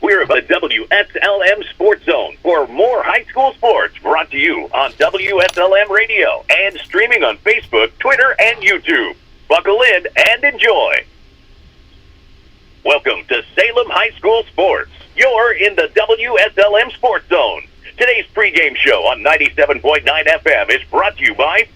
We're the WSLM Sports Zone for more high school sports, brought to you on WSLM Radio and streaming on Facebook, Twitter, and YouTube. Buckle in and enjoy. Welcome to Salem High School Sports. You're in the WSLM Sports Zone. Today's pregame show on 97.9 FM is brought to you by...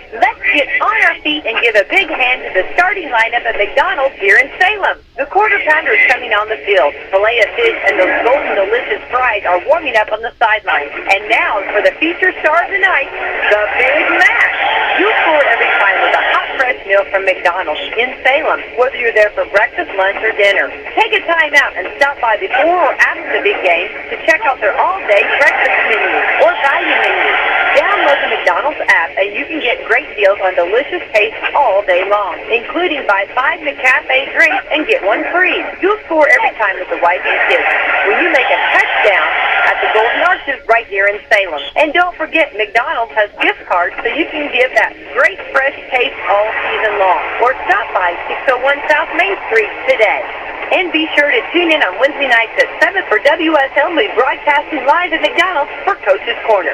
Let's get on our feet and give a big hand to the starting lineup at McDonald's here in Salem. The quarter pounder is coming on the field. Filet of fish and those golden delicious fries are warming up on the sidelines. And now for the feature star of the night, the Big Mac. You score every time with a hot, fresh meal from McDonald's in Salem, whether you're there for breakfast, lunch, or dinner. Take a time out and stop by before or after the big game to check out their all-day breakfast menu or value menu. Download the McDonald's app and you can get great deals on delicious tastes all day long, including buy 5 McCafe drinks and get one free. You'll score every time with the wife and kids when you make a touchdown at the Golden Arches right here in Salem. And don't forget, McDonald's has gift cards so you can give that great fresh taste all season long. Or stop by 601 South Main Street today. And be sure to tune in on Wednesday nights at 7 for WSLM broadcasting live at McDonald's for Coach's Corner.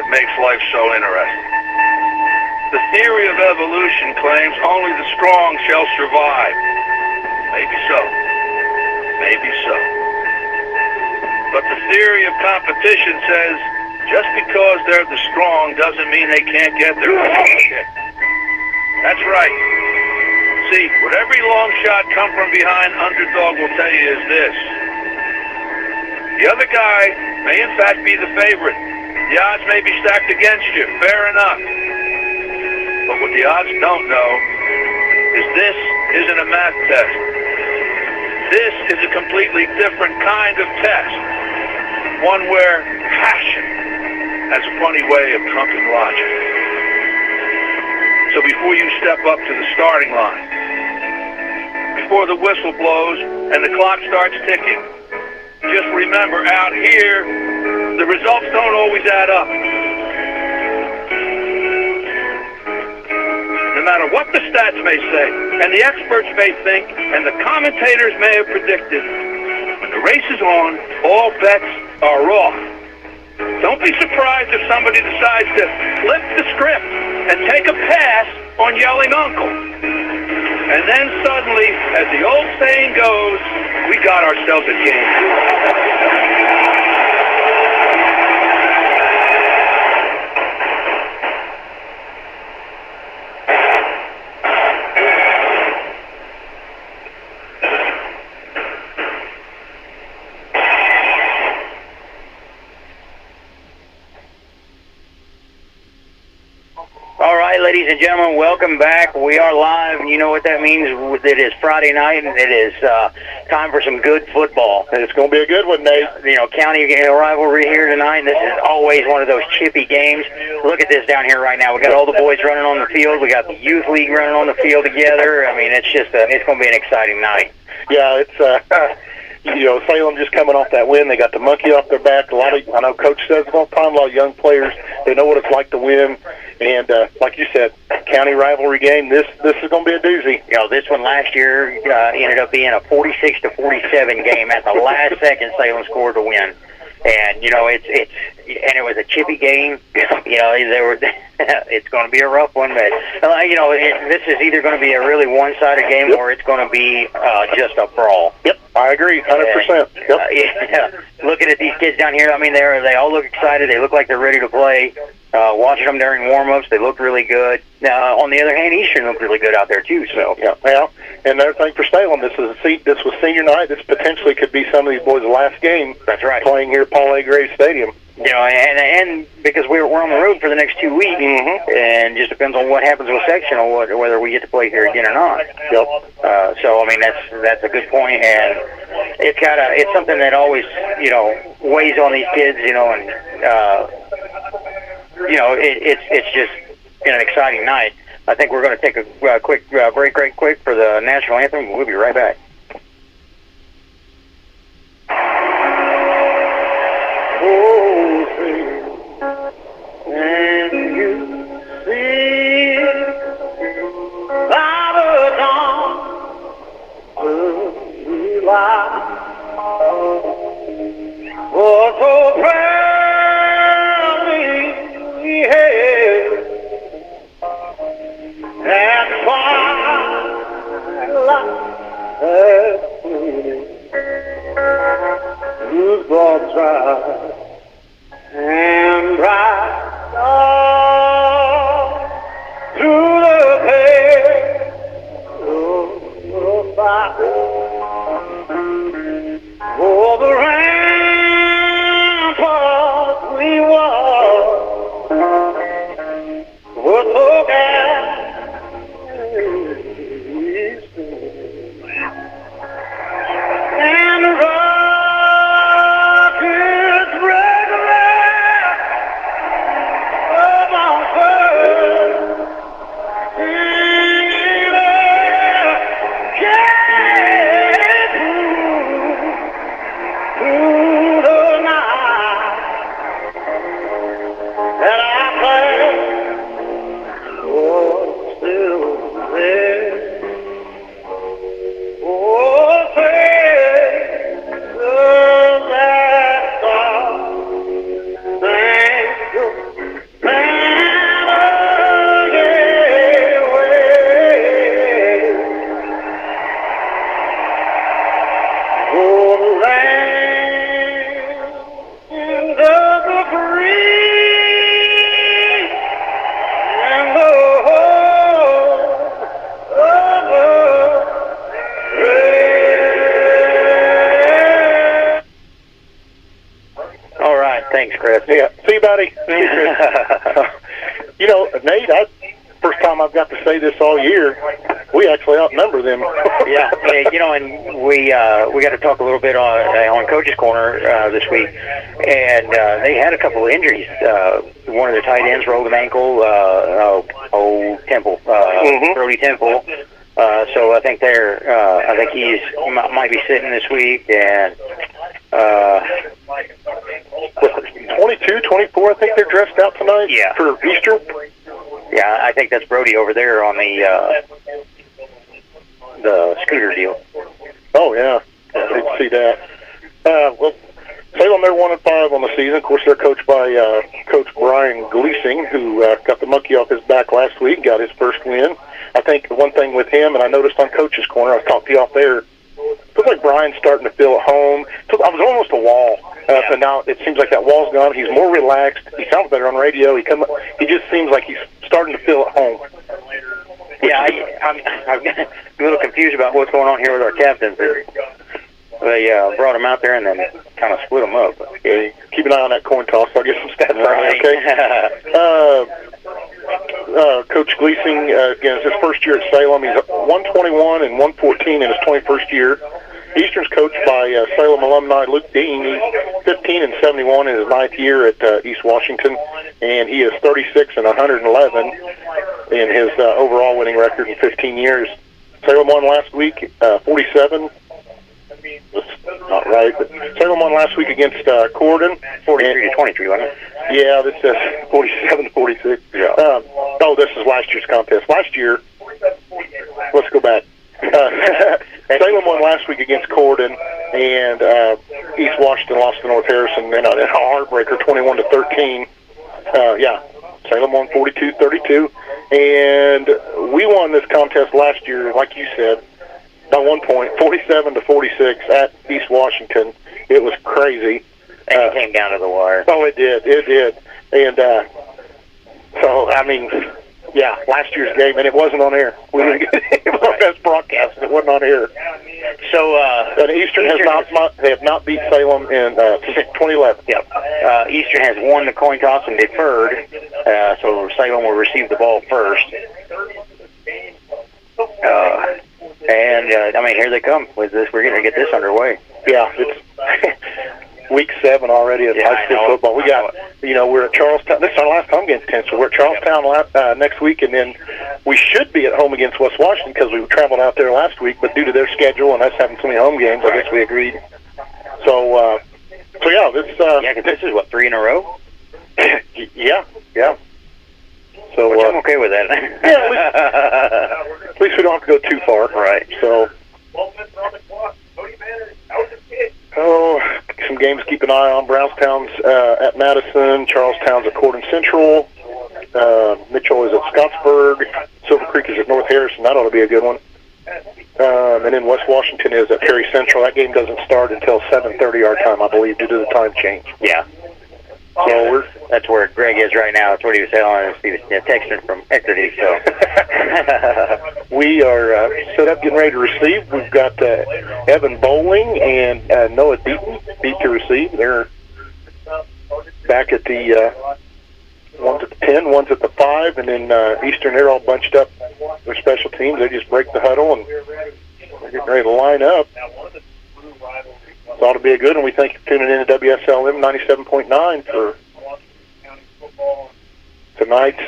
Makes life so interesting. The theory of evolution claims only the strong shall survive. Maybe so. Maybe so. But the theory of competition says just because they're the strong doesn't mean they can't get their own shit. That's right. See, what every long shot come from behind underdog will tell you is this. The other guy may in fact be the favorite. The odds may be stacked against you, fair enough. But what the odds don't know is this isn't a math test. This is a completely different kind of test. One where passion has a funny way of trumping logic. So before you step up to the starting line, before the whistle blows and the clock starts ticking, just remember, out here, the results don't always add up. No matter what the stats may say, and the experts may think, and the commentators may have predicted, when the race is on, all bets are off. Don't be surprised if somebody decides to flip the script and take a pass on yelling uncle. And then suddenly, as the old saying goes, we got ourselves a game. Ladies and gentlemen, welcome back. We are live, and you know what that means. It is Friday night, and it is time for some good football. It's going to be a good one, Nate. County rivalry here tonight. This is always one of those chippy games. Look at this down here right now. We got all the boys running on the field. We got the youth league running on the field together. I mean, it's just it's going to be an exciting night. Yeah, it's Salem just coming off that win. They got the monkey off their back. I know Coach says it's going to find a lot of young players. They know what it's like to win. And like you said, county rivalry game. This is going to be a doozy. This one last year ended up being a 46-47 game. At the last second, Salem scored to win. And it was a chippy game. It's going to be a rough one, but this is either going to be a really one-sided game or it's going to be just a brawl. Yep, I agree, 100%. Yep. Looking at these kids down here, I mean, they all look excited. They look like they're ready to play. Watching them during warm-ups, they look really good. Now, on the other hand, Eastern looked really good out there too. So yeah. And another thing for Salem, this was senior night. This potentially could be some of these boys' last game. That's right. Playing here at Paul A. Graves Stadium. And because we're on the road for the next 2 weeks, and just depends on what happens with sectional, whether we get to play here again or not. Yep. So I mean that's a good point, and it's something that always weighs on these kids, and it's just been an exciting night. I think we're going to take a quick break right quick for the national anthem. We'll be right back. Oh, and you see by the dawn early light, oh, so proudly we hailed that twilight has faded, whose broad stripes and bright stars through the pale of fire. Oh, the ramparts we walked were so and the rockets break around among birds in the can't through the night that I played was still there. Oh, Thanks, Chris. Yeah. See you, buddy. You know, Nate, first time I've got to say this all year, we actually outnumber them. Yeah, you know, and we got to talk a little bit on Coach's Corner this week, and they had a couple of injuries. One of the tight ends rolled an ankle. Temple, Brody Temple. So I think I think he might be sitting this week, and 22, 24, I think they're dressed out tonight. Yeah. For Easter. Yeah, I think that's Brody over there on the scooter deal. Oh yeah, I hate to see that. Well, Salem, they're 1-5 on the season. Of course, they're coached by Coach Brian Gleasing, who got the monkey off his back last week, got his first win. I think the one thing with him, and I noticed on Coach's Corner, I talked to you off there, feels like Brian's starting to feel at home. I was almost a wall, but now it seems like that wall's gone. He's more relaxed. He sounds better on radio. He just seems like he's starting to feel at home. Yeah, I'm a little confused about what's going on here with our captains. They brought him out there and then kind of split him up. Okay, keep an eye on that coin toss. I'll get some stats right. Okay. Coach Gleasing, again, it's his first year at Salem. He's 121 and 114 in his 21st year. Eastern's coached by Salem alumni Luke Dean. He's 15 and 71 in his 9th year at East Washington, and he is 36 and 111 in his overall winning record in 15 years. Salem won last week, 47. That's not right, but Salem won last week against Corden. 43-23, wasn't it? Yeah, this says 47-46. Yeah. This is last year's contest. Last year, let's go back. Salem won last week against Corden, and East Washington lost to North Harrison in a heartbreaker, 21-13. Salem won 42-32, and we won this contest last year, like you said, by 1 point, 47-46 at East Washington. It was crazy. And it came down to the wire. Oh, it did. And last year's game, and it wasn't on air. We didn't get it was our best broadcast. It wasn't on air. So, and Eastern has not beat Salem in 2011. Yep. Eastern has won the coin toss and deferred, so Salem will receive the ball first. Here they come with this. We're going to get this underway. Yeah, it's week 7 already of high school football. We got, we're at Charlestown. This is our last home against Tennessee. We're at Charlestown next week, and then we should be at home against West Washington because we traveled out there last week, but due to their schedule and us having so many home games, I guess we agreed. So yeah, this... yeah, because this is, what, 3 in a row? Yeah. So, which I'm okay with that. Yeah, at least we don't have to go too far. Right. So... Oh, some games to keep an eye on. Brownstown's at Madison. Charlestown's at Corden Central. Mitchell is at Scottsburg. Silver Creek is at North Harrison. That ought to be a good one. And then West Washington is at Perry Central. That game doesn't start until 7:30 our time, I believe, due to the time change. Yeah. So that's where Greg is right now. That's what he was telling us. He was texting from Eckerty. So we are set up, getting ready to receive. We've got Evan Bowling and Noah Deaton to receive. They're back at the one's at the 10, one's at the 5, and then Eastern. They're all bunched up. Their special teams. They just break the huddle and they're getting ready to line up. It ought to be a good one. We thank you for tuning in to WSLM 97.9 for tonight's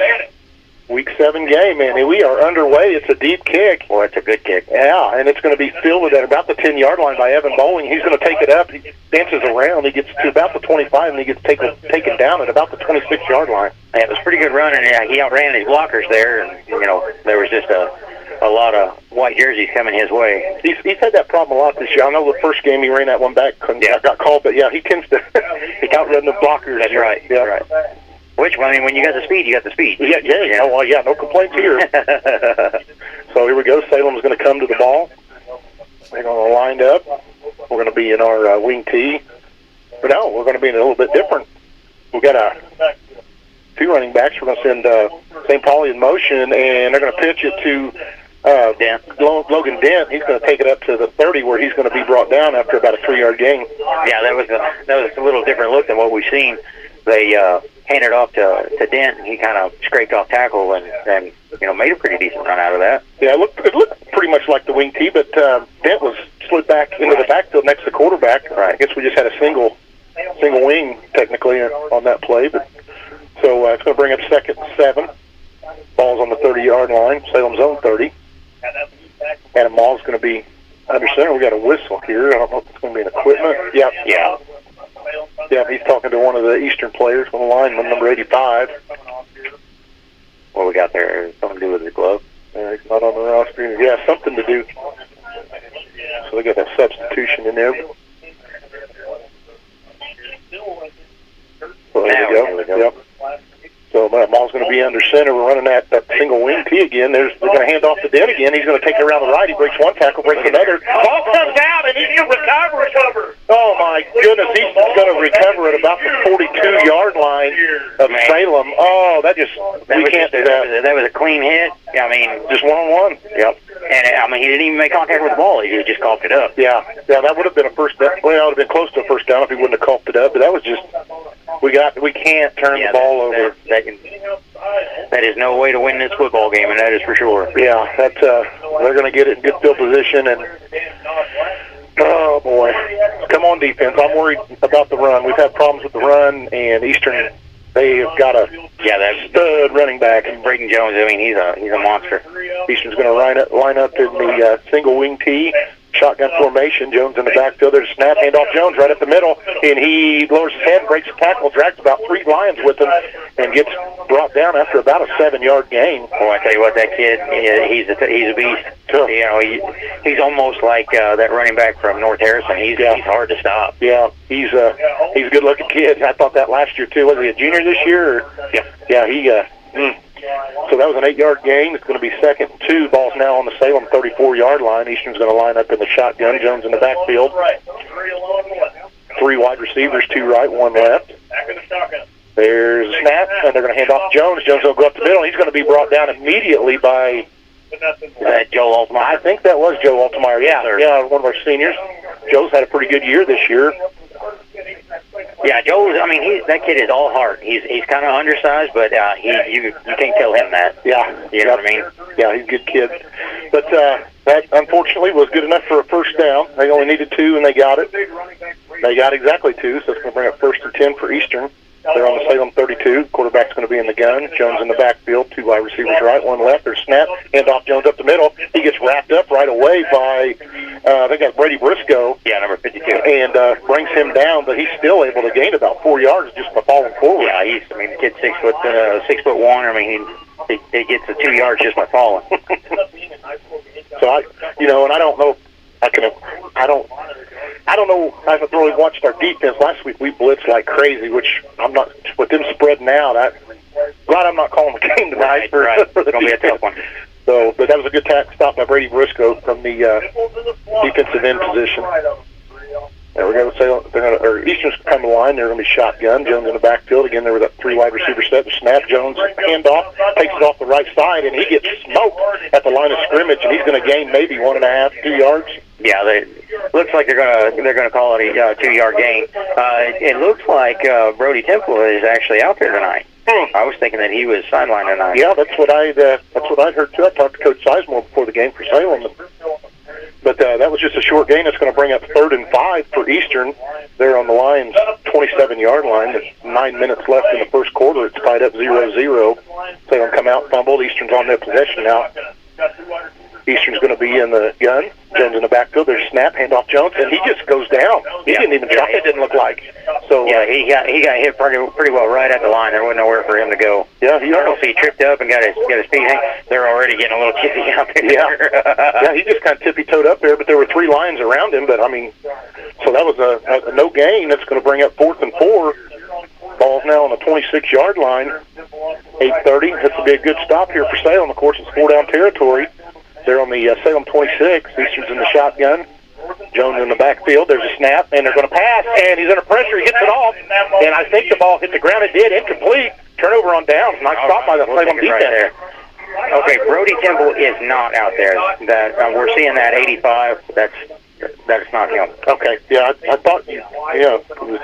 Week 7 game, man. We are underway. It's a deep kick. Boy, it's a good kick. Yeah, and it's going to be fielded at about the 10-yard line by Evan Bowling. He's going to take it up. He dances around. He gets to about the 25, and he gets taken down at about the 26-yard line. Yeah, it was a pretty good run, and he outran his blockers there, and, there was just a lot of white jerseys coming his way. He's had that problem a lot this year. I know the first game he ran that one back, got called, but yeah, he tends to outrun the blockers. That's right. Yeah. That's right. Which, I mean, when you got the speed, you got the speed. Yeah. Oh, well, yeah, no complaints here. So here we go. Salem's going to come to the ball. They're going to line up. We're going to be in our wing tee. But no, we're going to be in a little bit different. We've got two running backs. We're going to send St. Pauli in motion, and they're going to pitch it to Logan Dent. He's going to take it up to the 30, where he's going to be brought down after about a 3-yard gain. Yeah, that was a little different look than what we've seen. They handed off to Dent, and he kind of scraped off tackle and made a pretty decent run out of that. Yeah, it looked pretty much like the wing tee, but Dent was slid back into the backfield next to the quarterback. Right. I guess we just had a single wing technically on that play, but so it's going to bring up 2nd and 7. Ball's on the 30-yard line, Salem's own 30. Adam Mall's going to be under center. We got a whistle here. I don't know if it's going to be an equipment. Yeah, he's talking to one of the Eastern players, one of the linemen, number 85. What we got there? Something to do with his glove? He's not on the roster. Yeah, something to do. So they got that substitution in there. So there we go. Yep. So Mall's going to be under center. We're running that single wing tee again. They're going to hand off to Dent again. He's going to take it around the right. He breaks one tackle, breaks another. Ball comes out, and he's going to recover. Oh, my goodness. He's going to recover at about the 42-yard line of Salem. Oh, we can't do that. That was a clean hit. I mean, just one-on-one. Yep. And, he didn't even make contact with the ball. He just coughed it up. Yeah, that would have been a first down. Well, it would have been close to a first down if he wouldn't have coughed it up. But that was just, we can't turn the ball over. That is no way to win this football game, and that is for sure. Yeah, they're going to get it in good field position, and oh boy, come on defense. I'm worried about the run. We've had problems with the run, and Eastern, they have got a stud running back. And Braden Jones, I mean, he's a monster. Eastern's going to line up in the single wing tee. Shotgun formation. Jones in the backfield. There's a snap, hand off Jones right up the middle, and he lowers his head, breaks the tackle, drags about 3 Lions with him, and gets brought down after about a 7-yard gain. Boy, I tell you what, that kid, he's a beast. He's almost like that running back from North Harrison. He's hard to stop. Yeah, he's a good-looking kid. I thought that last year too. Was he a junior this year? Yeah. So that was an 8-yard gain. It's going to be 2nd and 2. Ball's now on the Salem 34-yard line. Eastern's going to line up in the shotgun. Jones in the backfield. 3 wide receivers, 2 right, 1 left. There's a snap, and they're going to hand off to Jones. Jones will go up the middle. He's going to be brought down immediately by... Is that Joe Altemeyer? I think that was Joe Altemeyer. Yeah, one of our seniors. Joe's had a pretty good year this year. Yeah, Joe's. I mean, that kid is all heart. He's kind of undersized, but you can't tell him that. Yeah, you know what I mean. Yeah, he's a good kid. But that unfortunately was good enough for a first down. They only needed 2, and they got it. They got exactly 2, so it's going to bring up 1st and 10 for Eastern. They're on the Salem 32. Quarterback's going to be in the gun. Jones in the backfield. 2 wide receivers right, 1 left. There's snap. Hand off Jones up the middle. He gets wrapped up right away by, I think that's Brady Briscoe. Yeah, number 52. And brings him down, but he's still able to gain about 4 yards just by falling forward. Yeah, the kid's 6'1". I mean, he gets the 2 yards just by falling. So and I don't know. I don't know. I haven't really watched our defense. Last week we blitzed like crazy, which I'm not. With them spreading out, glad I'm not calling the game tonight right. for the It's gonna be a tough one. So, but that was a good stop by Brady Briscoe from the defensive end position. There we go. Eastern's come to the line. They're going to be shotgun. Jones in the backfield. Again, there was that 3 wide receiver set. The snap. Jones handoff, takes it off the right side, and he gets smoked at the line of scrimmage, and he's going to gain maybe 1.5, 2 yards. Yeah, looks like they're gonna call it a 2-yard gain. It looks like Brody Temple is actually out there tonight. I was thinking that he was sidelined tonight. Yeah, that's what I'd heard too. I talked to Coach Sizemore before the game for Salem, but that was just a short gain. It's going to bring up 3rd and 5 for Eastern. They're on the Lions' 27-yard line. There's 9 minutes left in the first quarter. It's tied up 0-0. Salem come out, fumbled. Eastern's on their possession now. Eastern's going to be in the gun. Jones in the backfield. There's snap, handoff Jones, and he just goes down. He didn't even try. It didn't look like. So yeah, he got hit pretty well right at the line. There wasn't nowhere for him to go. Yeah, I don't know if he tripped up and got his feet hang. They're already getting a little chippy out there. Yeah, he just kind of tippy-toed up there, but there were 3 Lions around him. But I mean, so that was a no gain. That's going to bring up 4th and 4. Ball's now on the 26-yard line. 8:30. This will be a good stop here for Salem. Of course, it's 4-down territory. They're on the Salem 26. Eastern's in the shotgun. Jones in the backfield. There's a snap, and they're going to pass, and he's under pressure. He gets it off, and I think the ball hit the ground. It did. Incomplete. Turnover on downs. Nice stop by the Salem defense. Right there. Okay, Brody Temple is not out there. That we're seeing that 85. That's not him. Okay. Yeah, I thought. Yeah. So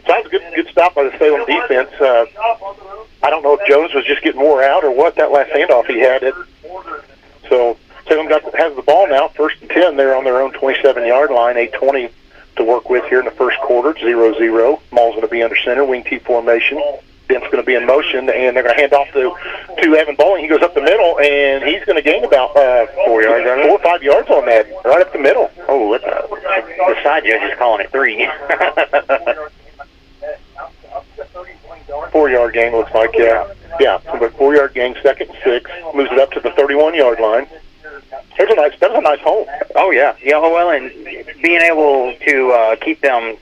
that was a good stop by the Salem defense. I don't know if Jones was just getting more out or what. That last handoff he had it. So Salem has the ball now. 1st and 10. They're on their own 27-yard line. 8:20 to work with here in the first quarter. 0-0. Maul's going to be under center. Wing T formation. Dent's going to be in motion, and they're going to hand off to Evan Bowling. He goes up the middle, and he's going to gain about 4 yards, 4 or 5 yards on that, right up the middle. Oh, the side judge is calling it 3. 4-yard gain looks like, yeah. So a 4-yard gain, 2nd and 6, moves it up to the 31-yard line. That was a nice home. Oh yeah, well, and being able to keep them,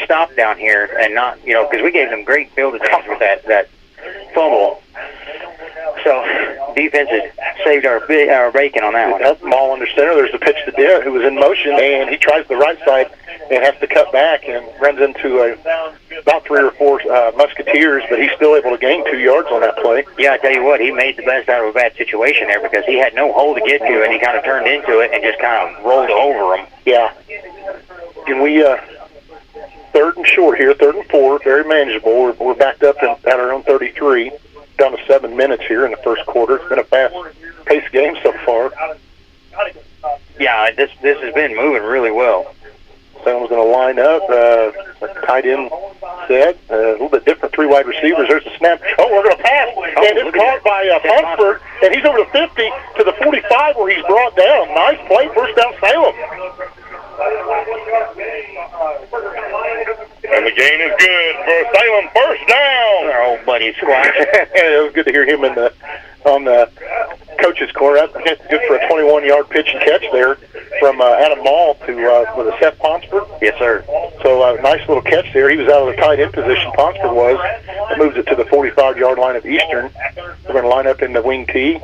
stop down here and not, because we gave them great field advantage with that fumble. So defense has saved our bacon on that one. Maul under center. There's a pitch to Dent, who was in motion, and he tries the right side and has to cut back and runs into about 3 or 4 Musketeers, but he's still able to gain 2 yards on that play. Yeah, I tell you what, he made the best out of a bad situation there because he had no hole to get to, and he kind of turned into it and just kind of rolled over him. Yeah. And we 3rd and short here, 3rd and 4, very manageable. We're backed up at our own 33. Down to 7 minutes here in the first quarter. It's been a fast-paced game so far. Yeah, this has been moving really well. Someone's going to line up. Tight end set. A little bit different 3 wide receivers. There's a snap. Oh, we're going to pass. And it's caught by Hunsford. And he's over the 50 to the 45 where he's brought down. Nice play. First down Salem. And the gain is good for Salem. First down. Our old buddy Squash. It was good to hear him on the coach's corner. That's good for a 21-yard pitch and catch there from Adam Maul with a Seth Ponsford. Yes, sir. So nice little catch there. He was out of the tight end position. Ponsford was. It moves it to the 45-yard line of Eastern. We're going to line up in the wing T,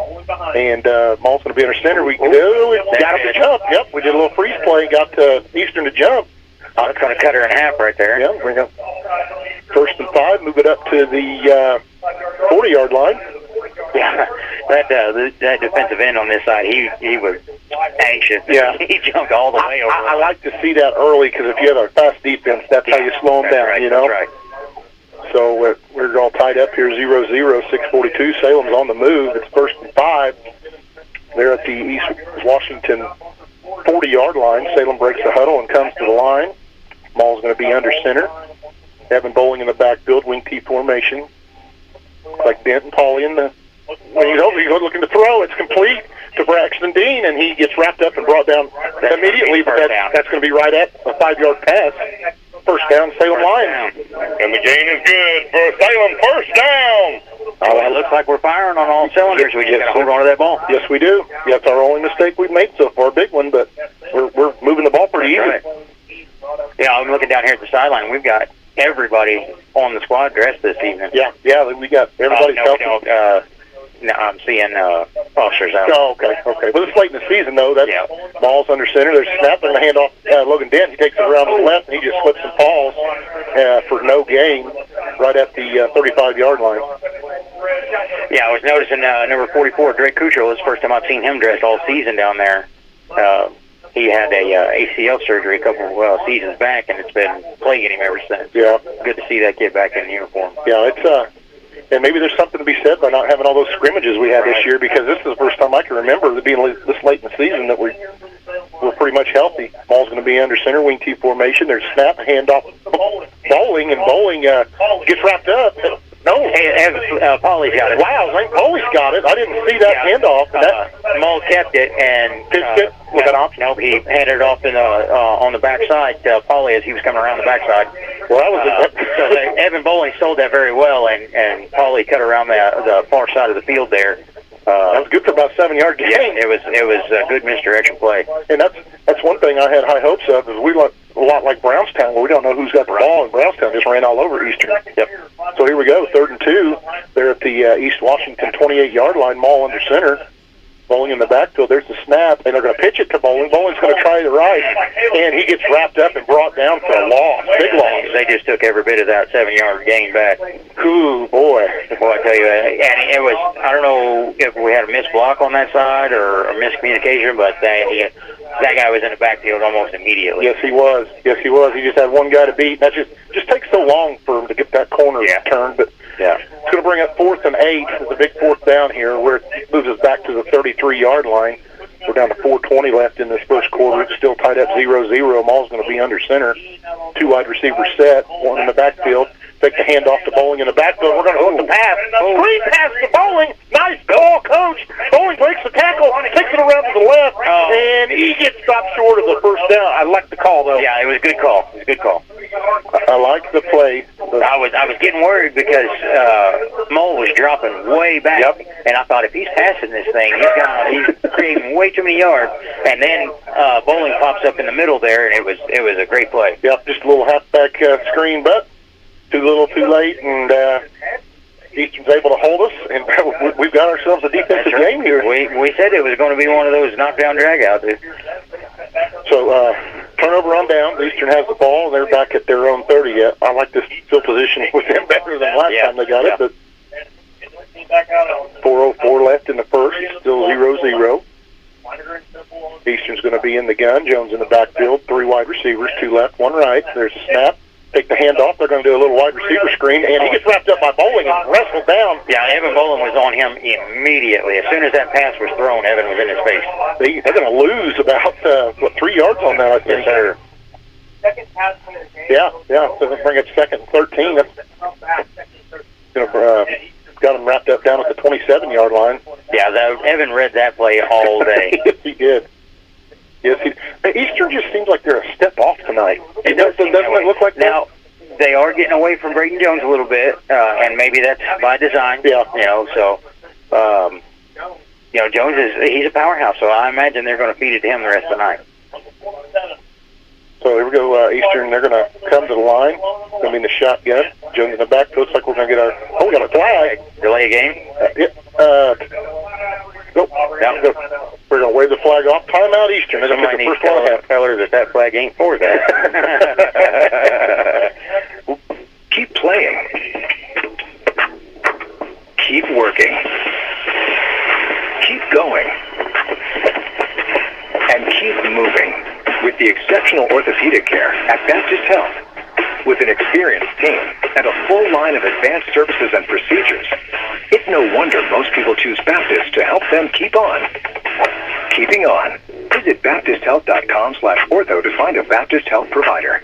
and Maul's going to be under center. We got him to jump. Yep, we did a little freeze play. Got Eastern to jump. That's going to cut her in half right there. Yeah, bring up 1st and 5. Move it up to the 40-yard line. Yeah, that defensive end on this side, he was anxious. Yeah. He jumped all the way over. I like to see that early because if you have a fast defense, that's how you slow them down, right, you know? That's right. So we're all tied up here, 0-0, 6:42. Salem's on the move. It's 1st and 5. They're at the East Washington 40-yard line. Salem breaks the huddle and comes to the line. Maul's going to be under center. Evan Bowling in the backfield, wing T formation. Like Dent and Paulie in the... When he's over, he's looking to throw. It's complete to Braxton Dean, and he gets wrapped up and brought down immediately. But that's going to be right at a 5-yard pass. First down, Salem Lions. And the gain is good for Salem. First down. Oh, it looks like we're firing on all cylinders. We just got to hold on to that ball. Yes, we do. Yeah, that's our only mistake we've made so far. Big one, but we're moving the ball pretty easy. Right. Yeah, I'm looking down here at the sideline. We've got everybody on the squad dressed this evening. Yeah, we got everybody. No, I'm seeing officers out. Oh, okay. Well, it's late in the season, though. That ball's under center. There's a snap. They're going to hand off Logan Dent. He takes it around to the left, and he just slips and falls for no gain right at the 35-yard line. Yeah, I was noticing number 44, Drake Kuchel. This is the first time I've seen him dressed all season down there. He had a ACL surgery a couple of seasons back, and it's been plaguing him ever since. Yeah. Good to see that kid back in uniform. Yeah, it's and maybe there's something to be said by not having all those scrimmages we had this year, because this is the first time I can remember being this late in the season that we're pretty much healthy. Ball's going to be under center, wing T formation. There's snap, handoff, Bowling, and Bowling gets wrapped up. No. Paulie's got it. Wow, I think Paulie's got it. I didn't see that handoff. Mull kept it and pitched it with an option. No, he handed it off on the backside to Paulie as he was coming around the backside. Well, that was so Evan Bowling sold that very well, and Paulie cut around the far side of the field there. That was good for about a 7-yard gain. Yeah, it was a good misdirection play. And that's one thing I had high hopes of, is we look a lot like Brownstown, where we don't know who's got the ball, and Brownstown just ran all over Eastern. Yep. So here we go, 3rd and 2. They're at the East Washington 28-yard line, Mall under center. Bowling in the backfield. There's the snap, and they're going to pitch it to Bowling. Bowling's going to try the right, and he gets wrapped up and brought down for a loss, big loss. They just took every bit of that 7-yard gain back. Ooh, boy. Boy, I tell you, and it was, I don't know if we had a missed block on that side or a miscommunication, but that guy was in the backfield almost immediately. Yes, he was. He just had one guy to beat. That just takes so long for him to get that corner turned, but it's going to bring up 4th and 8. It's a big 4th down here, where it moves us back to the 33-yard line. We're down to 4:20 left in this first quarter. It's still tied up 0-0. Mall's going to be under center. 2 wide receivers set, one in the backfield. Take the handoff to Bowling in the backfield. We're going to hook the pass. Screen pass to Bowling. Nice call, Coach. Bowling breaks the tackle, takes it around to the left, and he gets stopped short of the first down. I like the call, though. Yeah, it was a good call. I like the play. I was getting worried because Mole was dropping way back, and I thought if he's passing this thing, he's creating way too many yards. And then Bowling pops up in the middle there, and it was a great play. Yep, just a little halfback screen, but too little, too late, and Eastern's able to hold us, and we've got ourselves a defensive game here. We said it was going to be one of those knockdown dragouts. So turnover on down. Eastern has the ball. They're back at their own 30 yet. I like this field position with them better than last time they got it. But 4:04 left in the first. Still 0-0. Eastern's going to be in the gun. Jones in the backfield. 3 wide receivers, 2 left, 1 right. There's a snap. Take the handoff. They're going to do a little wide receiver screen, and he gets wrapped up by Bowling and wrestled down. Yeah, Evan Bowling was on him immediately. As soon as that pass was thrown, Evan was in his face. They're going to lose about 3 yards on that, I think. Yes, sir. Yeah. So they bring it 2nd and 13. That's going to got him wrapped up down at the 27-yard line. Yeah, Evan read that play all day. Yes, he did. Eastern just seems like they're a step off tonight. Doesn't it look like that? Now, they are getting away from Braden Jones a little bit, and maybe that's by design. Yeah. Jones he's a powerhouse, so I imagine they're going to feed it to him the rest of the night. So here we go, Eastern. They're going to come to the line. Going to be in the shotgun. Jones in the back. Looks like we're going to get we got a flag. Delay a game? Nope. We're going to wave the flag off. Timeout, Eastern. Somebody needs to tell her that flag ain't for that. Keep playing. Keep working. Keep going. And keep moving with the exceptional orthopedic care at Baptist Health. With an experienced team and a full line of advanced services and procedures, it's no wonder most people choose Baptist to help them keep on keeping on. Visit BaptistHealth.com/ortho to find a Baptist Health provider.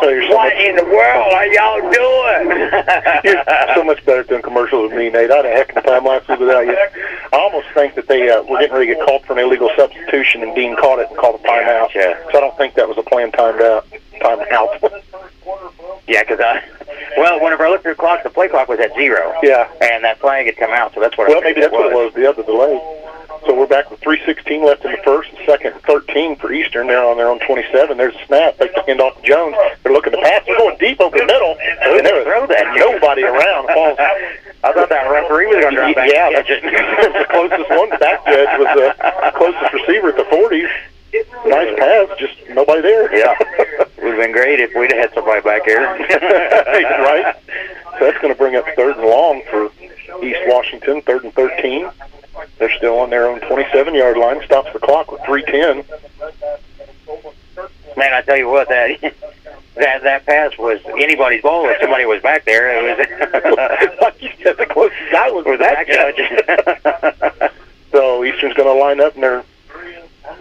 So You're so What in the world are y'all doing? You're so much better at doing commercials than me, Nate. I had a heck of a time last week without you. I almost think that they were getting ready to get called for an illegal substitution, and Dean caught it and called a timeout. Yeah. So I don't think that was a planned timeout. Yeah, because whenever I looked at the clock, the play clock was at 0. Yeah. And that flag had come out, so that's what I maybe that's what it was, the other delay. So we're back with 3:16 left in the first, second, 13 for Eastern. They're on their own 27. There's a snap. They hand off to Jones. They're looking to pass. They're going deep over the middle, and there was nobody around. I thought that referee was going to drop back. Yeah, the closest one, the back judge, was the closest receiver at the 40s. Nice pass, just nobody there. Yeah. It would have been great if we'd have had somebody back there. Right. So that's going to bring up 3rd and long for East Washington, 3rd and 13. They're still on their own 27-yard line. Stops the clock with 3:10. Man, I tell you what, that pass was anybody's ball if somebody was back there. It was like you said, the closest guy was the back judge. So Eastern's going to line up in their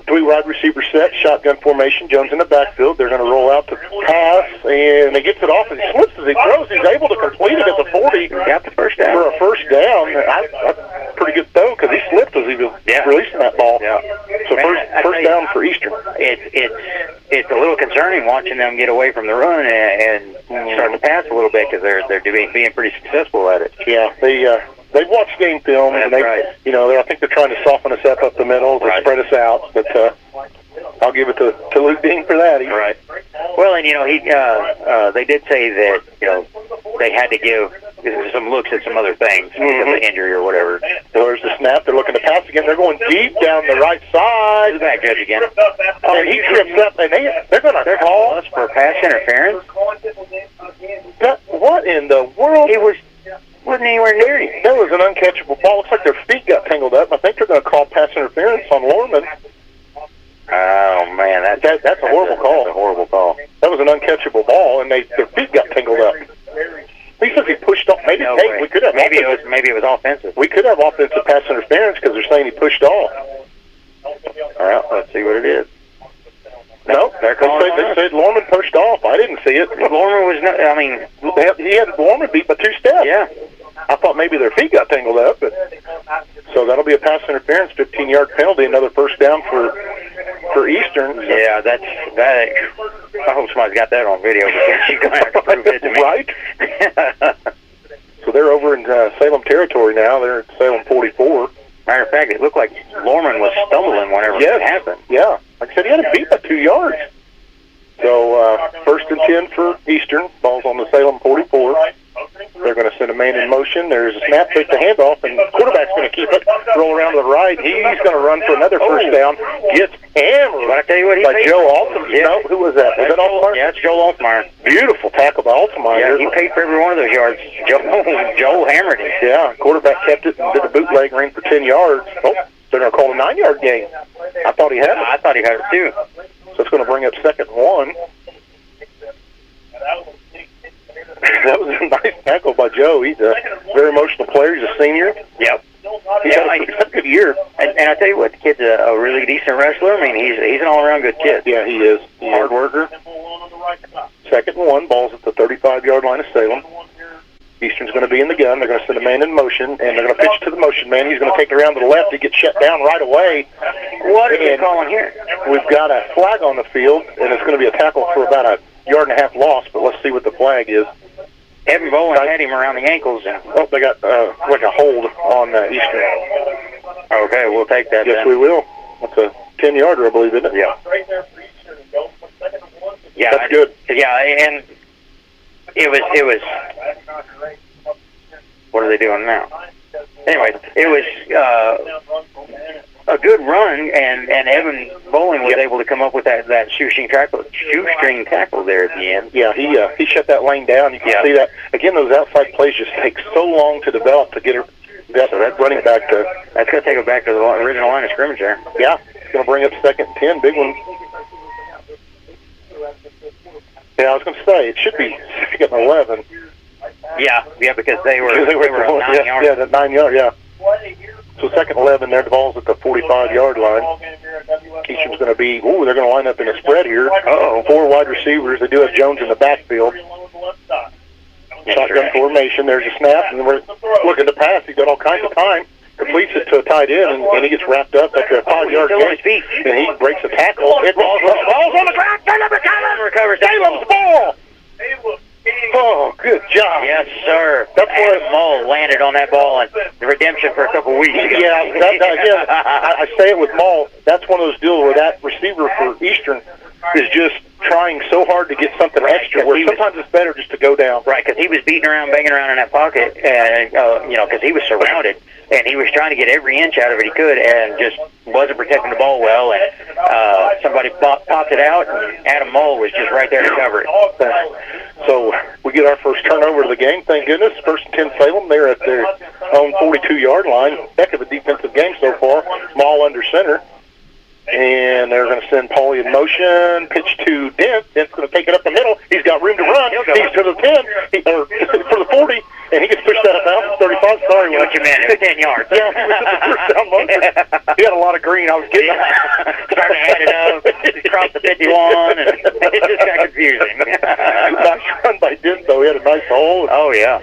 3 wide receiver set, shotgun formation. Jones in the backfield. They're going to roll out to pass, and he gets it off and he slips as he throws. He's able to complete it at the 40. Got the first down. For a first down. That's pretty good throw because he slipped as he was releasing that ball. Yeah. So first down for Eastern. It's a little concerning watching them get away from the run and starting to pass a little bit because they're being pretty successful at it. Yeah, they've watched game film, and I think they're trying to soften us up the middle to spread us out. But I'll give it to Luke Dean for that. Right. Well, and they did say that they had to give some looks at some other things because of injury or whatever. So there's the snap. They're looking to pass again. They're going deep down the right side. The back judge again. And he trips up, and they're going to call us for pass interference. What in the world? Wasn't anywhere near him. That was an uncatchable ball. Looks like their feet got tangled up. I think they're going to call pass interference on Lorman. Oh, man, that's a horrible call. That's a horrible call. That was an uncatchable ball, and their feet got tangled up. He says he pushed off. Maybe we could have. Maybe it was offensive. We could have offensive pass interference because they're saying he pushed off. All right, let's see what it is. No, they said Lorman pushed off. I didn't see it. Lorman was not. I mean, he had Lorman beat by 2 steps. Yeah. I thought maybe their feet got tangled up, but so that'll be a pass interference, 15-yard penalty, another first down for Eastern. Yeah, that. I hope somebody's got that on video because you're going to have to prove it to me. Right. So they're over in Salem territory now. They're at Salem 44. Matter of fact, it looked like Lorman was stumbling whenever it happened. Yeah. Like I said, he had a beat by 2 yards. So 1st and 10 for Eastern. Ball's on the Salem 44. They're going to send a man in motion. There's a snap, take the handoff, and the quarterback's going to keep it, roll around to the right. He's going to run for another first down. Gets hammered But I tell you what, by Joe Altemeyer. Yeah. No, who was that? Was that Altemeyer? Yeah, it's Joel Altemeyer. Beautiful tackle by Altemeyer. Yeah, he paid for every one of those yards. Joel hammered him. Yeah, quarterback kept it and did a bootleg, ran for 10 yards. Oh, they're going to call a 9-yard gain. I thought he had it. I thought he had it too. So it's going to bring up 2nd and 1. That was a nice tackle by Joe. He's a very emotional player. He's a senior. Yep. He's had a good year. And I tell you what, the kid's a really decent wrestler. I mean, he's an all-around good kid. Yeah, he is. Hard worker. 2nd and 1. Ball's at the 35-yard line of Salem. Eastern's going to be in the gun. They're going to send a man in motion, and they're going to pitch to the motion man. He's going to take it around to the left. He gets shut down right away. What are they calling here? We've got a flag on the field, and it's going to be a tackle for about a 1.5 yard loss, but let's see what the flag is. Evan Bowen had him around the ankles. And they got like a hold on Eastern. Okay, we'll take that. Yes, then. We will. That's a 10-yarder, I believe, isn't it? Yeah. Yeah, that's good. Yeah, and it was. What are they doing now? Anyway, it was a good run, and Evan Bowling was able to come up with that shoestring tackle there at the end. Yeah, he shut that lane down. You can see that. Again, those outside plays just take so long to develop to get that running back to. That's going to take it back to the original line of scrimmage there. Yeah, it's going to bring up 2nd and 10. Big one. Yeah, I was going to say, it should be 2nd and 11. Yeah, because they were 9 yards. Yeah, that 9 yard, yeah. So 2nd and 11 there, the ball's at the 45-yard line. Eastern's formation's going to be, they're going to line up in a spread here. Uh-oh. 4 wide receivers. They do have Jones in the backfield. Shotgun formation. There's a snap, and we're looking to pass. He's got all kinds of time. Completes it to a tight end, and he gets wrapped up after a 5-yard gain. And he breaks a tackle. Ball's on the ground. Recovers. Salem's ball. Oh, good job. Yes, sir. That's where Mull landed on that ball, and the redemption for a couple weeks. Yeah, again, I say it with Mull. That's one of those deals where that receiver for Eastern is just trying so hard to get something extra, where sometimes it's better just to go down. Right, because he was beating around, banging around in that pocket, and because he was surrounded, and he was trying to get every inch out of it he could, and just wasn't protecting the ball well, and somebody popped it out, and Adam Mull was just right there to cover it. So we get our first turnover of the game, thank goodness. 1st and 10 Salem. They're at their own 42-yard line. Heck of a defensive game so far. Mull under center. And they're going to send Paulie in motion. Pitch to Dent. Dent's going to take it up the middle. He's got room to run. He's to the 10, or for the 40, and he gets pushed out of bounds. 35. Sorry, what you meant? 10 yards. Yeah, he was at the first down motion. He had a lot of green. I was getting starting to add it up. Crossed the 51, and it just got confusing. Nice run by Dent, though. He had a nice hole. Oh, yeah.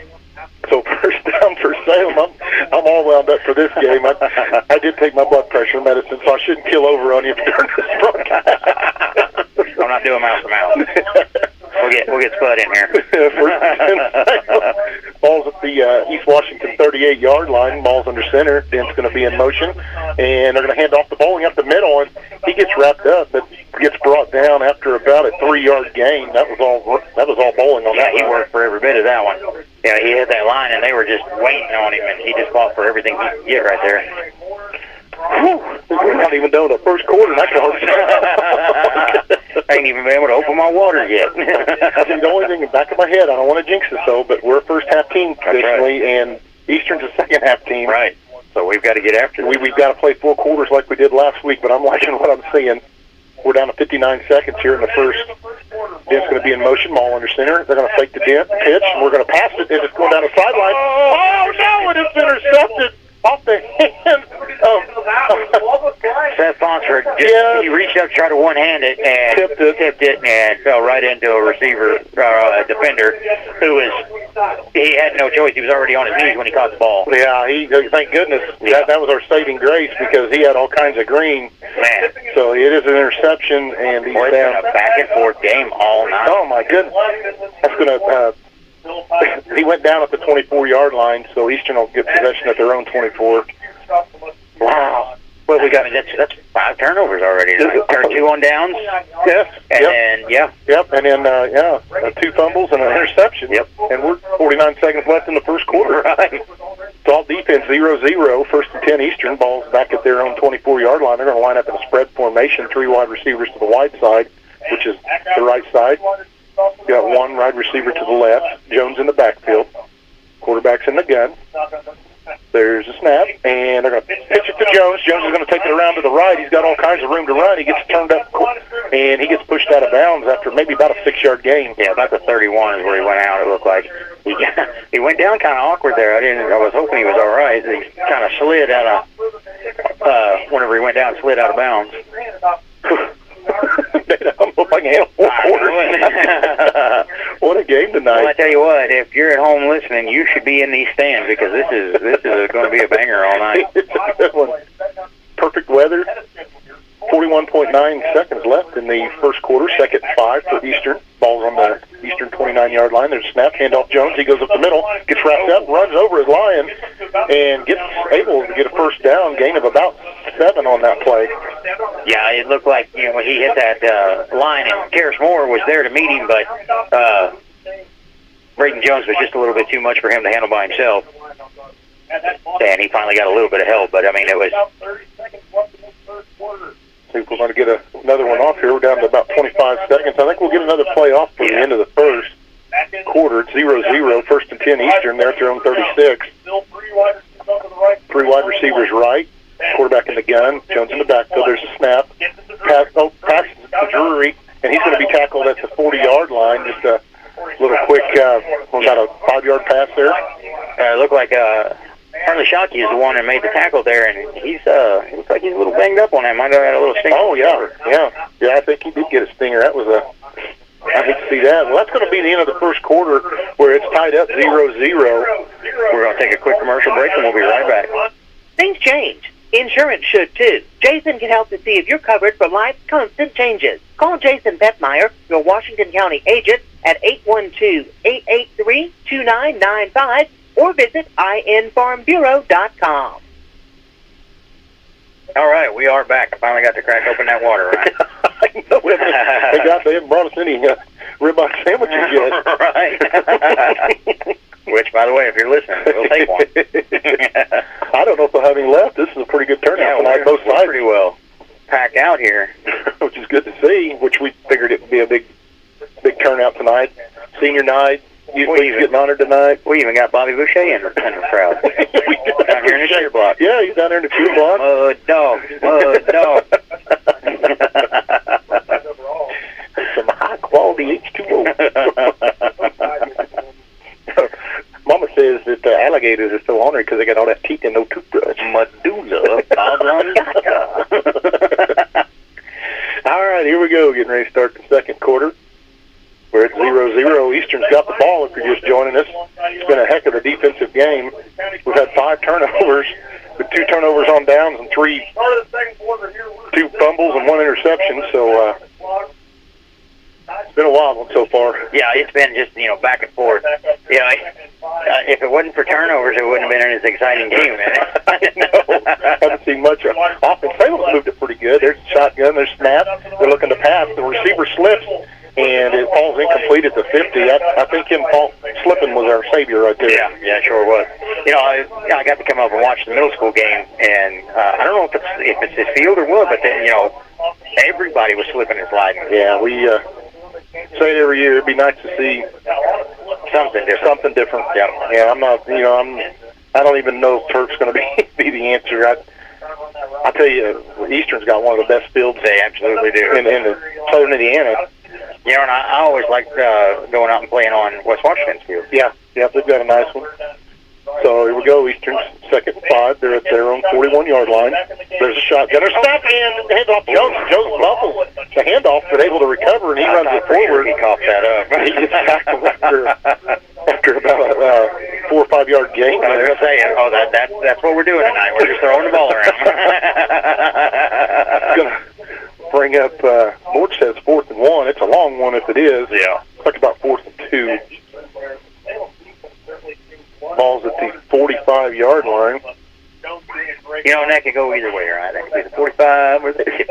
So first down for Salem. I'm all wound up for this game. I did take my blood pressure medicine, so I shouldn't kill over on you during this broadcast. I'm not doing mouth to mouth. We'll get Spud in here. Ball's at the East Washington 38-yard line. Ball's under center. Dent's going to be in motion, and they're going to hand off the bowling up the middle, and he gets wrapped up, but gets brought down after about a 3-yard gain. That was all bowling on that. He worked for every bit of that one. Yeah, he hit that line, and they were just waiting on him, and he just fought for everything he could get right there. We're not even done with the first quarter, and I can I ain't even been able to open my water yet. The only thing in the back of my head, I don't want to jinx this, though, but we're a first-half team traditionally, and Eastern's a second-half team. Right. So we've got to get after it. We've got to play 4 quarters like we did last week, but I'm liking what I'm seeing. We're down to 59 seconds here in the first. Dent's going to be in motion, Mull under center. They're going to fake the Dent pitch, and we're going to pass it, and it's going down the sideline. Oh, no, it is intercepted off the hand of Seth Fonsford. He reached up, tried to one-hand it, and tipped it, and fell right into a receiver, defender, he had no choice. He was already on his knees when he caught the ball. Yeah, thank goodness. Yeah. That was our saving grace, because he had all kinds of green. Man. So it is an interception, and he's down. It's been a back-and-forth game all night. Oh, my goodness. That's going to... he went down at the 24-yard line, so Eastern will get possession at their own 24. Wow. Well, we got that's 5 turnovers already. Or 2 on downs. Yes. And then, Yep. And then 2 fumbles and an interception. Yep. And we're 49 seconds left in the first quarter. Right. It's all defense, 0-0. 1st and 10 Eastern. Ball's back at their own 24-yard line. They're going to line up in a spread formation. 3 wide receivers to the wide side, which is the right side. You got 1 wide receiver to the left. Jones in the backfield. Quarterback's in the gun. There's a snap, and they're going to pitch it to Jones. Jones is going to take it around to the right. He's got all kinds of room to run. He gets turned up, and he gets pushed out of bounds after maybe about a 6-yard gain. Yeah, about the 31 is where he went out, it looked like. He went down kind of awkward there. I was hoping he was all right. He kind of slid out of, whenever he went down, slid out of bounds. I don't know if I can handle 4 quarters. What a game tonight. Well, I tell you what, if you're at home listening, you should be in these stands, because this is going to be a banger all night. It's a good one. Perfect weather. 41.9 seconds left in the first quarter. 2nd and 5 for Eastern. Ball's on the Eastern 29-yard line. There's a snap. Handoff Jones. He goes up the middle. Gets wrapped up. Runs over his Lion. And gets able to get a first down. Gain of about 7 on that play. Yeah, it looked like when he hit that line, and Karras Moore was there to meet him, but Braden Jones was just a little bit too much for him to handle by himself. And he finally got a little bit of help, but I mean, it was... See if we're going to get another one off here. We're down to about 25 seconds. I think we'll get another play off for the end of the first quarter. It's 0-0. 1st and 10 Eastern. They're at their own 36. 3 wide receivers right. Quarterback in the gun. Jones in the backfield. There's a snap. Pass to Drury, and he's going to be tackled at the 40-yard line. Just a little quick, about a 5-yard pass there. It looked like Harley Shotgun like he's the one that made the tackle there, and he looks like he's a little banged up on that. Might have had a little stinger. Oh, yeah. I think he did get a stinger. That was I hate to see that. Well, that's going to be the end of the first quarter where it's tied up 0-0. We're going to take a quick commercial break, and we'll be right back. Things change. Insurance should too. Jason can help to see if you're covered for life's constant changes. Call Jason Petmeyer, your Washington County agent, at 812-883-2995 or visit infarmbureau.com. All right, we are back. I finally got to crack open that water, right? I know it. They haven't brought us any ribeye sandwiches yet. Right. Which, by the way, if you're listening, we'll take one. I don't know if they'll have any left. This is a pretty good turnout tonight. Both sides pretty well packed out here, which is good to see. Which we figured it would be a big turnout tonight. Senior night. He's getting honored tonight. We even got Bobby Boucher in the crowd. Down here in the cheer block. Yeah, he's down there in the cheer block. Dog. Some high quality H2O. Mama says that the alligators are so honored because they got all that teeth and no toothbrush. Medulla oblongata. All right, here we go. Getting ready to start the second quarter. We're at 0-0. Eastern's got the ball if you're just joining us. It's been a heck of a defensive game. We've had 5 turnovers, with 2 turnovers on downs and 2 fumbles and 1 interception. So it's been a wild one so far. Yeah, it's been just, back and forth. If it wasn't for turnovers, it wouldn't have been an exciting game, man. No, haven't seen much offense. Salem's moved it pretty good. There's a shotgun, there's snap. They're looking to pass. The receiver slips, and it falls incomplete at the 50. I think him slipping was our savior right there. Yeah, sure was. I got to come up and watch the middle school game, and I don't know if it's his field or what, but then, everybody was slipping and sliding. Yeah, we say it every year. It'd be nice to see something different. Yeah. I'm not. I don't even know if Turk's going to be the answer. I tell you, Eastern's got one of the best fields. They absolutely do in Southern Indiana. And I always like going out and playing on West Washington's field. Yeah, they've got a nice one. So here we go. Eastern's second and 5. They're at their own 41-yard line. There's a shotgun. There's snap and handoff. Jones muffles the handoff, but able to recover, and he runs it forward. He coughed that up. He gets tackled after about a 4 or 5 yard gain. I was going to say, that's what we're doing tonight. We're just throwing the ball around. Going to bring up, board says 4th and 1. It's a long one if it is. Yeah. It's like about 4th and 2. Ball's at the 45-yard line. And that could go either way, right? That could be the 45 or the 55.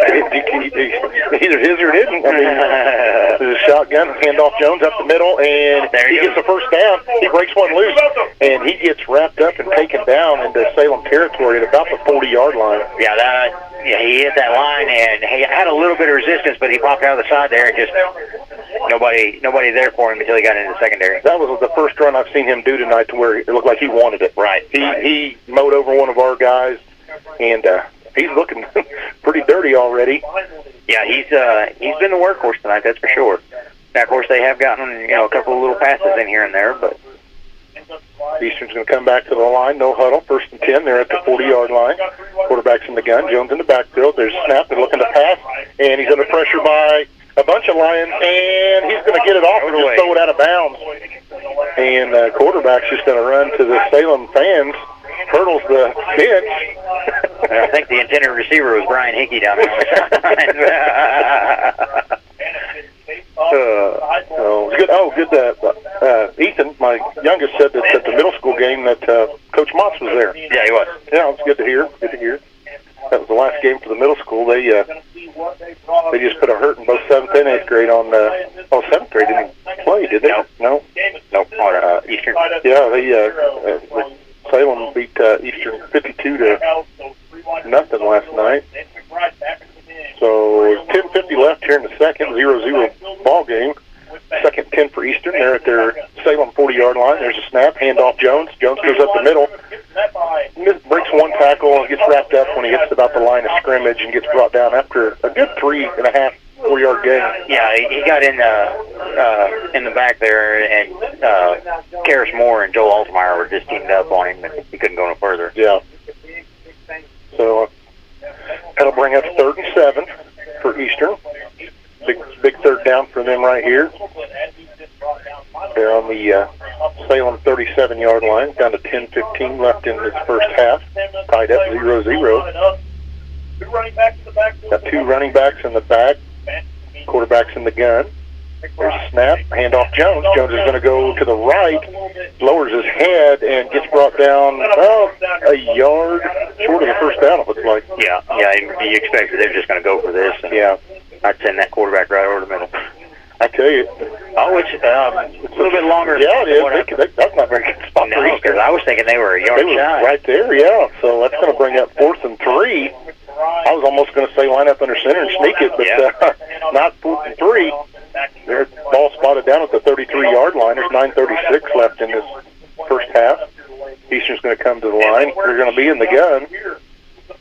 Either his or it isn't. I mean, there's a shotgun, handoff Jones up the middle, and he gets the first down. He breaks one loose, and he gets wrapped up and taken down into Salem territory at about the 40-yard line. Yeah, he hit that line, and he had a little bit of resistance, but he popped out of the side there, and just nobody there for him until he got into the secondary. That was the first run I've seen him do tonight to where it looked like he wanted it. Right. He mowed over one of our guys, and he's looking pretty dirty already. Yeah, he's been the workhorse tonight, that's for sure. Now, of course, they have gotten a couple of little passes in here and there, but Eastern's going to come back to the line. No huddle. 1st and 10. They're at the 40-yard line. Quarterback's in the gun. Jones in the backfield. There's a snap. They're looking to pass, and he's under pressure by a bunch of Lions, and he's going to get it off and just throw it out of bounds. And quarterback's just going to run to the Salem fans, hurdles the bench. I think the intended receiver was Brian Hickey down there on the sideline. Good. Ethan, my youngest, said that at the middle school game that Coach Motts was there. Yeah, he was. Yeah, it's good to hear. That was the last game for the middle school. They just put a hurt in both 7th and 8th grade on. 7th grade didn't play, did they? No. Eastern. Yeah, Salem beat Eastern 52-0 last night. So 10:50 left here in the second, 0-0 ball game. 2nd 10 for Eastern. They're at their Salem 40-yard line. There's a snap, handoff Jones. Jones goes up the middle, breaks one tackle, and gets wrapped up when he gets about the line of scrimmage and gets brought down after a good 3.5, 4-yard gain. Yeah, he got in the back there, and Karis Moore and Joel Altmeyer were just teamed up on him, and he couldn't go no further. Yeah. That'll bring up 3rd and 7 for Eastern. Big third down for them right here. They're on the Salem 37-yard line, down to 10:15 left in this first half. Tied up 0-0. Got 2 running backs in the back. Quarterback's in the gun. There's a snap. Handoff Jones. Jones is going to go to the right, lowers his head, and gets brought down about a yard short of the first down, it looks like. Yeah, you expect that they're just going to go for this. And yeah. I'd send that quarterback right over the middle. I tell you. Oh, it's a little bit longer. Yeah, it is. That's not a very good spot for Eastern. I was thinking they were a yard shy. Right there, yeah. So that's going to bring up 4th and 3. I was almost going to say line up under center and sneak it, but not 4th and 3. Their ball spotted down at the 33-yard line. There's 9:36 left in this first half. Eastern's going to come to the line. They're going to be in the gun.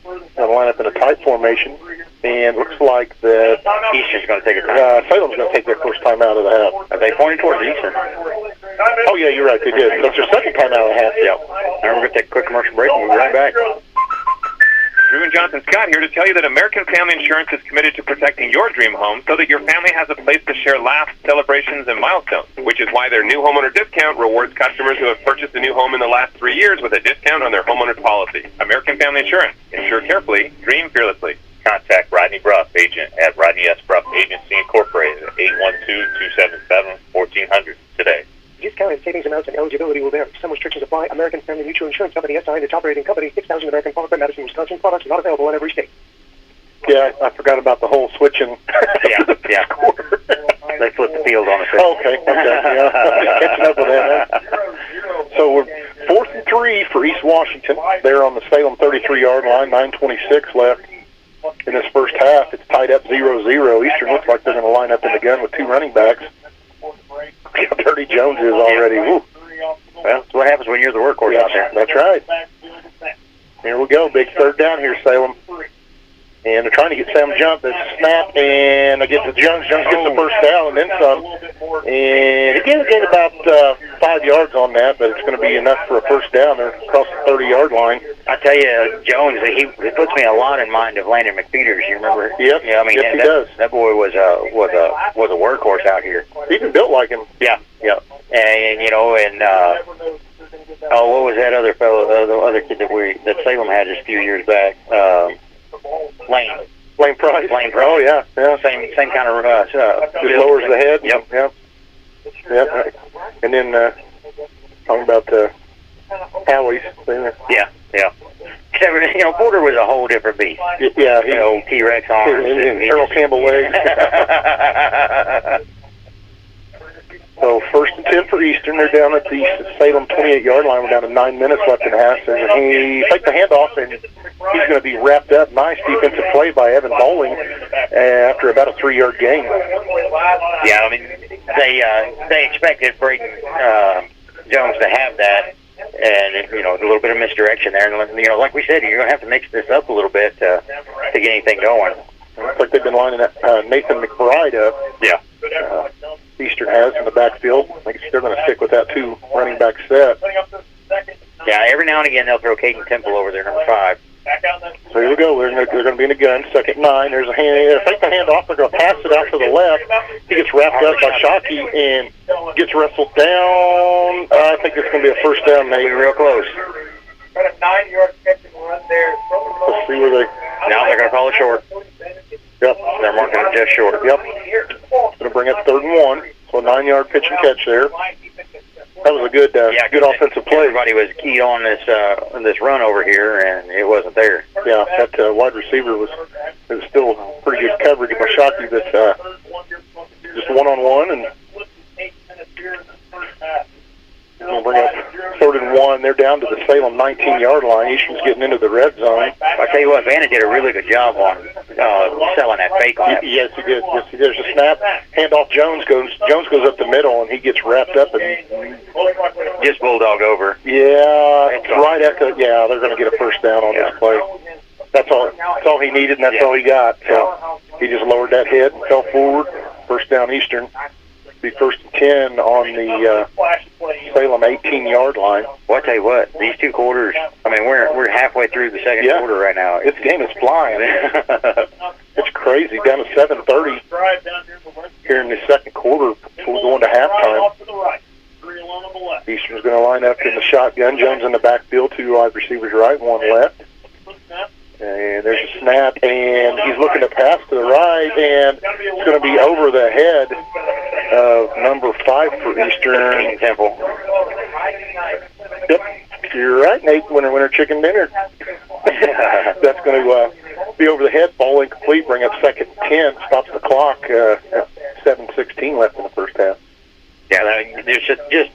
Going to line up in a tight formation. And looks like that Eastern's going to take a time. Salem's going to take their first time out of the half. Are they pointing towards Eastern? Oh, yeah, you're right. They did. That's their second time out of the half. Yeah. Now we're going to take a quick commercial break and we'll be right back. Drew and Johnson Scott here to tell you that American Family Insurance is committed to protecting your dream home so that your family has a place to share laughs, celebrations, and milestones, which is why their new homeowner discount rewards customers who have purchased a new home in the last 3 years with a discount on their homeowner's policy. American Family Insurance. Insure carefully, dream fearlessly. Contact Rodney Bruff, agent at Rodney S. Bruff Agency Incorporated at 812-277-1400 today. Discounted savings amounts and eligibility will vary. Some restrictions apply. American Family Mutual Insurance Company, SI, and its operating company, 6,000 American Park by Madison, Wisconsin. Products not available in every state. Yeah, I forgot about the whole switching. Yeah. They flipped the field on us. Okay. Yeah. Catching up with that. Huh? So we're 4th and 3 for East Washington. They're on the Salem 33-yard line, 9:26 left in this first half. It's tied up 0-0. Eastern looks like they're going to line up in the gun with 2 running backs. Dirty Jones is already. Woo. Well, that's what happens when you're the workhorse out there. That's right. Here we go. Big third down here, Salem. And they're trying to get Sam jump. It's a snap, and I get to Jones. Jones gets the first down and then some. And he did get about 5 yards on that, but it's going to be enough for a first down there across the 30-yard line. I tell you, Jones, he puts me a lot in mind of Landon McPeters. You remember? Yep. Yeah, I mean, yes, he does. That boy was a workhorse out here. He even built like him. Yeah. And what was that other fellow, the other kid that Salem had just a few years back? Lane Price. Oh, yeah. Same kind of just lowers the head. Yep. And then talking about Howie's. Yeah. Porter was a whole different beast. Yeah. T-Rex arms. Earl Campbell legs. So 1st and 10 for Eastern. They're down at the Salem 28-yard line. We're down to 9 minutes left in the half. And he takes the handoff, and he's going to be wrapped up. Nice defensive play by Evan Bowling after about a 3-yard gain. Yeah, I mean, they expected Braden Jones to have that, and a little bit of misdirection there. And like we said, you're going to have to mix this up a little bit to get anything going. Looks like they've been lining up Nathan McBride up. Yeah. Eastern has in the backfield. I think they're going to stick with that 2 running back set. Yeah, every now and again they'll throw Caden Temple over there, number 5. So here we go. They're going to be in the gun. 2nd and 9. There's a hand. Take the handoff. They're going to pass it out to the left. He gets wrapped up by Shockey and gets wrestled down. I think it's going to be a first down, maybe. Real close. Got a 9-yard catch and run there. Let's see where they. Now they're going to call it short. Yep. They're marking it just short. Yep. Going to bring up 3rd and 1. So a 9-yard pitch and catch there. That was a good offensive play. Everybody was keyed on this run over here, and it wasn't there. Yeah, that wide receiver was still pretty good coverage by Shockey, but just one-on-one, and we'll bring up 3rd and 1. They're down to the Salem 19-yard line. Eastern's getting into the red zone. I tell you what, Vanna did a really good job on selling that fake on it. Yes, he did. There's a snap. Handoff. Jones goes up the middle, and he gets wrapped up and just bulldog over. Yeah, it's right at the. Yeah, they're going to get a first down on this play. That's all he needed, and that's all he got. So he just lowered that head and fell forward. First down, Eastern. Be 1st and 10 on the Salem 18-yard line. Well, I tell you what, these 2 quarters, I mean, we're halfway through the second quarter right now. This game is flying. It's crazy. Down to 7:30 here in the second quarter before we go into halftime. Eastern's going to line up in the shotgun. Jones in the backfield, 2 wide receivers right, 1 left. And there's a snap, and he's looking to pass to the right, and it's going to be over the head of number 5 for Eastern. Temple. Yep, you're right, Nate. Winner, chicken dinner. That's going to be over the head, ball incomplete, bring up 2nd and 10, stops the clock at 7:16 left in the first half. Yeah, there's just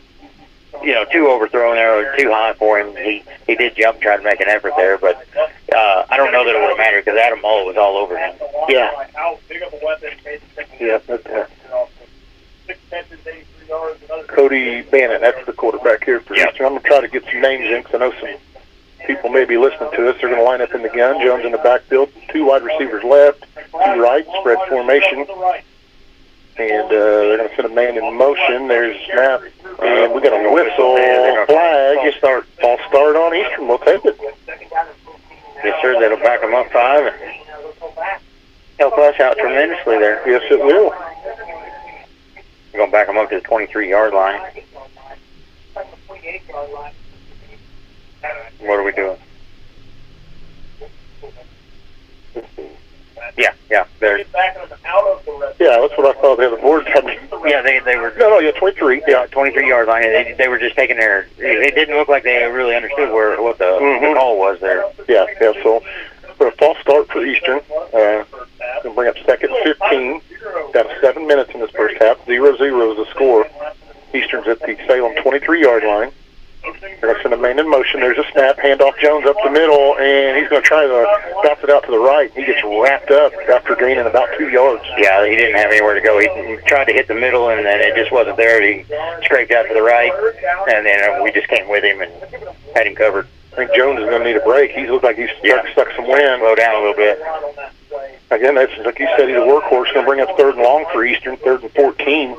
2 overthrown there, or too high for him. He did jump, try to make an effort there, but I don't know that it would have mattered because Adam Mull was all over him. Yeah. Yeah. Cody Bannon, that's the quarterback here for Eastern. I'm going to try to get some names in because I know some people may be listening to us. They're going to line up in the gun. Jones in the backfield, 2 wide receivers left, 2 right, spread formation. And they're going to send a man in motion. There's a snap. And we got a whistle, flag. False start on Eastern. We'll take it. Yes, sir. That'll back them up 5 and help us out tremendously there. Yes, it will. We're going to back them up to the 23-yard line. What are we doing? Yeah. They're Yeah, that's what I thought. They had the board. Yeah, they were. No, 23. Yeah, 23-yard line. They were just taking their. It didn't look like they really understood what the call was there. Yeah. So for a false start for Eastern, going to bring up 2nd and 15. Down to 7 minutes in this first half. 0-0 is the score. Eastern's at the Salem 23-yard line. They're going to send a man in motion. There's a snap. Handoff Jones up the middle, and he's going to try to bounce it out to the right. He gets wrapped up after gaining about 2 yards. Yeah, he didn't have anywhere to go. He tried to hit the middle, and then it just wasn't there. He scraped out to the right, and then we just came with him and had him covered. I think Jones is going to need a break. He looked like he's stuck some wind. Slow down a little bit. Again, that's like you said, he's a workhorse. Going to bring up 3rd and long for Eastern, 3rd and 14.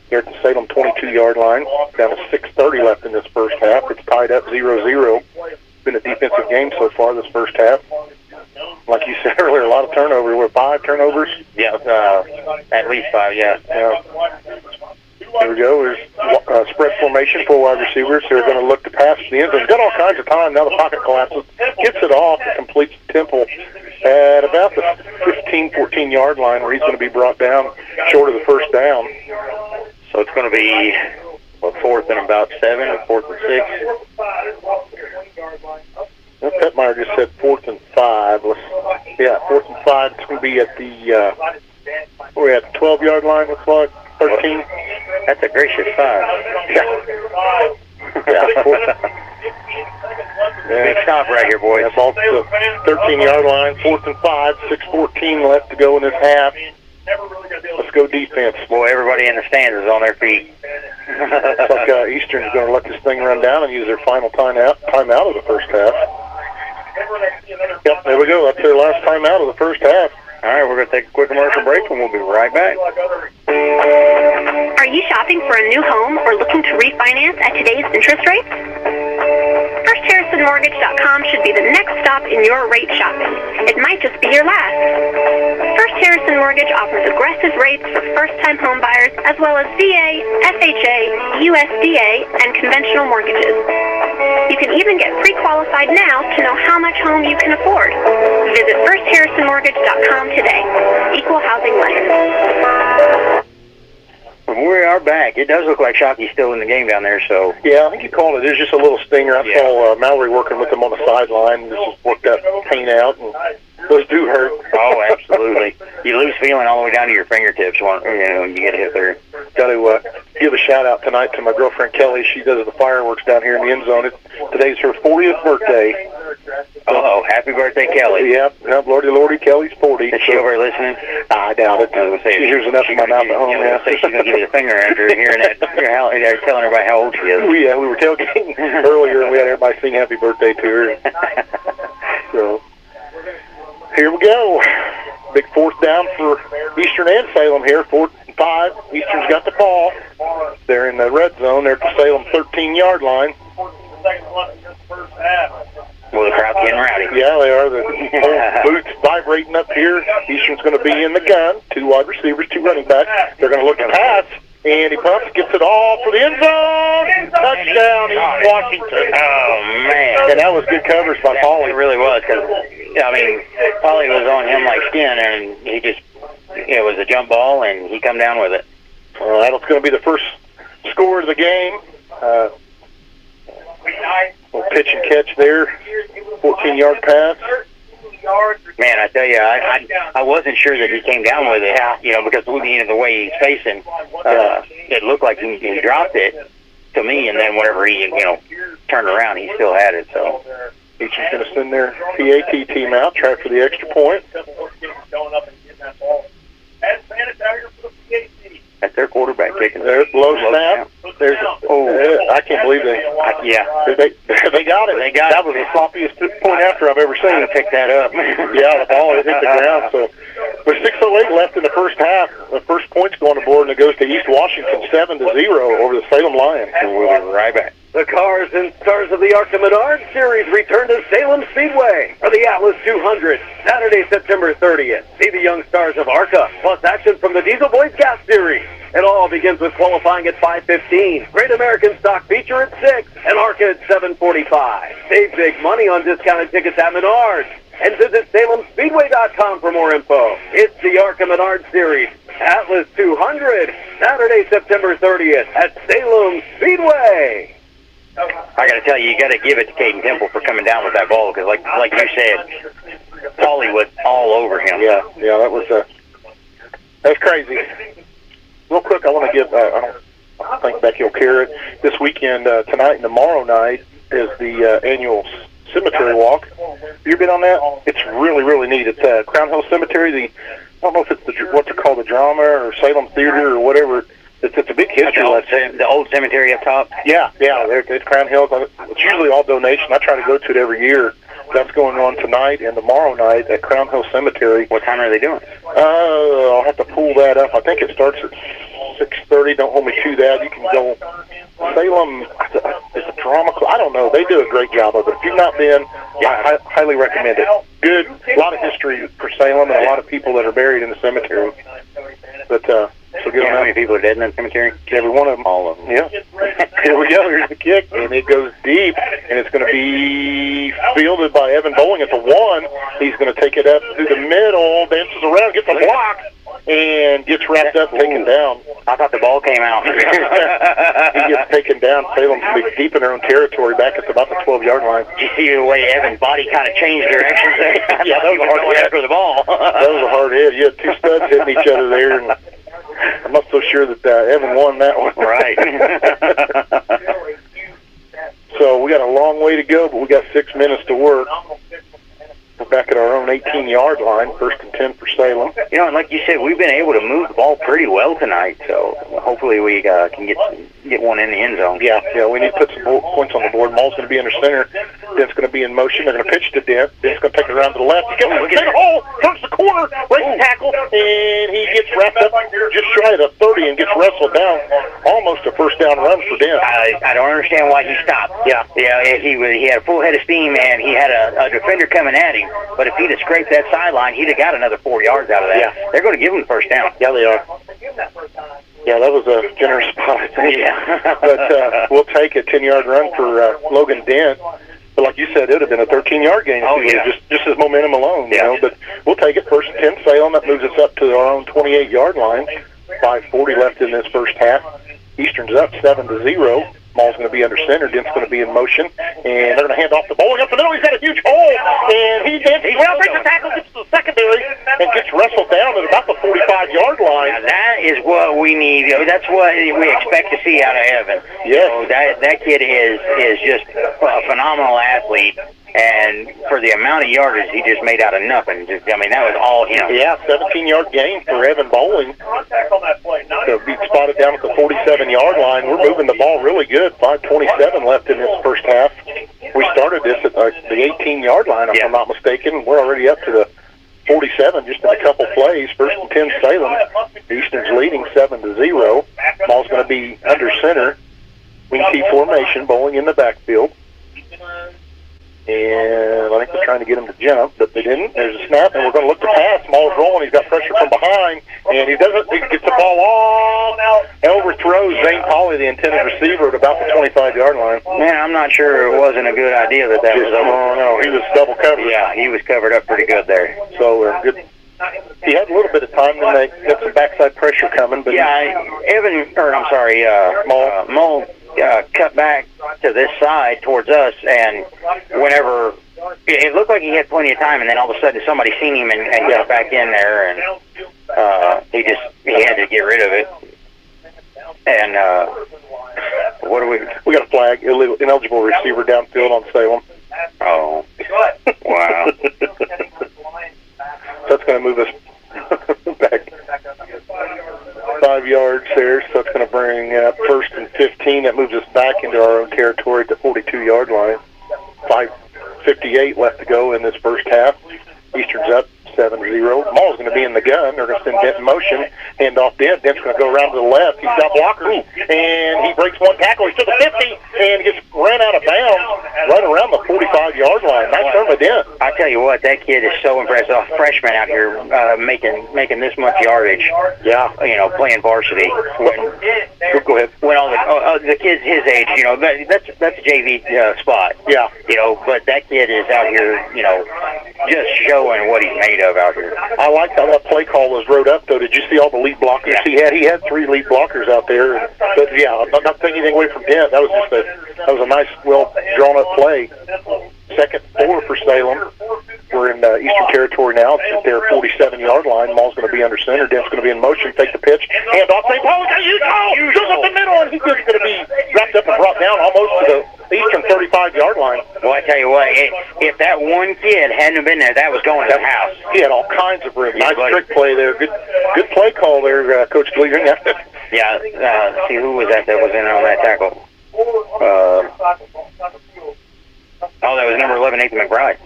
Here at the Salem 22-yard line. Down to 6:30 left in this first half. It's tied up 0-0. Been a defensive game so far this first half. Like you said earlier, a lot of turnovers. We're 5 turnovers. Yeah, at least 5. Yeah. There we go. There's spread formation, 4 wide receivers. They're going to look to pass to the end zone. He's got all kinds of time. Now the pocket collapses. Gets it off and completes Temple at about the 15, 14-yard line where he's going to be brought down short of the first down. So it's going to be 4th and about 7 or 4th and 6. Petmeyer just said 4th and 5. 4th and 5. It's going to be at the we're at the 12-yard line. Looks like 13. That's a gracious 5. Big stop right here, boys. Ball to the 13-yard line. 4th and 5. 6:14 left to go in this half. Let's go defense. Boy, everybody in the stands is on their feet. Looks like Eastern's going to let this thing run down and use their final timeout of the first half. Yep, there we go. That's their last timeout of the first half. All right, we're going to take a quick commercial break, and we'll be right back. Are you shopping for a new home or looking to refinance at today's interest rates? FirstHarrisonMortgage.com should be the next stop in your rate shopping. It might just be your last. First Harrison Mortgage offers aggressive rates for first-time home buyers, as well as VA, FHA, USDA, and conventional mortgages. You can even get pre-qualified now to know how much home you can afford. Visit FirstHarrisonMortgage.com today. Equal housing lender. We are back. It does look like Shocky's still in the game down there, so... Yeah, I think you called it. It was just a little stinger. I saw Mallory working with him on the sideline. Just worked that pain out, and those do hurt. Oh, absolutely. You lose feeling all the way down to your fingertips when you get hit there. Got to give a shout-out tonight to my girlfriend, Kelly. She does the fireworks down here in the end zone. Today's her 40th birthday. Oh, happy birthday, Kelly. Yep, Lordy, Kelly's 40. Is she over listening? I doubt it. She hears enough of my mouth at home. Yeah, she's going to give you the finger after hearing that. Telling everybody how old she is. Yeah, we were tailgating earlier, and we had everybody sing happy birthday to her. So, here we go. Big 4th down for Eastern and Salem here. 4th 5. Eastern's got the ball. They're in the red zone. They're at the Salem 13-yard line. Well, the crowd's getting rowdy. Yeah, they are. The whole booth's vibrating up here. Eastern's going to be in the gun. 2 wide receivers, 2 running backs. They're going to look to pass. And he pumps, gets it all for the end zone. Touchdown, East Washington. Oh, man. And that was good coverage by Paulie. It really was, because, I mean, Paulie was on him like skin, and he just, it was a jump ball, and he come down with it. Well, that's going to be the first score of the game. Little pitch and catch there. 14-yard pass. Man, I tell you, I wasn't sure that he came down with it, you know, because of the way he's facing. It looked like he dropped it to me, and then whenever he, you know, turned around, he still had it. So He's going to send their PAT team out, try for the extra point. That's their quarterback kicking. There's low snap. There's I can't believe they got it. They got that was the sloppiest point after I've ever seen. Pick that up. Yeah, the ball hit the ground. So, with 6:08 left in the first half, the first point's going to board, and it goes to East Washington 7-0 over the Salem Lions. And we'll be right back. The cars and stars of the ARCA Menard Series return to Salem Speedway for the Atlas 200, Saturday, September 30th. See the young stars of ARCA, plus action from the Diesel Boys Gas Series. It all begins with qualifying at 5:15, Great American Stock Feature at 6, and ARCA at 7:45. Save big money on discounted tickets at Menards. And visit SalemSpeedway.com for more info. It's the ARCA Menard Series, Atlas 200, Saturday, September 30th at Salem Speedway. I got to tell you, you got to give it to Caden Temple for coming down with that ball, because like you said, Paulie was all over him. Yeah, that was crazy. Real quick, I want to give I don't think Becky will care it. This weekend, tonight and tomorrow night is the annual cemetery walk. Have you been on that? It's really, really neat. It's Crown Hill Cemetery. I don't know if it's what they call the drama or Salem Theater or whatever. It's a big history lesson. The old cemetery up top? Yeah. It's Crown Hill. It's usually all donation. I try to go to it every year. That's going on tonight and tomorrow night at Crown Hill Cemetery. What time are they doing? I'll have to pull that up. I think it starts at 6:30. Don't hold me to that. You can go. Salem is a drama club. I don't know. They do a great job of it. If you've not been, I highly recommend it. Good. A lot of history for Salem and a lot of people that are buried in the cemetery. But so good on how many people are dead in the cemetery? Every one of them. All of them. Yeah. Here we go. Here's the kick, and it goes deep, and it's going to be fielded by Evan Bowling at the 1. He's going to take it up through the middle, dances around, gets a block, and gets wrapped up, taken down. I thought the ball came out. He gets taken down. Salem's going to be deep in their own territory, back at about the 12-yard line. Did you see the way Evan's body kind of changed directions there? Yeah, that was a hard hit. After the ball. That was a hard hit. You had 2 studs hitting each other there, and I'm not so sure that Evan won that one. Right. So we got a long way to go, but we got 6 minutes to work. We're back at our own 18-yard line, 1st and 10 for Salem. You know, and like you said, we've been able to move the ball pretty well tonight, so hopefully we can get one in the end zone. Yeah, we need to put some points on the board. Maul's going to be under center. Dent's going to be in motion. They're going to pitch to Dent. Dent's going to take it around to the left. He gets a hole, turns the corner, breaks tackle, and he gets wrapped up just shy of the 30 and gets wrestled down. Almost a first down run for Dent. I don't understand why he stopped. Yeah, he had a full head of steam, and he had a defender coming at him. But if he'd have scraped that sideline, he'd have got another 4 yards out of that. Yeah. They're going to give him the first down. Yeah, they are. Yeah, that was a generous spot, I think. Yeah. But we'll take a 10-yard run for Logan Dent. But like you said, it would have been a 13-yard gain. Just his momentum alone, you know. But we'll take it 1st and 10 Salem. That moves us up to our own 28-yard line. 5:40 left in this first half. Eastern's up 7-0. Maul's going to be under center. Dent's going to be in motion. And they're going to hand off the ball. Up the middle. He's got a huge hole. And he dances around, takes the tackle, gets to the secondary, and gets wrestled down at about the 45-yard line. Now that is what we need. That's what we expect to see out of Evan. Yes. So that kid is just a phenomenal athlete. And for the amount of yardage he just made out of nothing, that was all him. Yeah, 17-yard gain for Evan Bowling. So be spotted down at the 47-yard line. We're moving the ball really good. 5:27 left in this first half. We started this at the 18-yard line, if I'm not mistaken. We're already up to the 47 just in a couple plays. 1st and 10 Salem. Eastern's leading 7-0. Ball's going to be under center. Wing T formation, bowling in the backfield. And I think they're trying to get him to jump, but they didn't. There's a snap, and we're going to look to pass. Small's rolling. He's got pressure from behind, and he doesn't. He gets the ball all out and overthrows Zane Pauley, the intended receiver, at about the 25-yard line. Man, I'm not sure it wasn't a good idea that was over. Oh, no, he was double covered. Yeah, he was covered up pretty good there. So good. He had a little bit of time, then they got some backside pressure coming. But Mole cut back to this side towards us, and whenever it looked like he had plenty of time, and then all of a sudden somebody seen him and got back in there, and he had to get rid of it. And what do we got a flag, ineligible receiver downfield on Salem. Oh, wow. That's going to move us back 5 yards there, so it's going to bring up 1st and 15. That moves us back into our own territory at the 42-yard line. 5:58 left to go in this first half. Eastern's up 7-0. Mall's going to be in the gun. They're going to send Dent in motion. Hand off Dent. Dent's going to go around to the left. He's got blockers, and he breaks one tackle. He's to the 50, and gets ran out of bounds, right around the 45-yard line. Nice turn by Dent. I tell you what, that kid is so impressive. A freshman out here making this much yardage. Yeah, playing varsity. Go ahead. When all the kids his age, that's a JV spot. Yeah, but that kid is out here, just showing what he's made of out here. I like how that play call was wrote up, though. Did you see all the lead blockers he had? He had 3 lead blockers out there. But yeah, I'm not taking anything away from Dent. That was a nice, well drawn up play. 2nd and 4 for Salem. We're in Eastern Territory now. It's at their 47-yard line. Mall's going to be under center. Dent's going to be in motion. Take the pitch. Hand off. St. Paul got a huge hole. Goes up the middle, and he's going to be wrapped up and brought down almost to the Eastern 35-yard line. Well, I tell you what, if that one kid hadn't been there, that was going to the house. He had all kinds of room. Nice trick play there. Good play call there, Coach Gleason. Yeah. See, who was that was in on that tackle? That was number 11, Nathan McBride.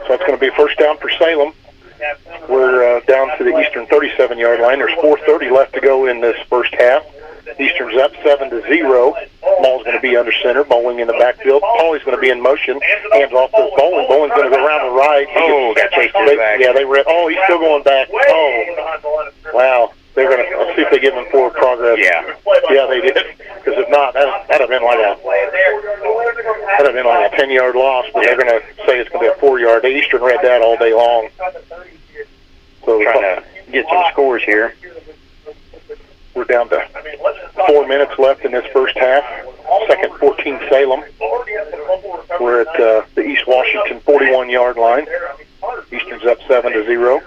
So it's going to be 1st down for Salem. We're down to the Eastern 37-yard line. There's 4:30 left to go in this first half. Eastern's up 7-0. Mall's going to be under center, bowling in the backfield. Paulie's going to be in motion. Hands off to Bowling. Bowling's going to go around the right. Got chased in the back. Yeah, he's still going back. Oh, wow. They're going to let's see if they give him forward progress. Yeah, they did. Because if not, that'd have been like a 10-yard loss. But they're going to say it's going to be a 4-yard. The Eastern read that all day long. So trying to get some scores here. We're down to 4 minutes left in this first half. 2nd 14 Salem. We're at the East Washington 41-yard line. Eastern's up 7-0.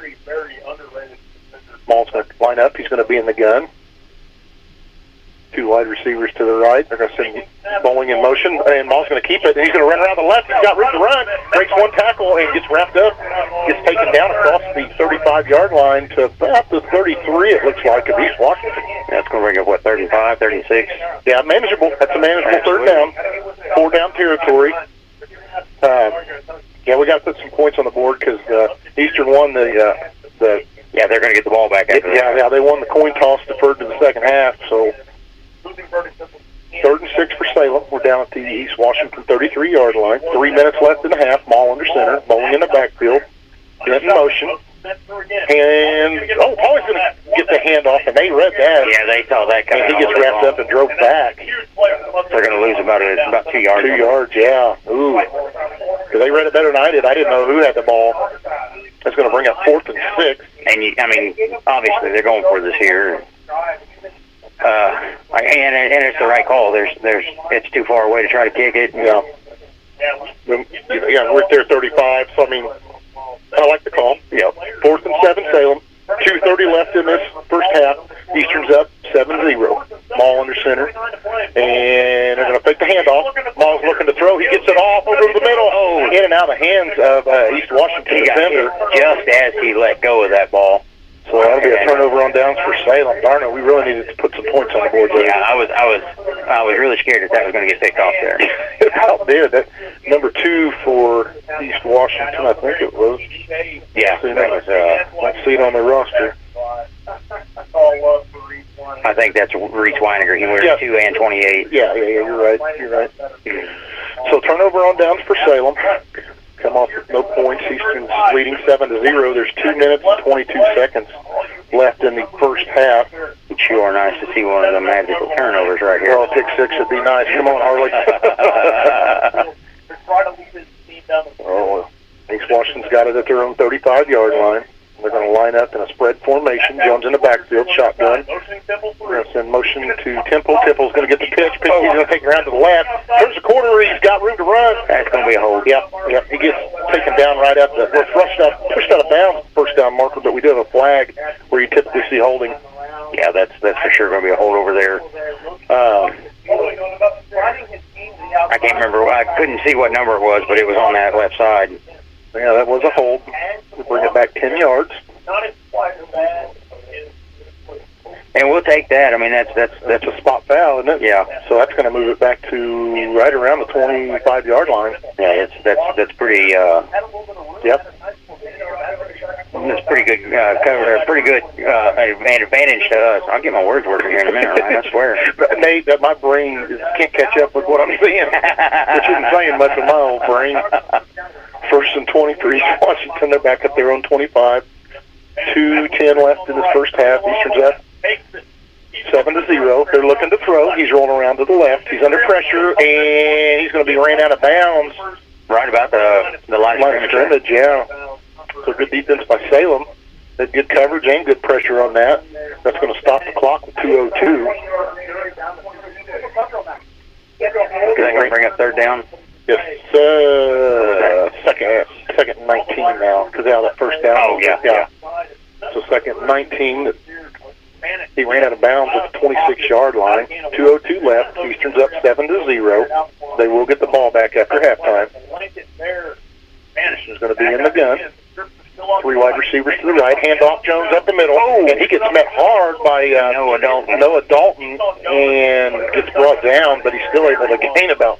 Mall's going to line up. He's going to be in the gun. 2 wide receivers to the right. They're going to send Bowling in motion, and Mall's going to keep it. And he's going to run around the left. He's got room to run. Breaks one tackle and gets wrapped up. Gets taken down across the 35-yard line to about the 33, it looks like, of East Washington. That's going to bring up, 35, 36? Yeah, manageable. That's a manageable third down. 4-down territory. We got to put some points on the board because Eastern won the they're going to get the ball back after that. Yeah, they won the coin toss, deferred to the second half, so 3rd and 6 for Salem. We're down at the East Washington 33-yard line. 3 minutes left in the half. Mall under center. Bowling in the backfield. Dent in motion. And, Paulie's going to get the handoff, and they read that. Yeah, they saw that coming. And he gets wrapped up and drove back. They're going to lose about 2 yards. 2 yards, yeah. Ooh. Because they read it better than I did. I didn't know who had the ball. That's going to bring up 4th and 6. And, obviously they're going for this here. And it's the right call. It's too far away to try to kick it. Yeah. We're at their 35, so I like the call. Yeah. 4th and 7 Salem. 2:30 left in this first half. Eastern's up 7-0. Mall under center. And they're going to pick the handoff. Mall's looking to throw. He gets it off over the middle. In and out of the hands of East Washington defender. Just as he let go of that ball. So that'll be a turnover on downs for Salem. Darn it, we really needed to put some points on the board there. Yeah, I was really scared that was going to get picked off there. It about did. That number 2 for East Washington, I think it was. Yeah, that was. Let's see it on the roster. I think that's Reese Weiniger. He wears 2 and 28. Yeah, you're right. So turnover on downs for Salem. Come off with no points. Eastern's leading 7-0. There's 2 minutes and 22 seconds left in the first half. It sure nice to see one of the magical turnovers right here. Oh, pick 6 would be nice. Come on, Harley. East Washington's got it at their own 35-yard line. They're going to line up in a spread formation. Jones in the backfield, shotgun. We're going to send motion to Temple. Temple's going to get the pitch. He's going to take it around to the left. There's the corner. He's got room to run. That's going to be a hold. Yep. He gets taken down right at the. We're pushed out of bounds, first down marker, but we do have a flag where you typically see holding. Yeah, that's for sure going to be a hold over there. I can't remember. I couldn't see what number it was, but it was on that left side. Yeah, that was a hold. We'll bring it back 10 yards. And we'll take that. I mean, that's a spot foul, isn't it? Yeah. So that's going to move it back to right around the 25-yard line. Yeah, that's pretty. Yep. That's pretty good cover there. Pretty good advantage to us. I'll get my words working here in a minute, right? I swear. Nate, my brain can't catch up with what I'm seeing. Which isn't saying much of my old brain. First and 23, Washington. They're back at their own 25. 2:10 left in this first half. Eastern's up 7-0. They're looking to throw. He's rolling around to the left. He's under pressure, and he's going to be ran out of bounds. Right about the line of scrimmage. Yeah. So good defense by Salem. They had good coverage and good pressure on that. That's going to stop the clock with 2:02. Is that going to bring up third down? Yes, second and 19 now, because they have that first down. Oh, yeah. So second and 19. He ran out of bounds at the 26-yard line. 2:02 left. Eastern's up 7-0. They will get the ball back after halftime. Eastern's going to be in the gun. 3 wide receivers to the right. Handoff Jones up the middle. And he gets met hard by Noah Dalton and gets brought down, but he's still able to gain about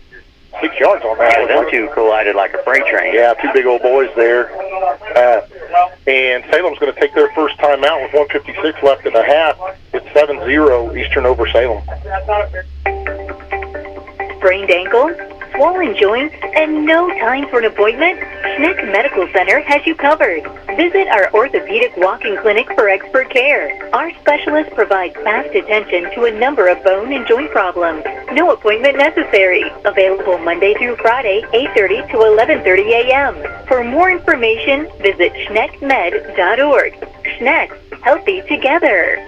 6 yards on that. Yeah, them two collided like a freight train. Yeah, 2 big old boys there. And Salem's going to take their first time out with 1:56 left in the half. It's 7-0 Eastern over Salem. Sprained ankle, swollen joints, and no time for an appointment? Schneck Medical Center has you covered. Visit our orthopedic walk-in clinic for expert care. Our specialists provide fast attention to a number of bone and joint problems. No appointment necessary. Available Monday through Friday, 8:30 to 11:30 a.m. For more information, visit schneckmed.org. Schneck, healthy together.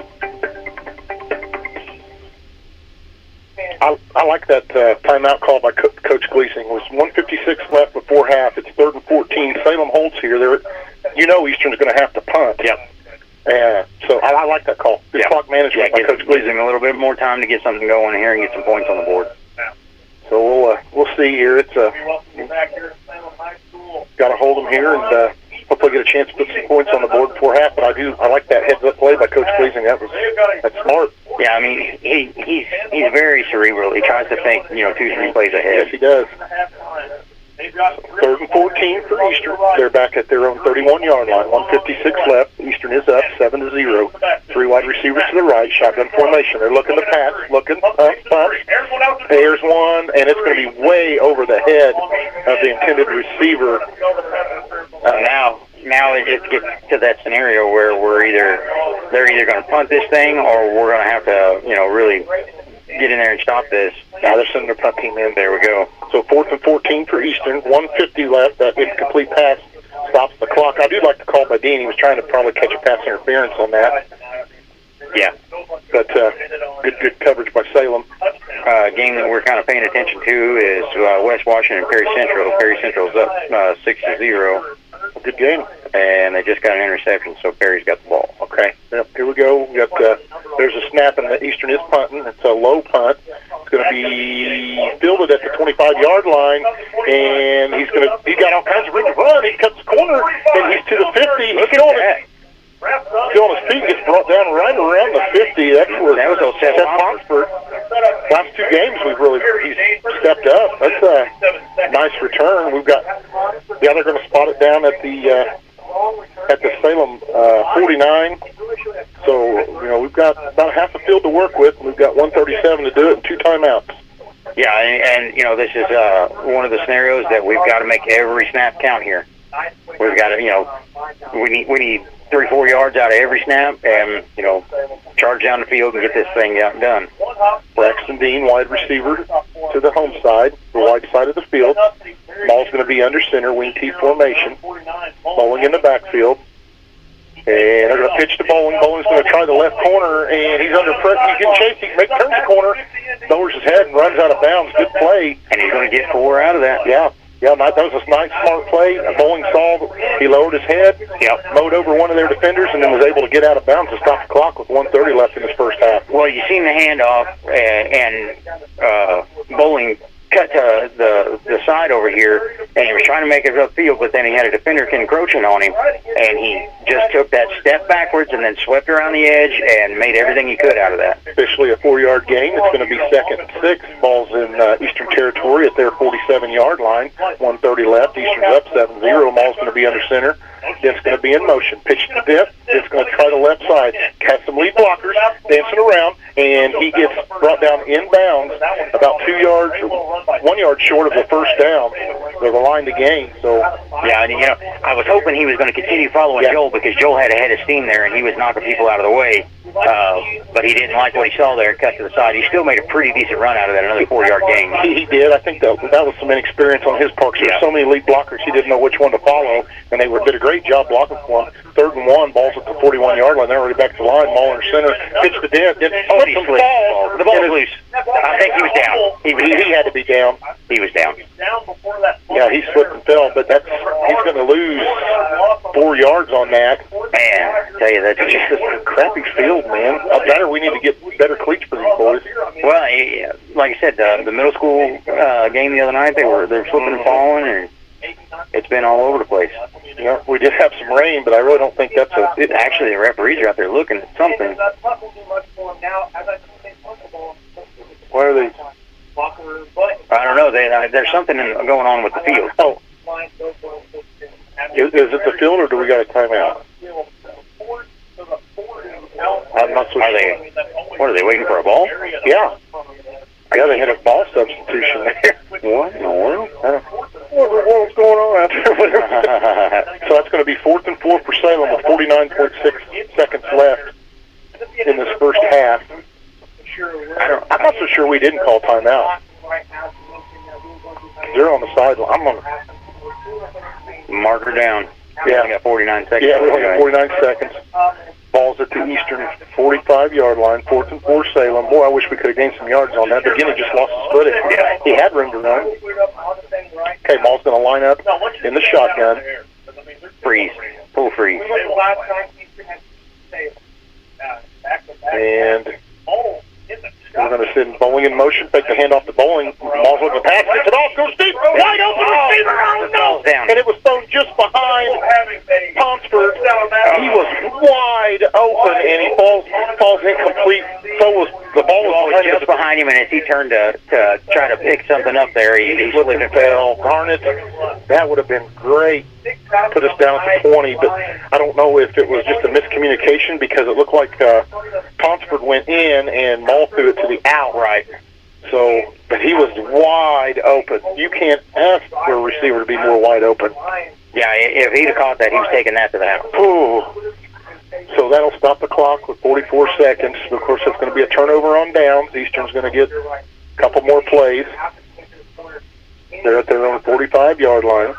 I like that timeout call by Coach Gleasing. It was 1:56 left before half. It's 3rd and 14. Salem holds here. Eastern's going to have to punt. Yep. So I like that call. Good clock management by Coach Gleasing. A little bit more time to get something going here and get some points on the board. So we'll see here. It's got to hold them here and hopefully get a chance to put some points on the board before half. But I like that heads-up play by Coach Gleasing. That's smart. Yeah, I mean he's very cerebral. He tries to think 2-3 plays ahead. Yes, he does. 3rd and 14 for Eastern. They're back at their own 31-yard line. 1:56 left. Eastern is up 7-0. 3 wide receivers to the right. Shotgun formation. They're looking to pass. Pump. There's one, and it's going to be way over the head of the intended receiver. Now it just gets to that scenario where they're either going to punt this thing or we're going to have to really get in there and stop this. Now they're sending their punt team in. There we go. So 4th and 14 for Eastern. 1:50 left. That incomplete pass stops the clock. I do like the call by Dean. He was trying to probably catch a pass interference on that. Yeah. But good coverage by Salem. Game that we're kind of paying attention to is West Washington and Perry Central. Perry Central's up 6-0. Good game. And they just got an interception, so Perry's got the ball. Okay. Yep, here we go. We got there's a snap, and the Eastern is punting. It's a low punt. It's going to be fielded at the 25-yard line, and he's got all kinds of room to run. He cuts the corner, and he's to the 50. He's going. still on his feet, gets brought down right around the 50. That was Seth Ponsford. Last 2 games, he's stepped up. That's a nice return. We've got, they're going to spot it down at the Salem 49. So, we've got about half a field to work with. We've got 1:37 to do it and 2 timeouts. Yeah, and this is one of the scenarios that we've got to make every snap count here. We've got to, we need 3-4 yards out of every snap and, charge down the field and get this thing done. Braxton Dean, wide receiver to the home side, the wide side of the field. Ball's going to be under center, wing T formation. Bowling in the backfield. And they're going to pitch to Bowling. Bowling's going to try the left corner, and he's under pressure. He's getting chased. He turns the corner, lowers his head, and runs out of bounds. Good play. And he's going to get 4 out of that. Yeah, that was a nice, smart play. Bowling saw, he lowered his head, mowed over one of their defenders, and then was able to get out of bounds to stop the clock with 1:30 left in his first half. Well, you seen the handoff, and Bowling cut to the side over here, and he was trying to make it upfield, but then he had a defender encroaching on him, and he just took that step backwards and then swept around the edge and made everything he could out of that. Officially a 4-yard gain. It's going to be 2nd and 6. Ball's in Eastern territory at their 47-yard line. 1:30 left. Eastern's up 7-0. Ball's going to be under center. Dent's going to be in motion. Pitch to Dent. Dent's going to try the left side. Has some lead blockers dancing around, and he gets brought down inbounds about 2 yards, 1 yard short of the first down. They're the line to gain. So yeah, and I was hoping he was going to continue following Joel, because Joel had a head of steam there, and he was knocking people out of the way. But he didn't like what he saw there, cut to the side. He still made a pretty decent run out of that, another 4-yard gain. He did. I think that was some inexperience on his part. There's so many lead blockers, he didn't know which one to follow, and they did a great job blocking for him. 3rd and 1, ball's at the 41-yard line. They're already back to the line. Ball in center. Pitch to Dent. The ball was loose. I think he was down. He had to be down. He was down. Yeah, he slipped and fell, but he's going to lose 4 yards on that. Man, I tell you, that's just a crappy field, man. We need to get better cleats for these boys. Well, like I said, the middle school game the other night, they're slipping and falling, and it's been all over the place. Yeah, we did have some rain, but I really don't think that's actually, the referees are out there looking at something. Why are they? I don't know. There's something going on with the field. Oh. Is it the field, or do we got a timeout? I'm not so sure. What, are they waiting for a ball? Yeah. They had a ball substitution there. What in the world? What's going on out there? So that's going to be 4th and 4 for Salem with 49.6 seconds left in this first half. I'm not so sure we didn't call timeout. They're on the sideline. I'm on the marker down. Yeah. We got 49 seconds. Yeah, we only got 49 seconds. Ball's at the Eastern 45-yard line, 4th and 4 Salem. Boy, I wish we could have gained some yards on that. But again, he just lost his footing. Yeah. He had room to run. Okay, ball's going to line up in the shotgun. Freeze. Full freeze. And we're going to send Bowling in motion, take the hand off the Bowling. Ball's looking to pass, gets it off, goes deep, wide open receiver, oh no! And it was thrown just behind Ponsford. He was wide open, and he falls incomplete. So was the ball was just behind him, and as he turned to try to pick something up there, he slipped and fell. Darn it, that would have been great. Put us down at the 20, but I don't know if it was just a miscommunication, because it looked like Ponsford went in and Maul threw it to the out. Right. So, but he was wide open. You can't ask for a receiver to be more wide open. Yeah, if he'd have caught that, he was taking that to the house. Ooh. So that'll stop the clock with 44 seconds. Of course, it's going to be a turnover on downs. Eastern's going to get a couple more plays. They're at their own 45-yard line.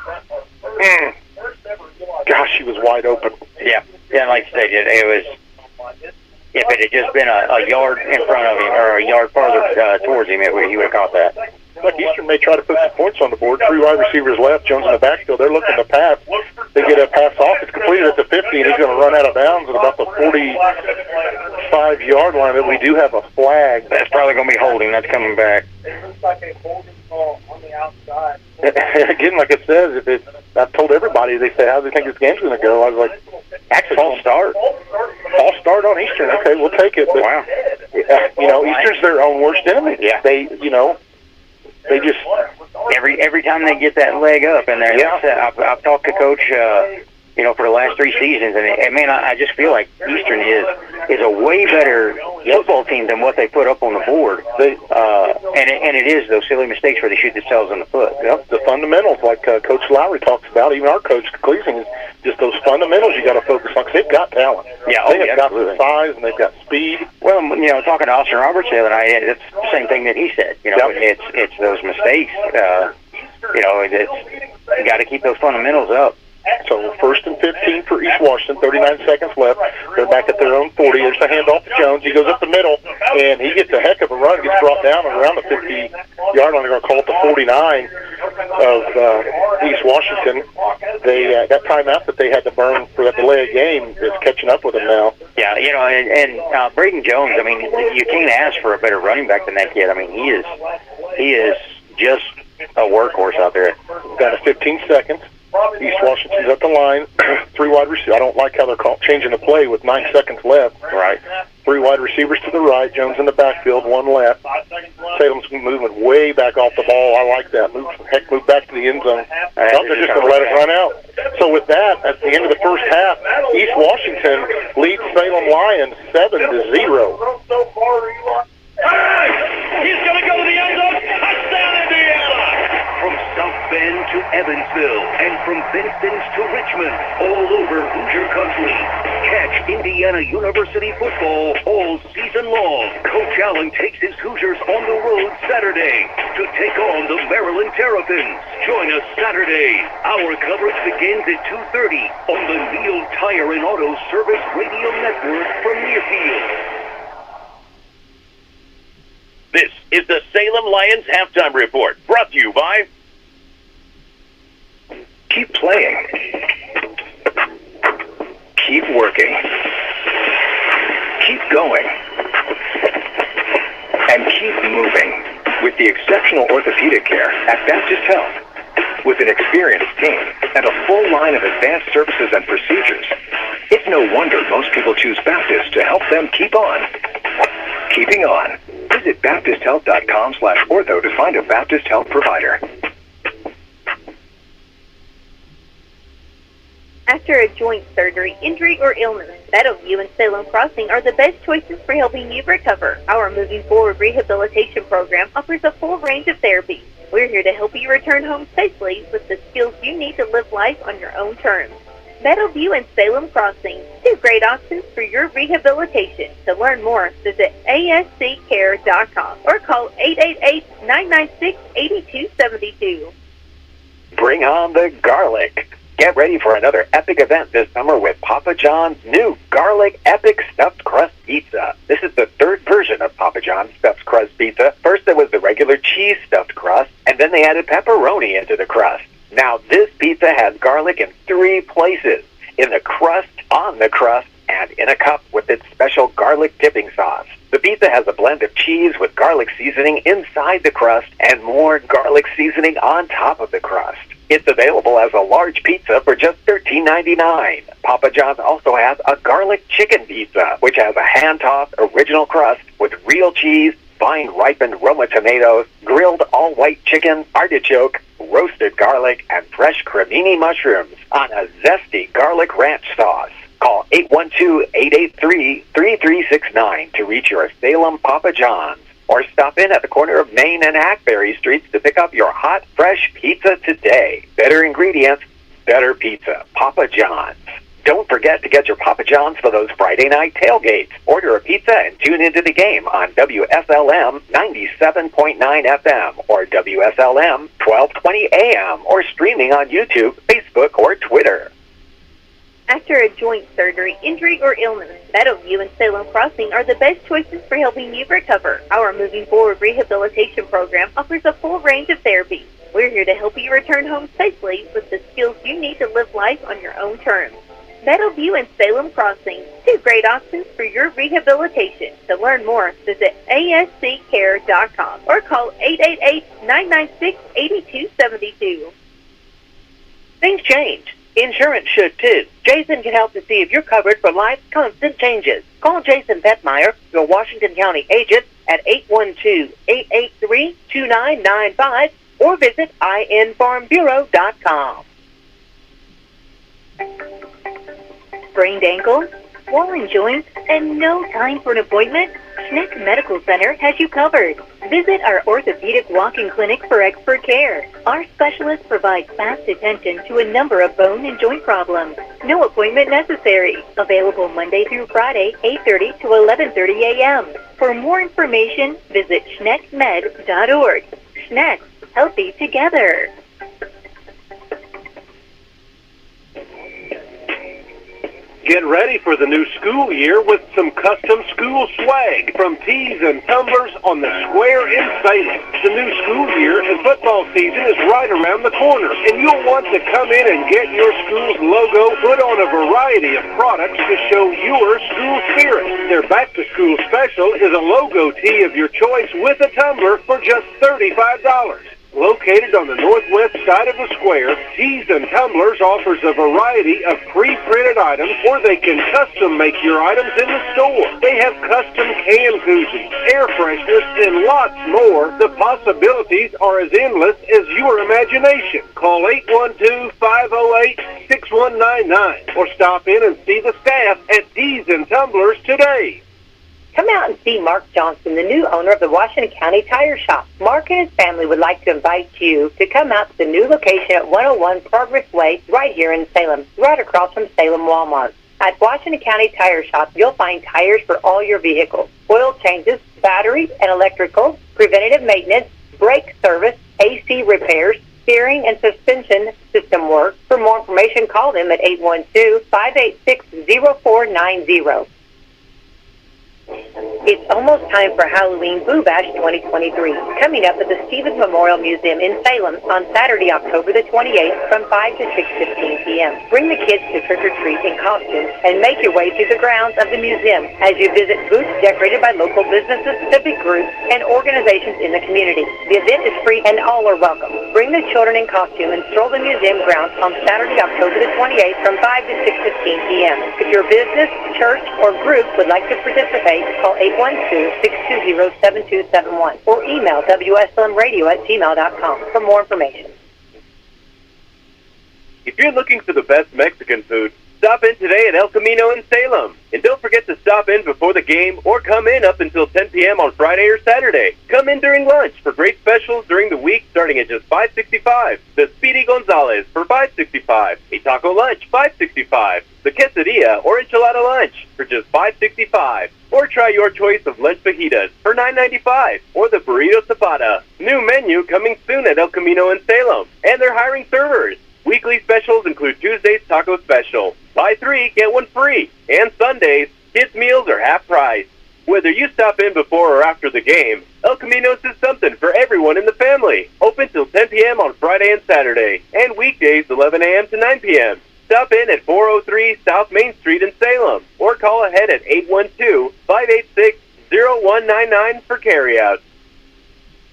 Gosh, he was wide open. Yeah, like I said, it was. If it had just been a yard in front of him, or a yard farther towards him, he would have caught that. Look, Eastern may try to put some points on the board. 3 wide receivers left. Jones in the backfield. They're looking to pass. They get a pass off. It's completed at the 50, and he's going to run out of bounds at about the 45-yard line. But we do have a flag. That's probably going to be holding. That's coming back. Again, like it says, I told everybody, they say, how do they think this game's going to go? I was like, Actually, false start. False start on Eastern. Okay, we'll take it. But, Wow. Eastern's their own worst enemy. Yeah. They just every time they get that leg up, and I've talked to Coach, for the last 3 seasons, and man, I just feel like Eastern is a way better football team than what they put up on the board. And it is those silly mistakes where they shoot themselves in the foot. Yep, the fundamentals, like Coach Lowry talks about, even our coach Gleason, is just those fundamentals you got to focus on, because they've got talent. Yeah, they've got the size and they've got speed. Well, talking to Austin Roberts the other night, it's the same thing that he said. It's those mistakes. You got to keep those fundamentals up. So 1st and 15 for East Washington, 39 seconds left. They're back at their own 40. There's a handoff to Jones. He goes up the middle, and he gets a heck of a run. Gets brought down around the 50-yard line. They're going to call it the 49 of East Washington. That timeout that they had to burn for that delay of game is catching up with them now. Yeah, and Braden Jones, you can't ask for a better running back than that kid. He is just a workhorse out there. Got 15 seconds. East Washington's at the line. 3 wide receivers. I don't like how they're changing the play with 9 seconds left. Right. 3 wide receivers to the right. Jones in the backfield. 1 left. Salem's moving way back off the ball. I like that. Move back to the end zone. They're just going to let it run out. So with that, at the end of the first half, East Washington leads Salem Lions 7-0. He's going to go to the end zone. Touchdown, Indiana! From South Bend to Evansville and from Vincennes to Richmond, all over Hoosier country. Catch Indiana University football all season long. Coach Allen takes his Hoosiers on the road Saturday to take on the Maryland Terrapins. Join us Saturday. Our coverage begins at 2:30 on the Neal Tire and Auto Service Radio Network from Nearfield. This is the Salem Lions Halftime Report, brought to you by... Keep playing. Keep working. Keep going. And keep moving with the exceptional orthopedic care at Baptist Health. With an experienced team and a full line of advanced services and procedures, it's no wonder most people choose Baptist to help them keep on. Keeping on. Visit BaptistHealth.com/ortho to find a Baptist Health provider. After a joint surgery, injury, or illness, Meadowview and Salem Crossing are the best choices for helping you recover. Our Moving Forward rehabilitation program offers a full range of therapies. We're here to help you return home safely with the skills you need to live life on your own terms. Meadowview and Salem Crossing, 2 great options for your rehabilitation. To learn more, visit asccare.com or call 888-996-8272. Bring on the garlic. Get ready for another epic event this summer with Papa John's new Garlic Epic Stuffed Crust Pizza. This is the 3rd version of Papa John's Stuffed Crust Pizza. First there was the regular cheese stuffed crust, and then they added pepperoni into the crust. Now this pizza has garlic in 3 places: in the crust, on the crust, and in a cup with its special garlic dipping sauce. The pizza has a blend of cheese with garlic seasoning inside the crust and more garlic seasoning on top of the crust. It's available as a large pizza for just $13.99. Papa John's also has a garlic chicken pizza, which has a hand-tossed original crust with real cheese, fine ripened Roma tomatoes, grilled all-white chicken, artichoke, roasted garlic, and fresh cremini mushrooms on a zesty garlic ranch sauce. Call 812-883-3369 to reach your Salem Papa John's, or stop in at the corner of Main and Hackberry Streets to pick up your hot, fresh pizza today. Better ingredients, better pizza. Papa John's. Don't forget to get your Papa John's for those Friday night tailgates. Order a pizza and tune into the game on WSLM 97.9 FM or WSLM 1220 AM or streaming on YouTube, Facebook, or Twitter. After a joint surgery, injury, or illness, Meadowview and Salem Crossing are the best choices for helping you recover. Our Moving Forward rehabilitation program offers a full range of therapies. We're here to help you return home safely with the skills you need to live life on your own terms. Meadowview and Salem Crossing, 2 great options for your rehabilitation. To learn more, visit asccare.com or call 888-996-8272. Things change. Insurance should too. Jason can help to see if you're covered for life's constant changes. Call Jason Petmeyer, your Washington County agent, at 812-883-2995 or visit infarmbureau.com. Sprained ankles, swollen joints, and no time for an appointment? Schneck Medical Center has you covered. Visit our orthopedic walk-in clinic for expert care. Our specialists provide fast attention to a number of bone and joint problems. No appointment necessary. Available Monday through Friday, 8:30 to 11:30 a.m. For more information, visit schneckmed.org. Schneck, healthy together. Get ready for the new school year with some custom school swag from Tees and Tumblers on the Square in Salem. The new school year and football season is right around the corner, and you'll want to come in and get your school's logo put on a variety of products to show your school spirit. Their back-to-school special is a logo tee of your choice with a tumbler for just $35. Located on the northwest side of the square, Tees and Tumblers offers a variety of pre-printed items, or they can custom make your items in the store. They have custom can koozies, air fresheners, and lots more. The possibilities are as endless as your imagination. Call 812-508-6199 or stop in and see the staff at Tees and Tumblers today. Come out and see Mark Johnson, the new owner of the Washington County Tire Shop. Mark and his family would like to invite you to come out to the new location at 101 Progress Way right here in Salem, right across from Salem Walmart. At Washington County Tire Shop, you'll find tires for all your vehicles, oil changes, batteries and electrical, preventative maintenance, brake service, AC repairs, steering and suspension system work. For more information, call them at 812-586-0490. It's almost time for Halloween Boo Bash 2023, coming up at the Stevens Memorial Museum in Salem on Saturday, October the 28th from 5 to 6:15 p.m. Bring the kids to trick-or-treat in costumes and make your way through the grounds of the museum as you visit booths decorated by local businesses, civic groups, and organizations in the community. The event is free and all are welcome. Bring the children in costume and stroll the museum grounds on Saturday, October the 28th from 5 to 6:15 p.m. If your business, church, or group would like to participate, call 812-620-7271 or email WSLMradio@gmail.com for more information. If you're looking for the best Mexican food, stop in today at El Camino in Salem. And don't forget to stop in before the game or come in up until 10 p.m. on Friday or Saturday. Come in during lunch for great specials during the week starting at just $5.65. The Speedy Gonzalez for $5.65. A taco lunch, $5.65. The quesadilla or enchilada lunch for just $5.65. Or try your choice of lunch fajitas for $9.95. Or the burrito zapata. New menu coming soon at El Camino in Salem. And they're hiring servers. Weekly specials include Tuesday's taco special. Buy 3, get 1 free. And Sundays, kids' meals are half price. Whether you stop in before or after the game, El Camino's is something for everyone in the family. Open till 10 p.m. on Friday and Saturday. And weekdays 11 a.m. to 9 p.m. Stop in at 403 South Main Street in Salem. Or call ahead at 812-586-0199 for carryout.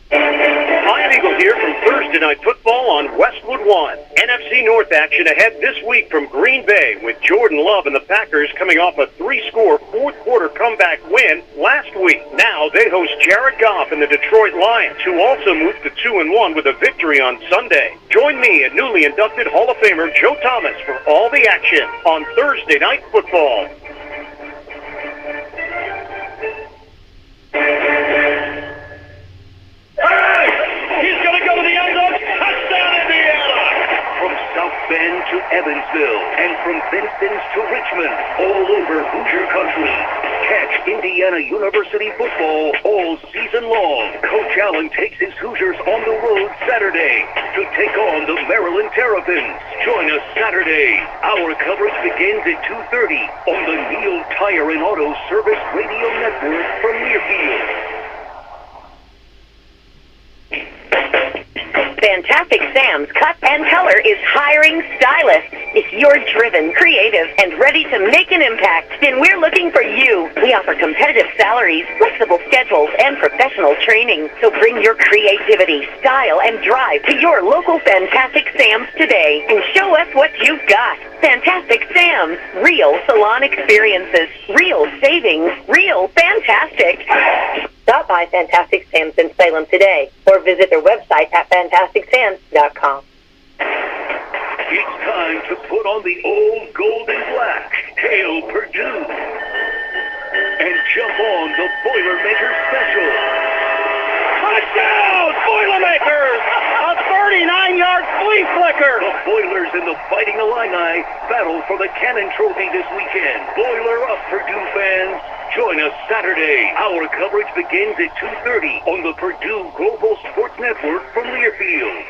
Ian Eagle here from Thursday Night Football on Westwood One. NFC North action ahead this week from Green Bay with Jordan Love and the Packers coming off a 3-score fourth-quarter comeback win last week. Now they host Jared Goff and the Detroit Lions, who also moved to 2-1 with a victory on Sunday. Join me and newly inducted Hall of Famer Joe Thomas for all the action on Thursday Night Football. He's going to go to the end zone. Touchdown, Indiana! From South Bend to Evansville and from Vincennes to Richmond, all over Hoosier country. Catch Indiana University football all season long. Coach Allen takes his Hoosiers on the road Saturday to take on the Maryland Terrapins. Join us Saturday. Our coverage begins at 2:30 on the Neal Tire and Auto Service Radio Network from Learfield. Fantastic Sam's Cut and Color is hiring stylists. If you're driven, creative, and ready to make an impact, then we're looking for you. We offer competitive salaries, flexible schedules, and professional training. So bring your creativity, style, and drive to your local Fantastic Sam's today and show us what you've got. Fantastic Sam's. Real salon experiences. Real savings. Real fantastic. Stop by Fantastic Sam's in Salem today or visit their website at fantasticsams.com. It's time to put on the old gold and black. Hail Purdue. And jump on the Boilermaker Special. Touchdown, Boilermakers! A 39-yard flea flicker! The Boilers and the Fighting Illini battle for the Cannon Trophy this weekend. Boiler up, Purdue fans. Join us Saturday. Our coverage begins at 2:30 on the Purdue Global Sports Network from Learfield.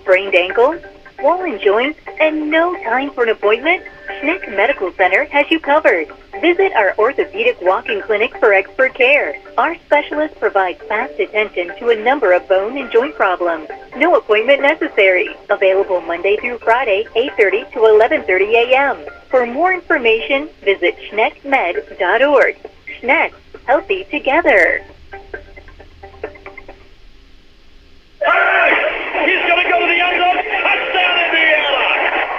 Sprained ankle, swollen joints, and no time for an appointment? Schneck Medical Center has you covered. Visit our orthopedic walk-in clinic for expert care. Our specialists provide fast attention to a number of bone and joint problems. No appointment necessary. Available Monday through Friday, 8:30 to 11:30 a.m. For more information, visit schneckmed.org. Schneck, healthy together. He's going to go to the end zone. Touchdown, Indiana!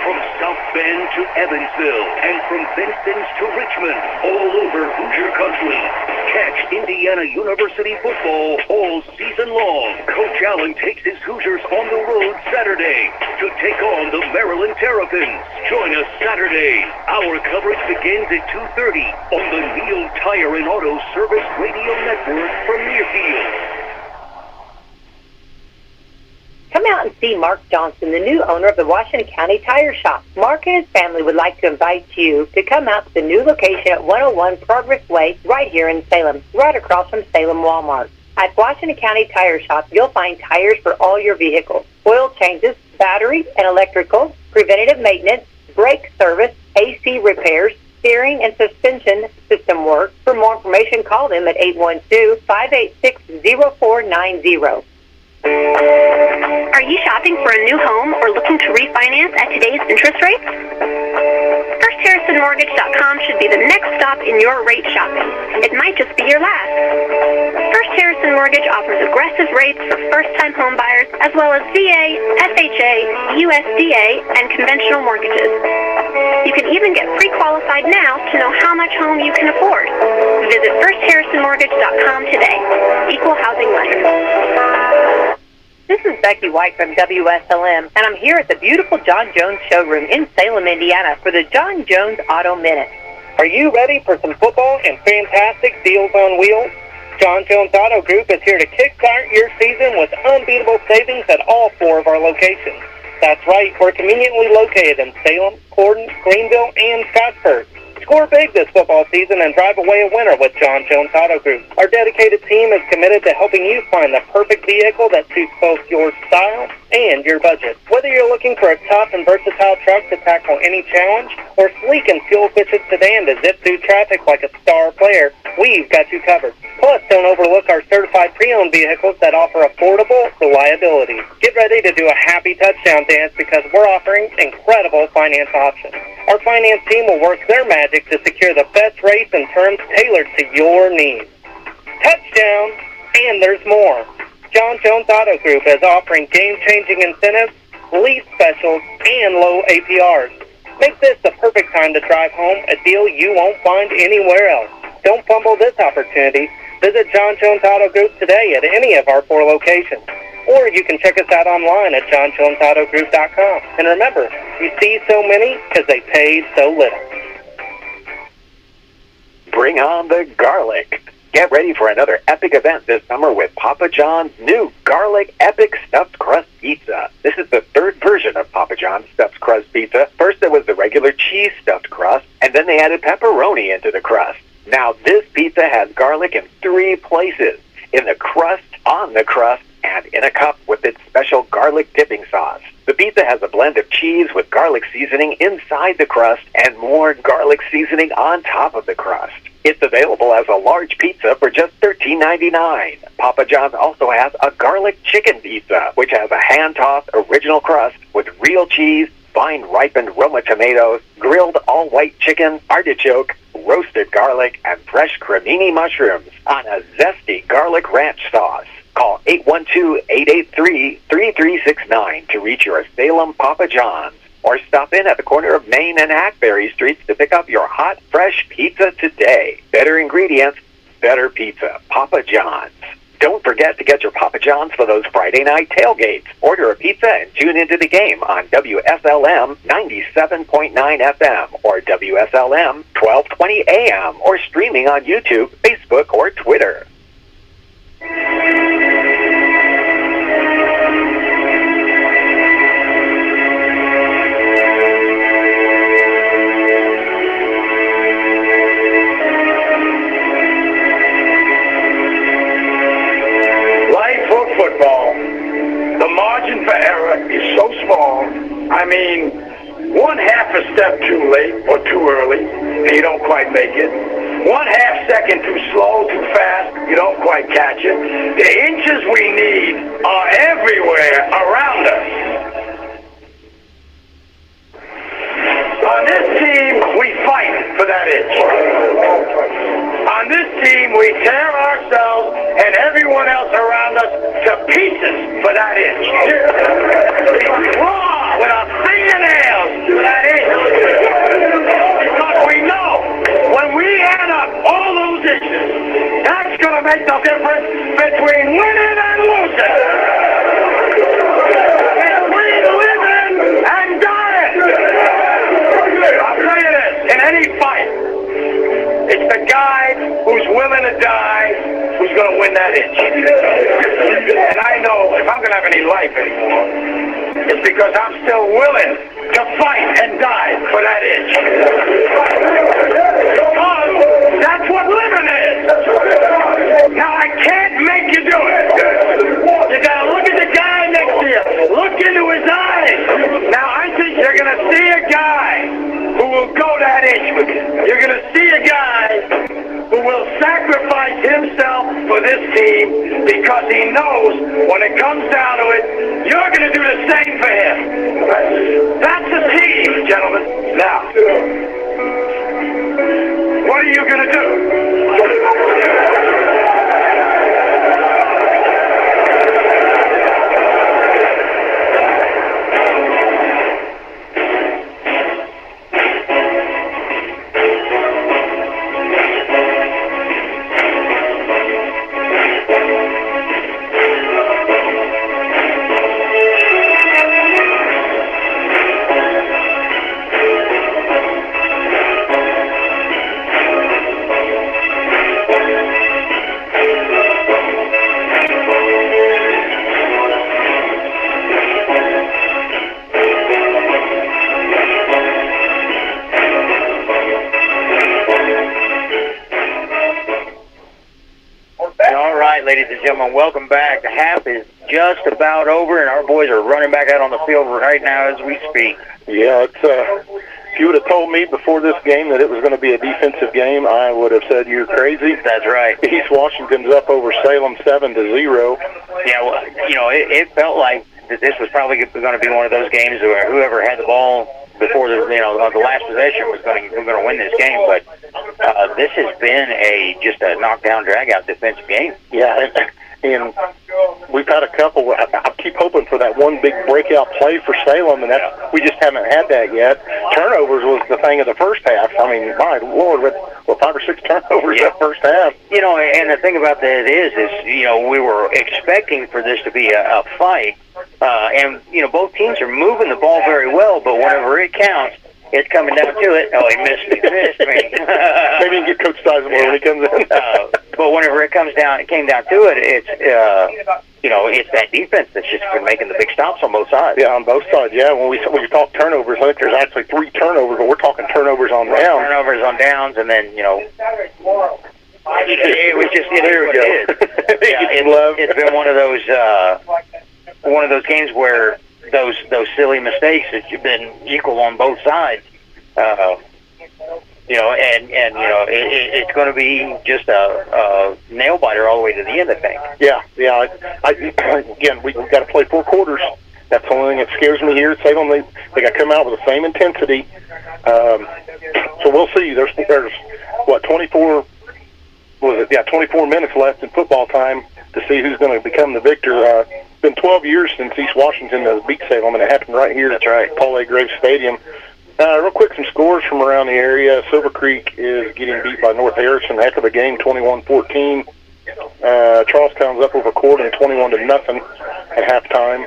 From South Bend to Evansville and from Vincennes to Richmond, all over Hoosier country. Catch Indiana University football all season long. Coach Allen takes his Hoosiers on the road Saturday to take on the Maryland Terrapins. Join us Saturday. Our coverage begins at 2:30 on the Neal Tire and Auto Service Radio Network from Learfield. Come out and see Mark Johnson, the new owner of the Washington County Tire Shop. Mark and his family would like to invite you to come out to the new location at 101 Progress Way right here in Salem, right across from Salem Walmart. At Washington County Tire Shop, you'll find tires for all your vehicles, oil changes, battery and electrical, preventative maintenance, brake service, AC repairs, steering and suspension system work. For more information, call them at 812-586-0490. Are you shopping for a new home or looking to refinance at today's interest rates? FirstHarrisonMortgage.com should be the next stop in your rate shopping. It might just be your last. First Harrison Mortgage offers aggressive rates for first-time home buyers as well as VA, FHA, USDA, and conventional mortgages. You can even get pre-qualified now to know how much home you can afford. Visit FirstHarrisonMortgage.com today. Equal housing lender. This is Becky White from WSLM, and I'm here at the beautiful John Jones showroom in Salem, Indiana for the John Jones Auto Minute. Are you ready for some football and fantastic deals on wheels? John Jones Auto Group is here to kickstart your season with unbeatable savings at all 4 of our locations. That's right, we're conveniently located in Salem, Corden, Greenville, and Scottsburg. Score big this football season and drive away a winner with John Jones Auto Group. Our dedicated team is committed to helping you find the perfect vehicle that suits both your style and your budget. Whether you're looking for a tough and versatile truck to tackle any challenge or sleek and fuel-efficient sedan to zip through traffic like a star player, we've got you covered. Plus, don't overlook our certified pre-owned vehicles that offer affordable reliability. Get ready to do a happy touchdown dance because we're offering incredible finance options. Our finance team will work their magic to secure the best rates and terms tailored to your needs. Touchdown! And there's more. John Jones Auto Group is offering game-changing incentives, lease specials, and low APRs. Make this the perfect time to drive home, a deal you won't find anywhere else. Don't fumble this opportunity. Visit John Jones Auto Group today at any of our 4 locations. Or you can check us out online at johnjonesautogroup.com. And remember, you see so many because they paid so little. Bring on the garlic. Get ready for another epic event this summer with Papa John's new Garlic Epic Stuffed Crust Pizza. This is the 3rd version of Papa John's Stuffed Crust Pizza. First there was the regular cheese stuffed crust, and then they added pepperoni into the crust. Now this pizza has garlic in 3 places: in the crust, on the crust, and in a cup with its special garlic dipping sauce. The pizza has a blend of cheese with garlic seasoning inside the crust and more garlic seasoning on top of the crust. It's available as a large pizza for just $13.99. Papa John's also has a garlic chicken pizza, which has a hand-tossed original crust with real cheese, fine ripened Roma tomatoes, grilled all-white chicken, artichoke, roasted garlic, and fresh cremini mushrooms on a zesty garlic ranch sauce. Call 812-883-3369 to reach your Salem Papa John's, or stop in at the corner of Main and Hackberry Streets to pick up your hot, fresh pizza today. Better ingredients, better pizza. Papa John's. Don't forget to get your Papa John's for those Friday night tailgates. Order a pizza and tune into the game on WSLM 97.9 FM or WSLM 1220 AM, or streaming on YouTube, Facebook, or Twitter. Football, the margin for error is so small. I mean, one half a step too late or too early, and you don't quite make it. 1/2 second too slow, too fast, you don't quite catch it. The inches we need are everywhere around us. On this team, we fight for that inch. On this team, we tear ourselves and everyone else around us to pieces for that inch. We claw with our fingernails for that inch. Because we know when we add up all those inches, that's going to make the difference between winning and losing. Between living and dying. I'll tell you this, in any fight, it's the guy who's willing to die who's going to win that inch. And I know if I'm going to have any life anymore, it's because I'm still willing to fight and die for that inch. Because that's what living is. Now, I can't make you do it. You got to look at the guy next to you. Look into his eyes. Now, I think you're going to see a guy who will go that inch with you. You're going to see a guy who will sacrifice himself for this team because he knows when it comes down to it, you're going to do the same for him. That's the team, gentlemen. Now, what are you going to do? Ladies and gentlemen, welcome back. The half is just about over, and our boys are running back out on the field right now as we speak. Yeah, it's if you would have told me before this game that it was going to be a defensive game, I would have said you're crazy. That's right. East Washington's up over Salem 7-0. Yeah, well, you know, it felt like that this was probably going to be one of those games where whoever had the ball before the last possession was going to win this game, but this has been just a knockdown, drag-out defensive game. Yeah, and we've had a couple. I keep hoping for that one big breakout play for Salem, and we just haven't had that yet. Turnovers was the thing of the first half. I mean, my Lord, with 5 or 6 turnovers that first half. You know, and the thing about that is you know, we were expecting for this to be a fight, and you know, both teams are moving the ball very well, but whenever it counts, it's coming down to it. Oh, he missed me. Maybe you can get Coach Sizemore when he comes in. But whenever it came down to it, it's you know, it's that defense that's just been making the big stops on both sides. Yeah, on both sides. Yeah, when you talk turnovers, I think there's actually 3 turnovers, but we're talking turnovers on downs. Turnovers on downs, and then you know, it was just there we go. It's been one of those games where those silly mistakes that have been equal on both sides. It's going to be just a nail biter all the way to the end, I think. Yeah. Again, we've got to play 4 quarters. That's the only thing that scares me here at Salem. They got to come out with the same intensity. So we'll see. There's 24 minutes left in football time to see who's going to become the victor. It's been 12 years since East Washington beat Salem, and it happened right here. That's right. Paul A. Graves Stadium. Real quick, some scores from around the area. Silver Creek is getting beat by North Harrison. Heck of a game, 21-14. Charlestown's up over Corden 21-0 at halftime.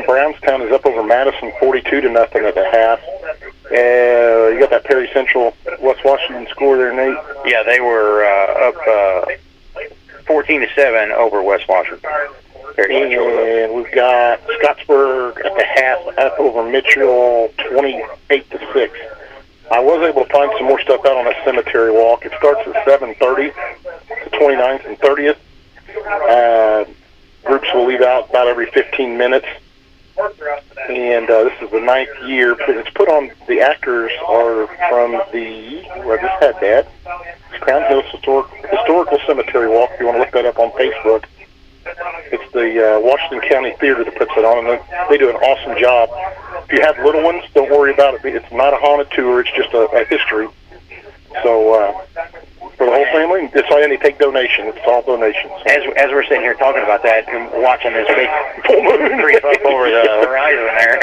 Brownstown is up over Madison 42-0 at the half. You got that Perry Central West Washington score there, Nate? Yeah, they were up 14-7 over West Washington. And we've got Scottsburg at the half up over Mitchell 28-6. I was able to find some more stuff out on that cemetery walk. It starts at 7:30, the 29th and 30th. Groups will leave out about every 15 minutes. And this is the 9th year. It's put on, the actors are from I just had that. It's Crown Hills Historical Cemetery Walk, if you want to look that up on Facebook. It's the Washington County Theater that puts it on, and they do an awesome job. If you have little ones, don't worry about it. It's not a haunted tour. It's just a history. So for the whole family, it's all they take donations. It's all donations. As we're sitting here talking about that and watching this big full moon creep up over the horizon there.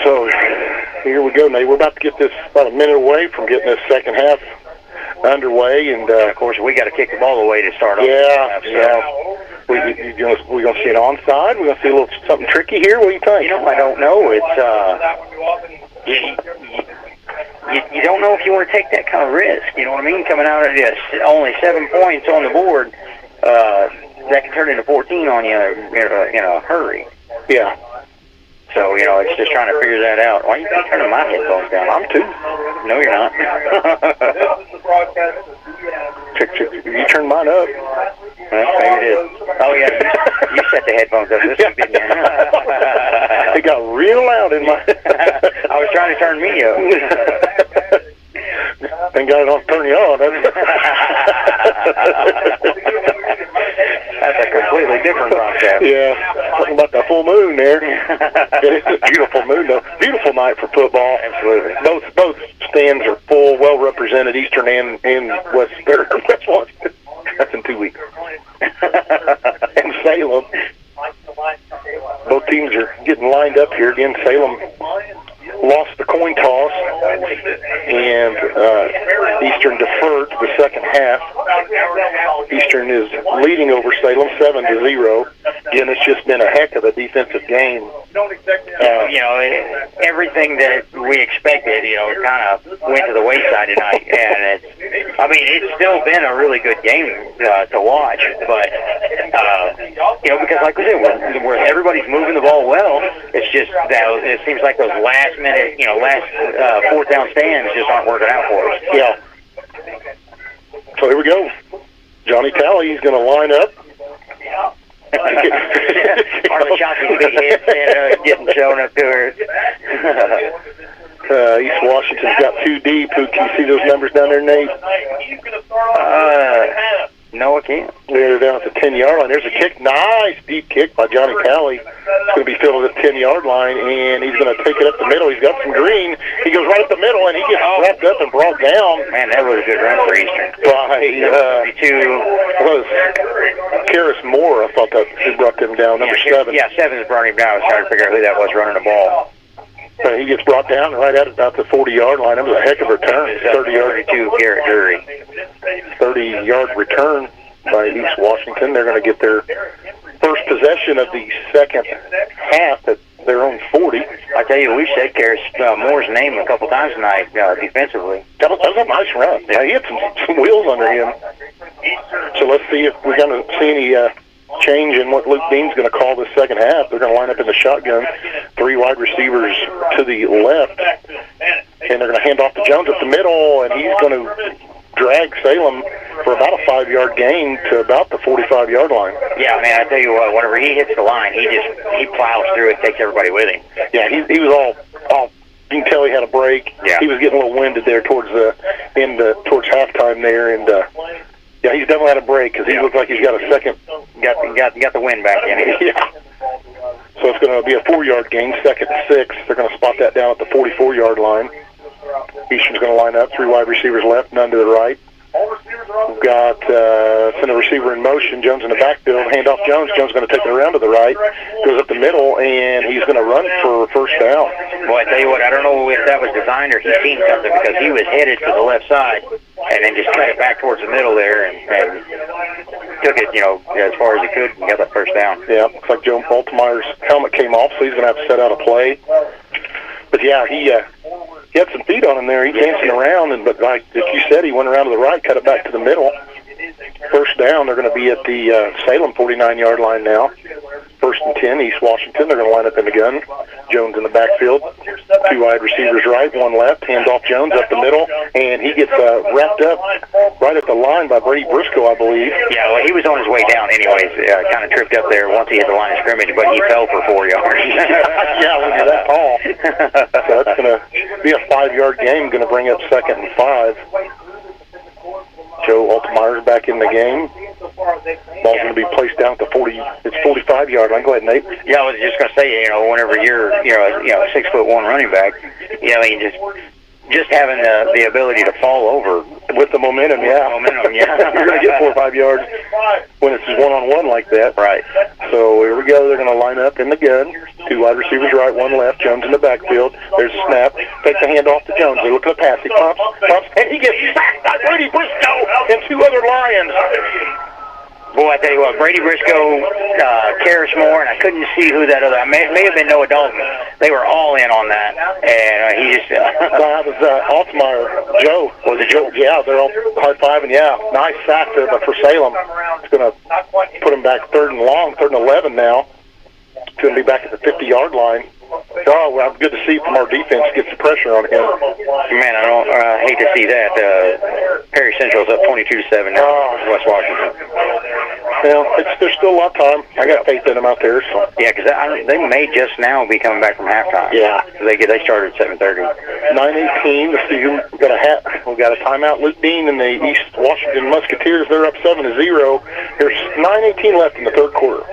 So here we go, Nate. We're about to get this about a minute away from getting this second half underway, and of course we got to kick the ball away to start off. We're going to see it onside. We're going to see a little something tricky here. What do you think? I don't know. It's you don't know if you want to take that kind of risk. You know what I mean? Coming out of this, only 7 points on the board, that can turn into 14 on you in a hurry. Yeah. So, it's just trying to figure that out. Why are you turning my headphones down? I'm too. No, you're not. You turned mine up. Well, maybe it is. Oh, yeah. You set the headphones up this week, didn't you? It got real loud in my... I was trying to turn me up. Thank God I don't turn you on. That's a completely different broadcast. Yeah, talking about the full moon there. It's a beautiful moon, though. Beautiful night for football. Absolutely. Both stands are full, well represented, Eastern and West Washington. That's in 2 weeks. And Salem. Both teams are getting lined up here. Again, Salem lost the coin toss, and Eastern deferred to the second half. Eastern is leading over Salem 7-0. Again, it's just been a heck of a defensive game. Everything that we expected, kind of went to the wayside tonight, and it's still been a really good game to watch. But because like we said, where everybody's moving the ball well, it's just that it seems like those last minute, last fourth down stands just aren't working out for us. Yeah. So here we go. Johnny Talley, he's going to line up. Harley Chauncey's big head getting shown up to her. East Washington's got 2 deep. Who can you see those numbers down there, Nate? No, I can't. They're down at the 10-yard line. There's a kick. Nice deep kick by Johnny Talley. It's going to be filled at the 10-yard line, and he's going to take it up the middle. He's got some green. He goes right up the middle, and he gets wrapped up and brought down. Man, that was a good run for Eastern. Was Karis Moore, I thought that he brought them down, number 7. Yeah, 7 is brought him down. I was trying to figure out who that was running the ball. He gets brought down right at about the 40-yard line. It was a heck of a return. 30-yard to Garrett Drury. 30-yard return by East Washington. They're going to get their first possession of the second half at their own 40. I tell you, we said Karis Moore's name a couple times tonight defensively. That was a nice run. Yeah, he had some wheels under him. So let's see if we're going to see any change in what Luke Dean's going to call the second half. They're going to line up in the shotgun, 3 wide receivers to the left, and they're going to hand off to Jones at the middle, and he's going to drag Salem for about a 5-yard gain to about the 45-yard line. Yeah, man, I tell you what, whenever he hits the line, he plows through it, takes everybody with him. Yeah, he was all You can tell he had a break. Yeah. He was getting a little winded there towards the end, towards halftime there, and yeah, he's definitely had a break because he looked like he's got a second. Got the wind back in it. Yeah. So it's going to be a 4-yard gain, 2nd and 6. They're going to spot that down at the 44-yard line. Eastern's going to line up, 3 wide receivers left, none to the right. We've got send a receiver in motion. Jones in the backfield. Hand off Jones. Jones is going to take it around to the right. Goes up the middle, and he's going to run for first down. Boy, I tell you what, I don't know if that was designed or he seen something because he was headed to the left side and then just cut it back towards the middle there and took it, as far as he could and got that first down. Yeah, looks like Joe Baltimore's helmet came off, so he's going to have to set out a play. But yeah, he had some feet on him there. He's dancing around, but like you said, he went around to the right, cut it back to the middle. First down, they're going to be at the Salem 49-yard line now. 1st and 10, East Washington. They're going to line up in the gun. Jones in the backfield. 2 wide receivers right, 1 left. Hands off Jones up the middle, and he gets wrapped up right at the line by Brady Briscoe, I believe. Yeah, well, he was on his way down anyways. Kind of tripped up there once he hit the line of scrimmage, but he fell for 4 yards. Yeah, look at that call. So that's going to be a 5-yard game, going to bring up 2nd and 5. Joe Altmeier's back in the game. Ball's going to be placed down at the 45-yard line. Go ahead, Nate. Yeah, I was just going to say, whenever you're, a 6'1" running back, just having the ability to fall over with the momentum, yeah. You're going to get 4 or 5 yards when it's one-on-one like that. Right. So here we go. They're going to line up in the gun. 2 wide receivers right, 1 left. Jones in the backfield. There's a snap. Take the hand off to Jones. They look at the pass. He pumps, and he gets sacked by Brady Briscoe and 2 other Lions. Boy, I tell you what, Brady Briscoe, Karras Moore, and I couldn't see who that other. May have been Noah Dalton. They were all in on that, and he just. That was Altmaier. Joe. Was it Joe? Yeah, they're all high-fiving. Yeah, nice sack there, but for Salem, it's going to put him back 3rd and long, 3rd and 11 now. It's going to be back at the 50-yard line. Oh, well, good to see from our defense get some pressure on him. Man, I hate to see that. Perry Central's up 22-7 now. West Washington. Well, there's still a lot of time. I got faith in them out there. So. Yeah, because they may just now be coming back from halftime. Yeah, they started at 7:30. 9:18. Let's see who we got a timeout. Luke Dean and the East Washington Musketeers. They're up 7-0. There's 9:18 left in the 3rd quarter.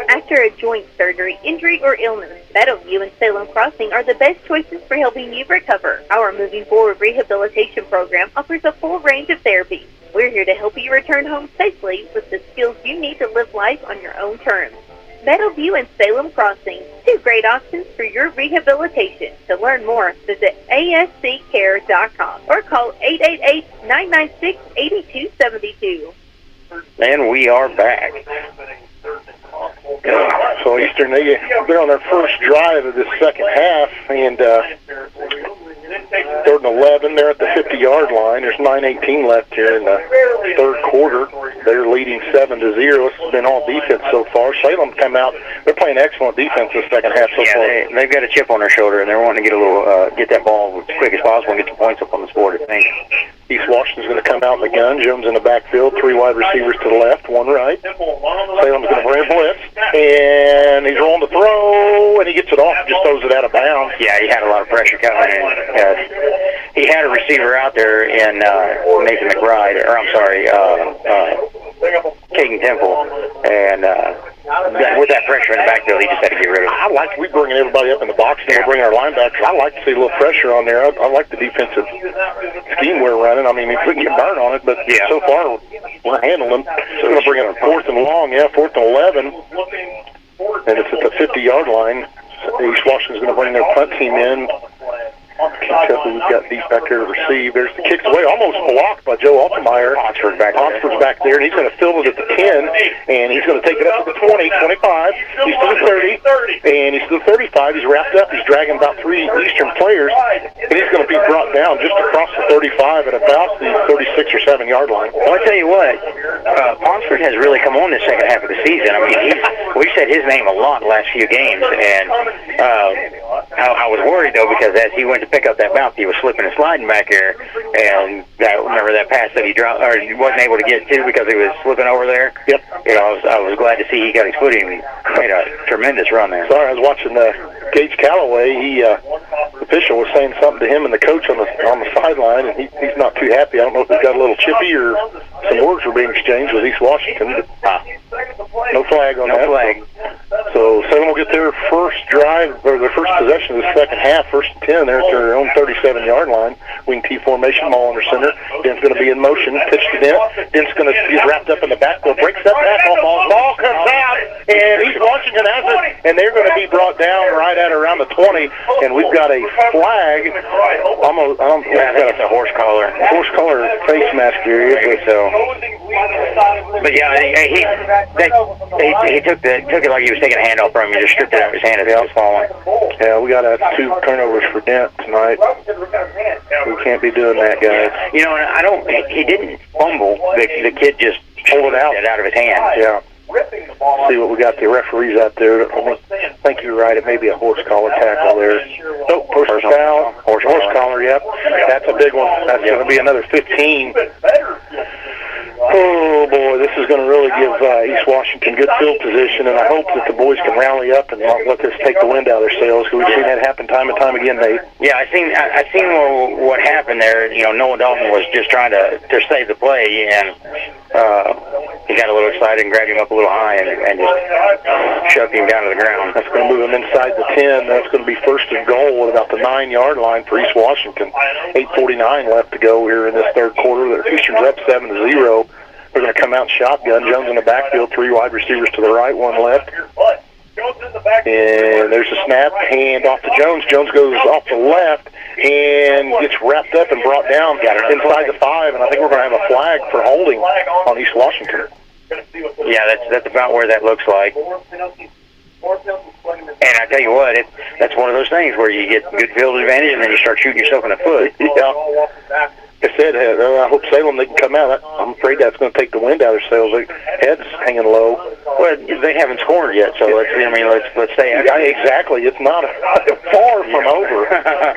After a joint surgery, injury, or illness, Meadowview and Salem Crossing are the best choices for helping you recover. Our Moving Forward rehabilitation program offers a full range of therapies. We're here to help you return home safely with the skills you need to live life on your own terms. Meadowview and Salem Crossing, 2 great options for your rehabilitation. To learn more, visit asccare.com or call 888-996-8272. And we are back. So Eastern, they're on their first drive of this second half, and 3rd and 11. They're at the 50-yard line. There's 9:18 left here in the 3rd quarter. They're leading 7-0. This has been all defense so far. Salem come out. They're playing excellent defense this second half so far. They've got a chip on their shoulder, and they're wanting to get that ball as quick as possible and get some points up on the board, I think. East Washington's going to come out in the gun. Jones in the backfield. 3 wide receivers to the left, 1 right. Salem's going to bring a blitz, and he's rolling to throw, and he gets it off and just throws it out of bounds. Yeah, he had a lot of pressure coming in. He had a receiver out there in Nathan McBride, or I'm sorry, Caden Temple, and with that pressure in the backfield, he just had to get rid of it. We bringing everybody up in the box, and we're bringing our linebackers. I like to see a little pressure on there. I like the defensive scheme we're running. I mean, we couldn't get burned on it, but so far we're handling them. So we're going to bring it on 4th and long, 4th and 11, and it's at the 50-yard line. East Washington's going to bring their punt team in. Kentucky, we've got deep back there to receive. There's the kicks away, almost blocked by Joe Altmaier. Oxford's back there, and he's going to fill it at the 10, and he's going to take it up to the 20, 25. He's to the 30, and he's to the 35. He's wrapped up. He's dragging about 3 Eastern players, and he's going to be brought down just across the 35 at about the 36 or 7-yard line. Well, I tell you what, Ponsford has really come on this second half of the season. I mean, we've said his name a lot the last few games, and I was worried, though, because as he went to pick up that bounce, he was slipping and sliding back there, and remember that pass that he dropped, or he wasn't able to get to because he was slipping over there? Yep. I was glad to see he got his footing and made a tremendous run there. Sorry, I was watching Gage Calloway. official was saying something to him and the coach on the sideline, and he's not too happy. I don't know if he got a little chippy or some words were being exchanged with East Washington. No flag on that. No flag. So Salem will get their first drive, or their first possession of the second half, 1st and 10. They're at their own 37-yard line. Wing T formation, ball under center. Dent's going to be in motion. Pitch to Dent. Dent's going to get wrapped up in the backfield. Breaks that tackle. Ball comes out, and East Washington has it, and they're going to be brought down right at around the 20. And we've got a flag. I think it's a horse collar. Horse collar face mask area. But yeah, he took it like he was taking a handoff from him. He just stripped it out of his hand as it was falling. Yeah, we got 2 turnovers for Dent tonight. We can't be doing that, guys. You know, he didn't fumble. The kid just pulled it out of his hand. Yeah. See what we got. The referees out there. I think you're right. It may be a horse collar tackle there. Oh, personal foul. Horse collar, yep. That's a big one. That's going to be another 15. Oh, boy, this is going to really give East Washington good field position, and I hope that the boys can rally up and not let this take the wind out of their sails, because we've seen that happen time and time again, Nate. Yeah, I seen what happened there. You know, Noah Dalton was just trying to save the play, and he got a little excited and grabbed him up a little high and just shoved him down to the ground. That's going to move him inside the 10. That's going to be 1st and goal at about the 9-yard line for East Washington. 8:49 left to go here in this third quarter. The Eastern's up 7-0. They're going to come out shotgun. Jones in the backfield, 3 wide receivers to the right, 1 left. And there's a snap, hand off to Jones. Jones goes off the left and gets wrapped up and brought down inside the 5. And I think we're going to have a flag for holding on East Washington. Yeah, that's about where that looks like. And I tell you what, that's one of those things where you get good field advantage and then you start shooting yourself in the foot. Yeah. Like I said, I hope Salem, they can come out. I'm afraid that's going to take the wind out of their sails. Their head's hanging low. Well, they haven't scored yet, so let's stay out. Exactly. It's not far from over.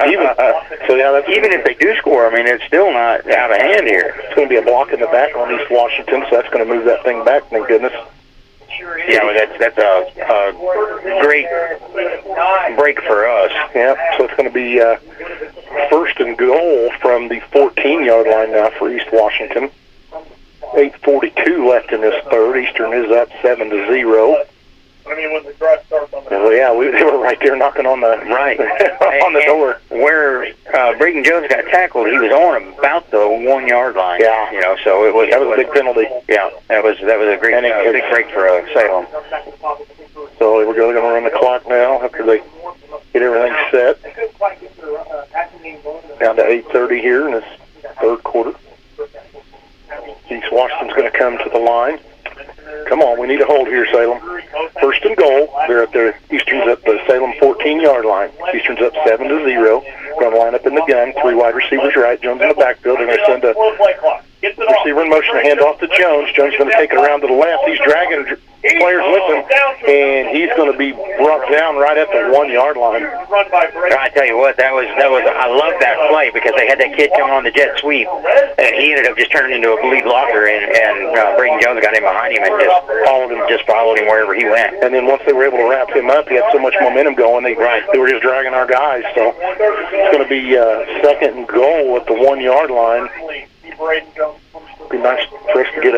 Even if they do score, I mean, it's still not out of hand here. It's going to be a block in the back on East Washington, so that's going to move that thing back, thank goodness. Yeah, well, that's a great break for us. Yeah, so it's going to be 1st and goal from the 14-yard line now for East Washington. 8:42 left in this third. Eastern is up 7-0. I mean, when the drive starts on the... Well, yeah, they were right there knocking on the on the door. Where Brayton Jones got tackled, he was on about the 1-yard line. Yeah, you know, so that was a big penalty. Yeah, that was a great big break for Salem. So we're going to run the clock now after they get everything set. Down to 8:30 here in this third quarter. East Washington's going to come to the line. Come on, we need a hold here, Salem. 1st and goal. They're at the Eastern's at the Salem 14-yard line. Eastern's up 7-0. Going to line up in the gun. 3 wide receivers right. Jones in the backfield. They're going to send a receiver in motion, a handoff to Jones. Jones is going to take it around to the left. He's dragging players with him, and he's going to be brought down right at the 1-yard line. I tell you what, that was I love that play because they had that kid coming on the jet sweep, and he ended up just turning into a lead blocker, and Brayton Jones got him behind him and just followed him wherever he went. And then once they were able to wrap him up, he had so much momentum going, they were just dragging our guys. So it's going to be 2nd and goal at the 1-yard line. It'd be nice for us to get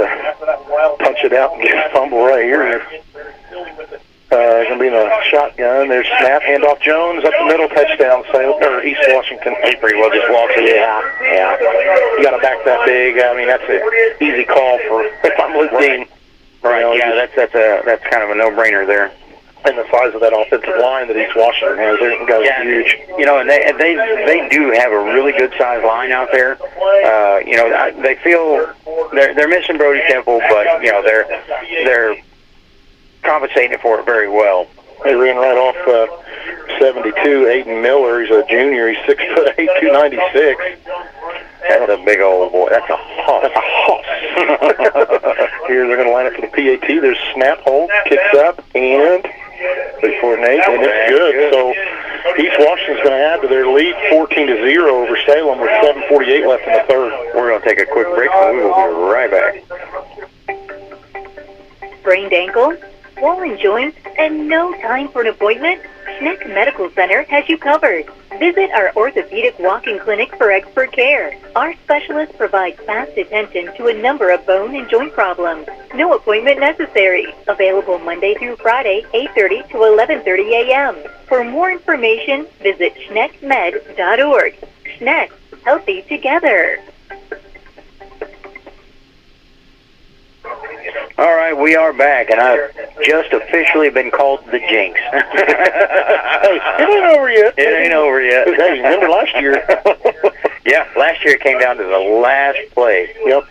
punch it out and get a fumble right here. Going to be in a shotgun. There's snap, handoff Jones up the middle, touchdown, East Washington. He pretty well just walks it. Yeah. You got to back that big. I mean, that's an easy call for if I'm listening. Right. You know, that's kind of a no-brainer there. And the size of that offensive line that East Washington has, they're huge. You know, and they do have a really good sized line out there. You know, they feel they're missing Brody Temple, but you know they're compensating for it very well. They ran right off 72. Aiden Miller, he's a junior. He's 6'8", 296. That's a big old boy. That's a hoss. That's a hoss. Here they're going to line up for the PAT. There's snap, hold, kicks up, and before Nate, and it's good. So East Washington's going to add to their lead 14-0 over Salem with 7:48 left in the third. We're going to take a quick break, and we will be right back. Sprained ankle, swollen joints, and no time for an appointment? Schneck Medical Center has you covered. Visit our orthopedic walk-in clinic for expert care. Our specialists provide fast attention to a number of bone and joint problems. No appointment necessary. Available Monday through Friday, 8:30 to 11:30 a.m. For more information, visit schneckmed.org. Schneck, healthy together. All right, we are back, and I've just officially been called the Jinx. Hey, it ain't over yet. It ain't over yet. Hey, remember last year? Yeah, last year it came down to the last play. Yep.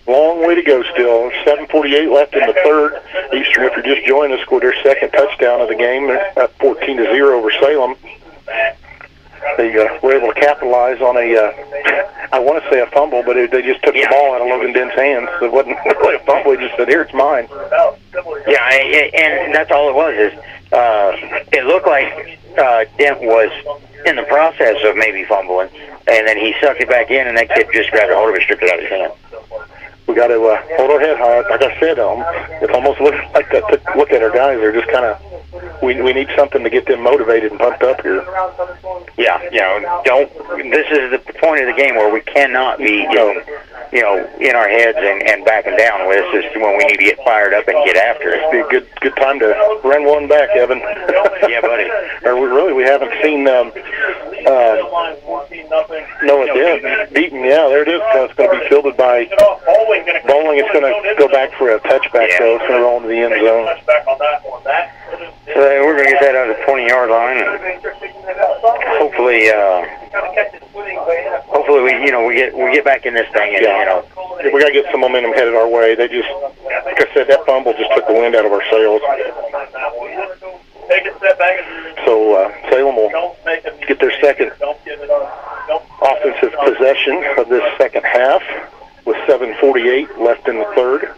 Long way to go still. 7:48 left in the third. Eastern, if you're just joining us, scored their second touchdown of the game. They're up 14-0 over Salem. They were able to capitalize on I want to say a fumble, but they just took the ball out of Logan Dent's hands. It wasn't really a fumble. He just said, here, it's mine. Yeah, and that's all it was. Is it looked like Dent was in the process of maybe fumbling, and then he sucked it back in, and that kid just grabbed a hold of it, stripped it out of his hand. We got to hold our head high. Like I said, it almost looks like that. Look at our guys. They're just kind of. We need something to get them motivated and pumped up here. Yeah, this is the point of the game where we cannot be, in our heads and backing down. This is when we need to get fired up and get after it. It'd be a good time to run one back, Evan. Yeah, buddy. We haven't seen Noah Dent beaten. Yeah, there it is. It's going to be fielded by Bowling. It's going to go back for a touchback, though. It's going to roll into the end zone. So we're going to get that out of the 20-yard line, and hopefully we get back in this thing. And, we got to get some momentum headed our way. They just, like I said, that fumble just took the wind out of our sails. So Salem will get their second offensive possession of this second half with 7:48 left in the third.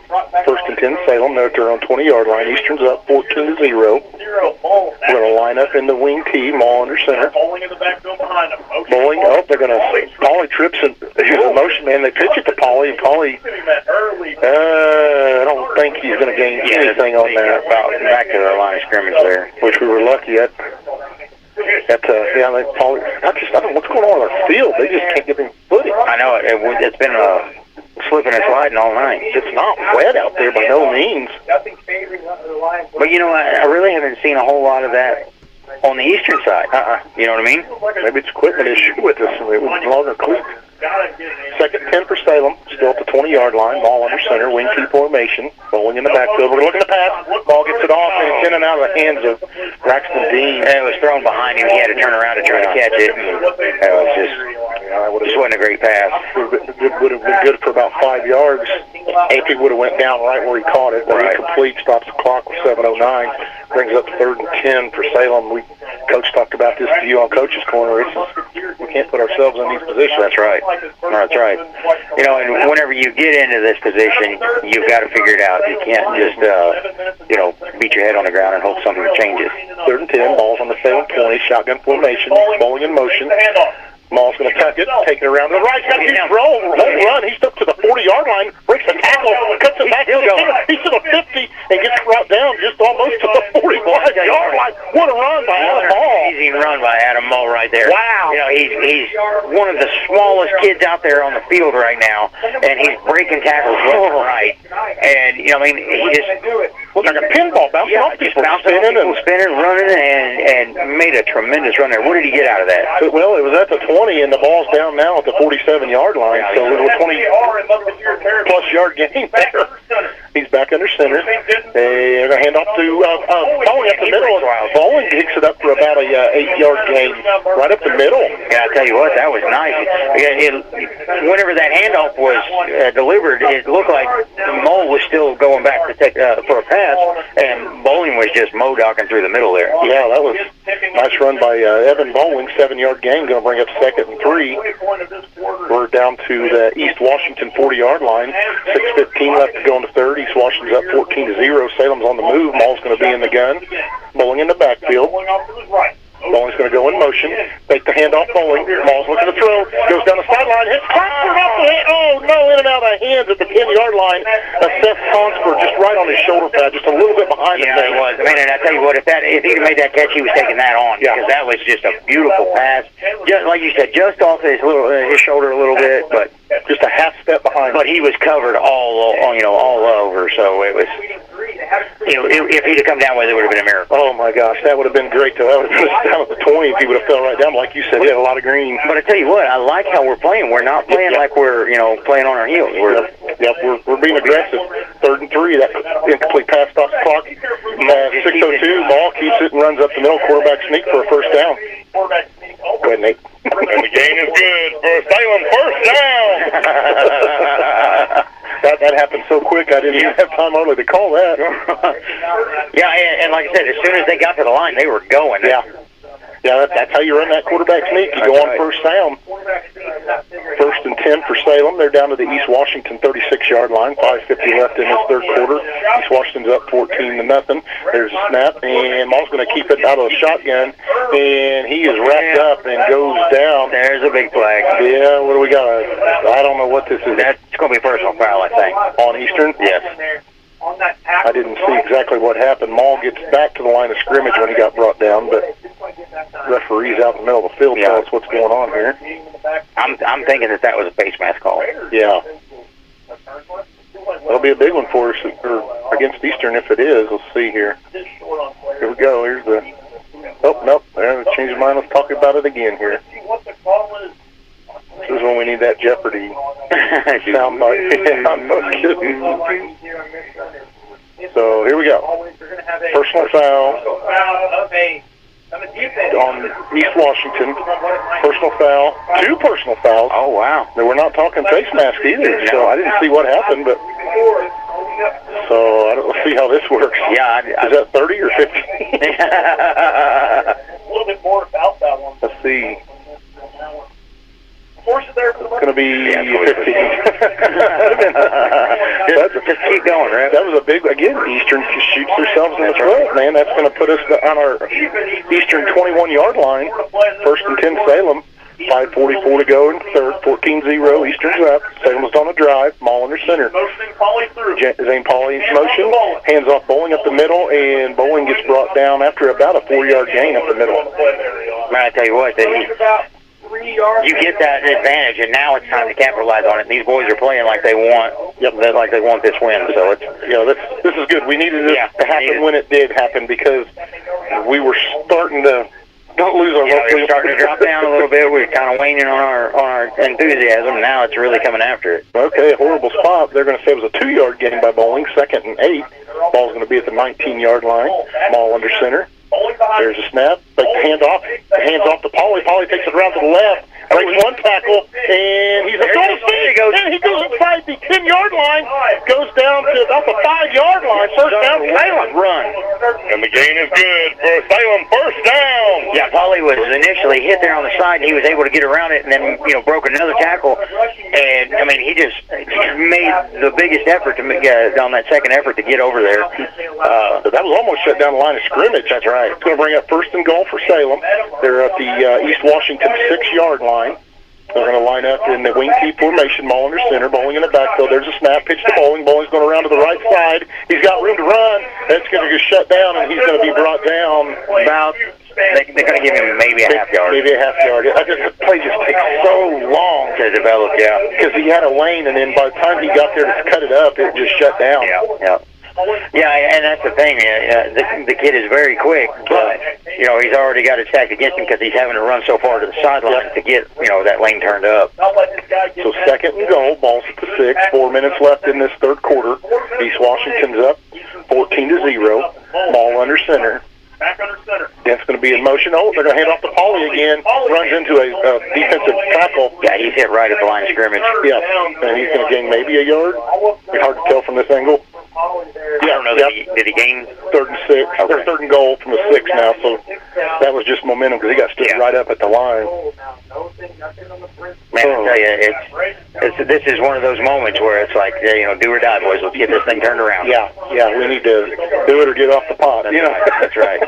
First and 10, Salem. They're at their own 20-yard line. Eastern's up 14-0. We're going to line up in the wing T, Maul under center. Bowling, they're going to, Pauly trips and here's a motion man. They pitch it to Pauly, and Pauly, I don't think he's going to gain anything on that. About back to their line of scrimmage there, which we were lucky at. Pauly, I don't know what's going on with our field. They just can't get him footing. I know it's been slipping and sliding all night. It's not wet out there by no means. But I really haven't seen a whole lot of that on the eastern side. You know what I mean? Maybe it's equipment issue with us. It was longer cleats. Second 10 for Salem, still at the 20-yard line. Ball under center, wing T formation. Bowling in the backfield. We're looking to pass. Ball gets it off, and it's in and out of the hands of Braxton Dean. And it was thrown behind him. He had to turn around to try to catch it. And it was just wasn't a great pass. It would have been good for about 5 yards if he would have went down right where he caught it. But incomplete, stops the clock with 7:09. Brings up 3rd and 10 for Salem. Coach talked about this view on Coach's Corner. We can't put ourselves in these positions. That's right. That's right. And whenever you get into this position, you've got to figure it out. You can't just, beat your head on the ground and hope something changes. 3rd and 10, ball's on the Salem 20, shotgun formation, Bowling in motion. Maul's going to tuck it, take it around to the right. Got his roll, run. He's up to the 40-yard line, breaks a tackle, cuts it back to the 10. He's to the 50 and gets brought down just almost to the 45-yard line. What a run by Adam Maul. Amazing run by Adam Maul right there. Wow. He's one of the smallest kids out there on the field right now, and he's breaking tackles left and right. And, he just looked like a pinball bouncing off people, spinning, running, and made a tremendous run there. What did he get out of that? Well, it was at the 20, and the ball's down now at the 47-yard line, so it was a 20-plus yard game there. He's back under center. They're going to hand off to Bowling up the middle. Bowling picks it up for about a 8-yard gain right up the middle. Yeah, I tell you what, that was nice. Whenever that handoff was delivered, it looked like Mole was still going back to take for a pass, and Bowling was just mo-docking through the middle there. Yeah, that was a nice run by Evan Bowling. 7-yard gain, going to bring up 2nd and 3. We're down to the East Washington 40-yard line. 6:15 left to go in the third. East Washington's up 14-0. Salem's on the move. Maul's going to be in the gun. Bowling in the backfield. Bowling's going to go in motion. Take the handoff, Bowling. Ball's looking to throw. Goes down the sideline. Hits Consford off the hand. Oh, no, in and out of hands at the 10-yard line. Seth Consford just right on his shoulder pad, just a little bit behind him. Yeah, it was. I mean, and I tell you what, if he'd have made that catch, he was taking that on. Yeah. Because that was just a beautiful pass. Just like you said, just off his shoulder a little bit, but just a half step behind. But he was covered all over. So it was. If he'd have come down with it, would have been a miracle. Oh my gosh, that would have been great. That would have been down at the 20 if he would have fell right down. Like you said, he had a lot of green. But I tell you what, I like how we're playing. We're not playing like we're playing on our heels. We're being aggressive. 3rd and 3. That incomplete pass stops the clock. 6:02. Ball keeps it and runs up the middle. Quarterback sneak for a first down. Go ahead, Nate. And the gain is good for Salem. First down. That happened so quick, I didn't even have time hardly to call that. Yeah, and like I said, as soon as they got to the line, they were going. Yeah, that's how you run that quarterback sneak. You go on first down. 1st and 10 for Salem. They're down to the East Washington 36-yard line. 5:50 left in this third quarter. East Washington's up 14-0. There's a snap, and Maul's going to keep it out of the shotgun, and he is wrapped up and goes down. There's a big flag. Yeah, what do we got? I don't know what this is. That's going to be a personal foul, I think. On Eastern? Yes. I didn't see exactly what happened. Maul gets back to the line of scrimmage when he got brought down, but referee's out in the middle of the field tell us what's going on here. I'm thinking that was a face mask call. Yeah. That'll be a big one for us against Eastern if it is. Let's see here. Here we go. Here's the... Oh, nope. There, change your mind. Let's talk about it again here. This is when we need that Jeopardy sound bite. I'm not kidding. So here we go. Personal foul on East Washington. Personal foul. 2 personal fouls. Oh, wow. We're not talking face mask either, so I didn't see what happened, but... So let's see how this works. Yeah. Is that 30 or 50? A little bit more about that one. Let's see. It's going to be 15. Just keep going, right? That was a big, again, Eastern shoots themselves in the foot, man. That's going to put us on our Eastern 21-yard line. 1st and 10 Salem. 5:44 to go in third. 14-0. Eastern's up. Salem's on a drive. Maul under center. Zane Pauley in motion. Hands off Bowling up the middle, and Bowling gets brought down after about a 4-yard gain up the middle. Man, I tell you what, you get that advantage, and now it's time to capitalize on it. These boys are playing like they want, like they want this win. So it's this is good. We needed this to happen when it did happen because we were starting to don't lose our. We were starting to drop down a little bit. We were kind of waning on our enthusiasm. Now it's really coming after it. Okay, a horrible spot. They're going to say it was a 2-yard gain by Bowling. 2nd and 8. Ball's going to be at the 19-yard line. Maul under center. There's a snap. Take the hand off. The hands off to Pauley. Pauley takes it around to the left. Breaks one tackle, and he's a goal feet. And he goes inside the 10-yard line. Goes down to about the 5-yard line. First down, Salem. Run. And the gain is good for Salem. First down. Yeah, Pauley was initially hit there on the side, and he was able to get around it, and then broke another tackle. And I mean, he just made the biggest effort to make on that second effort to get over there. That was almost shut down the line of scrimmage. That's right. It's going to bring up 1st and goal for Salem. They're at the East Washington 6-yard line. They're going to line up in the wing T formation. Maul under center. Bowling in the backfield. There's a snap. Pitch to Bowling. Bowling's going around to the right side. He's got room to run. That's going to get shut down, and he's going to be brought down about... They're going to give him maybe a half yard. Maybe a half yard. The play just takes so long to develop, because he had a lane, and then by the time he got there to cut it up, it just shut down. Yeah, and that's the thing. The kid is very quick, but he's already got it stacked against him because he's having to run so far to the sideline to get that lane turned up. So 2nd and goal, ball's at the 6. 4 minutes left in this third quarter. East Washington's up 14-0. Ball under center. Back under center. That's going to be in motion. Oh, they're going to hand off to Pauley again. Runs into a defensive tackle. Yeah, he's hit right at the line of scrimmage. Yeah, and he's going to gain maybe a yard. It's hard to tell from this angle. Yeah, I don't know. Did he gain? 3rd and 6. Okay. They're 3rd and goal from the 6 now, so that was just momentum because he got stood right up at the line. Man, I tell you, this is one of those moments where it's like, do or die, boys. Let's get this thing turned around. Yeah, we need to do it or get off the pot. That's right.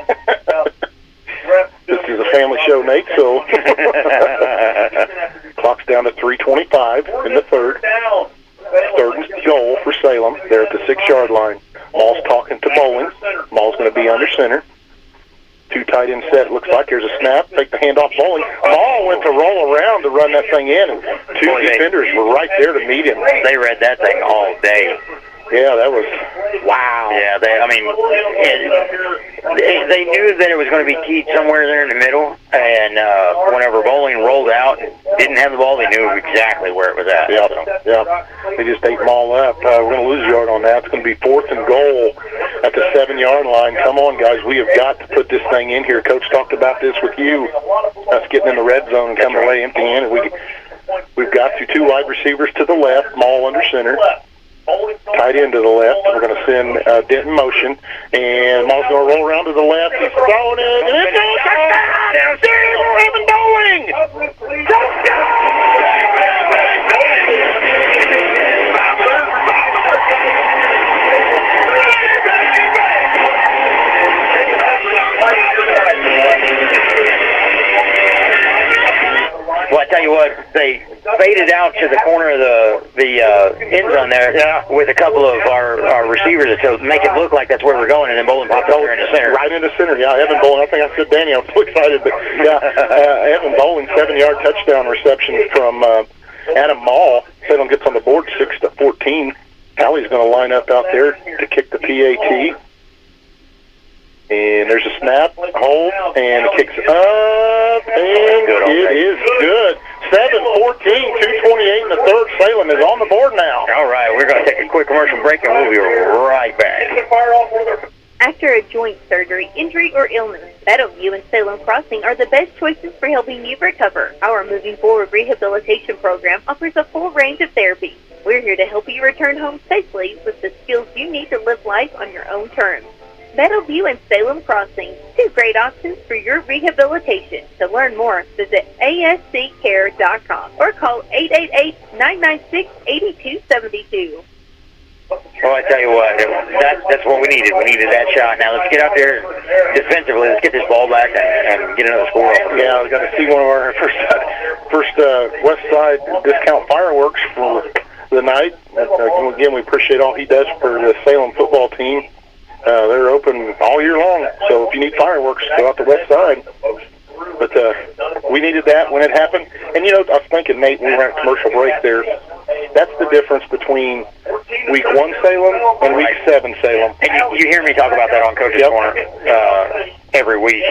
This is a family show, Nate, so clock's down to 3:25 in the third. Third and goal for Salem. They're at the 6-yard line. Maul's talking to Bowling. Maul's going to be under center. 2 tight end set. Looks like there's a snap. Take the handoff. Bowling. Maul went to roll around to run that thing in, and 2 defenders were right there to meet him. They read that thing all day. Yeah, that was wow. Yeah, they knew that it was going to be keyed somewhere there in the middle, and whenever Bowling rolled out and didn't have the ball, they knew exactly where it was at. Yeah, yeah. They just ate them all up. We're going to lose yard on that. It's going to be 4th and goal at the 7-yard line. Come on, guys. We have got to put this thing in here. Coach talked about this with you. Us getting in the red zone and coming away empty-handed. We've got 2 wide receivers to the left, Maul under center. Tight end to the left. We're going to send Dent in motion, and Maul's going to roll around to the left. He's throwing it, and it's a touchdown! Evan Bowling! Well, I tell you what, they faded out to the corner of the end zone there with a couple of our receivers to make it look like that's where we're going, and then Bowling popped over in the center. Right in the center, yeah. Evan Bowling, I think I said Danny, I'm so excited, but yeah, Evan Bowling, 7-yard touchdown reception from Adam Maul. Salem gets on the board 6-14. Hallie's going to line up out there to kick the PAT. And there's a snap, hold, and it kicks up, and it is good. 7-14, 2:28 in the third. Salem is on the board now. All right, we're going to take a quick commercial break, and we'll be right back. After a joint surgery, injury, or illness, Meadowview and Salem Crossing are the best choices for helping you recover. Our Moving Forward Rehabilitation Program offers a full range of therapies. We're here to help you return home safely with the skills you need to live life on your own terms. Meadowview and Salem Crossing, 2 great options for your rehabilitation. To learn more, visit asccare.com or call 888-996-8272. Well, I tell you what, that's what we needed. We needed that shot. Now let's get out there defensively. Let's get this ball back and get another score off. Yeah, we got to see one of our first West Side discount fireworks for the night. Again, we appreciate all he does for the Salem football team. They're open all year long, so if you need fireworks, go out the West Side. But we needed that when it happened. And, you know, I was thinking, Nate, when we were at commercial break there, that's the difference between Week 1 Salem and Week 7 Salem. And you hear me talk about that on Coach's Corner every week.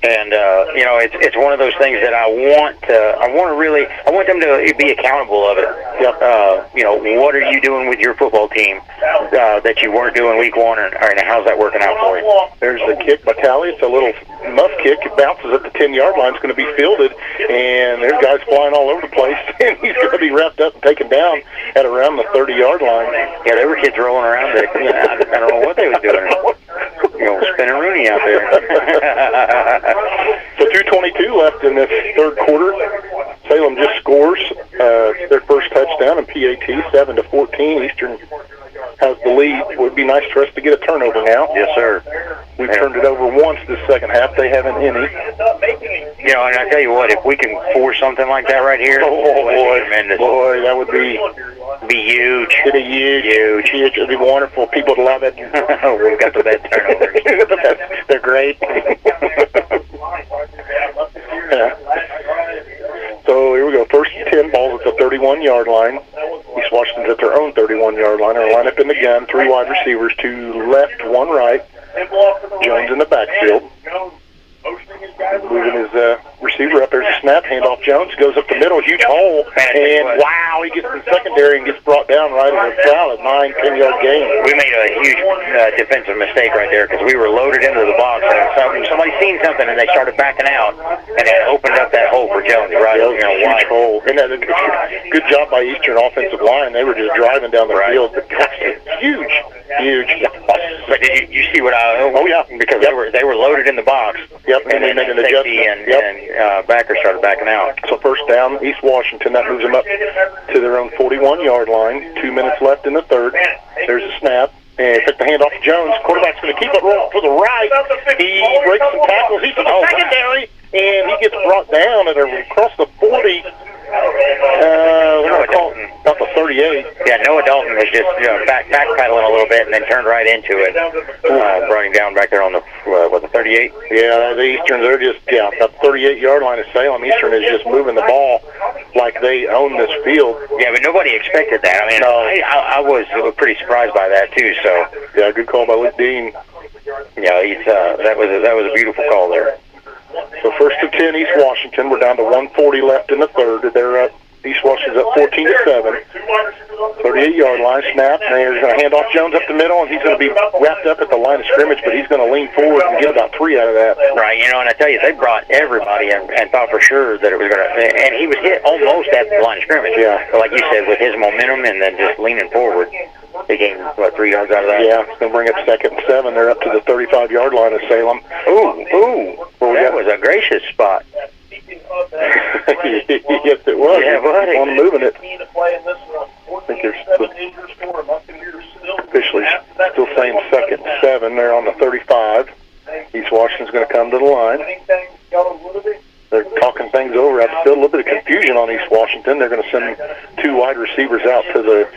And you know, it's one of those things that I want them to be accountable of it. You know, what are you doing with your football team that you weren't doing Week 1, and how's that working out for you? There's the kick by Tally. It's a little muff kick. It bounces at the 10-yard line. It's going to be fielded, and there's guys flying all over the place, and he's going to be wrapped up and taken down at around the 30-yard line. Yeah, there were kids rolling around that, you know, I don't know what they was doing. You know, spinning Rooney out there. So 2:22 left in this third quarter. Salem just scores their first touchdown in PAT, 7-14. Eastern has the lead. It would be nice for us to get a turnover now. Yes, sir. We've turned it over once this second half. They haven't any. You know, and I tell you what, if we can force something like that right here, boy, that would be huge. It'd be huge. It'd be wonderful. People would love it. We've got the best turnovers. They're great. Yeah. So here we go. First 10 balls at the 31-yard line. East Washington's at their own 31-yard line. They'll line up in the gun. 3 wide receivers, 2 left, 1 right. Jones in the backfield. Moving his receiver up. There's a snap. Handoff Jones. Goes up the middle. Huge hole. And wow, he gets in the secondary and gets brought down right at a foul. 9-10-yard game. We made a huge defensive mistake right there because we were loaded into the box. And somebody seen something and they started backing out and it opened up that hole for Jones right over here. Huge hole. And good job by Eastern offensive line. They were just driving down the field. Huge. But did you see what I? Oh yeah, because they were loaded in the box. Yep, and they made an adjustment. And backers started backing out. So first down, East Washington. That moves them up to their own 41-yard line. 2 minutes left in the third. There's a snap. And took the handoff to Jones. Quarterback's going to keep it rolling to the right. He breaks some tackles. He's to the secondary. And gets brought down at across the 40. About the 38. Yeah, Noah Dalton was just backpedaling a little bit and then turned right into it. Brought him down back there on the 38? Yeah, the Easterns are just, about the 38-yard line of Salem. Eastern is just moving the ball like they own this field. Yeah, but nobody expected that. I mean, no. I was pretty surprised by that, too, so. Yeah, good call by Luke Dean. Yeah, that was a beautiful call there. So first to 10, East Washington. We're down to 1:40 left in the third. They're up. East Washington's up 14-7. 38-yard line snap. And they're going to hand off Jones up the middle, and he's going to be wrapped up at the line of scrimmage, but he's going to lean forward and get about 3 out of that. Right, and I tell you, they brought everybody and thought for sure that it was going to, and he was hit almost at the line of scrimmage. Yeah. But like you said, with his momentum and then just leaning forward, they gained, 3 yards out of that? Yeah, it's going to bring up 2nd and 7. They're up to the 35-yard line of Salem. Ooh, that was a gracious spot. Yes, it was. Yeah, buddy. On moving it. I think there's officially still saying 2nd and 7. They're on the 35. East Washington's going to come to the line. They're talking things over out the field. A little bit of confusion on East Washington. They're going to send 2 wide receivers out to the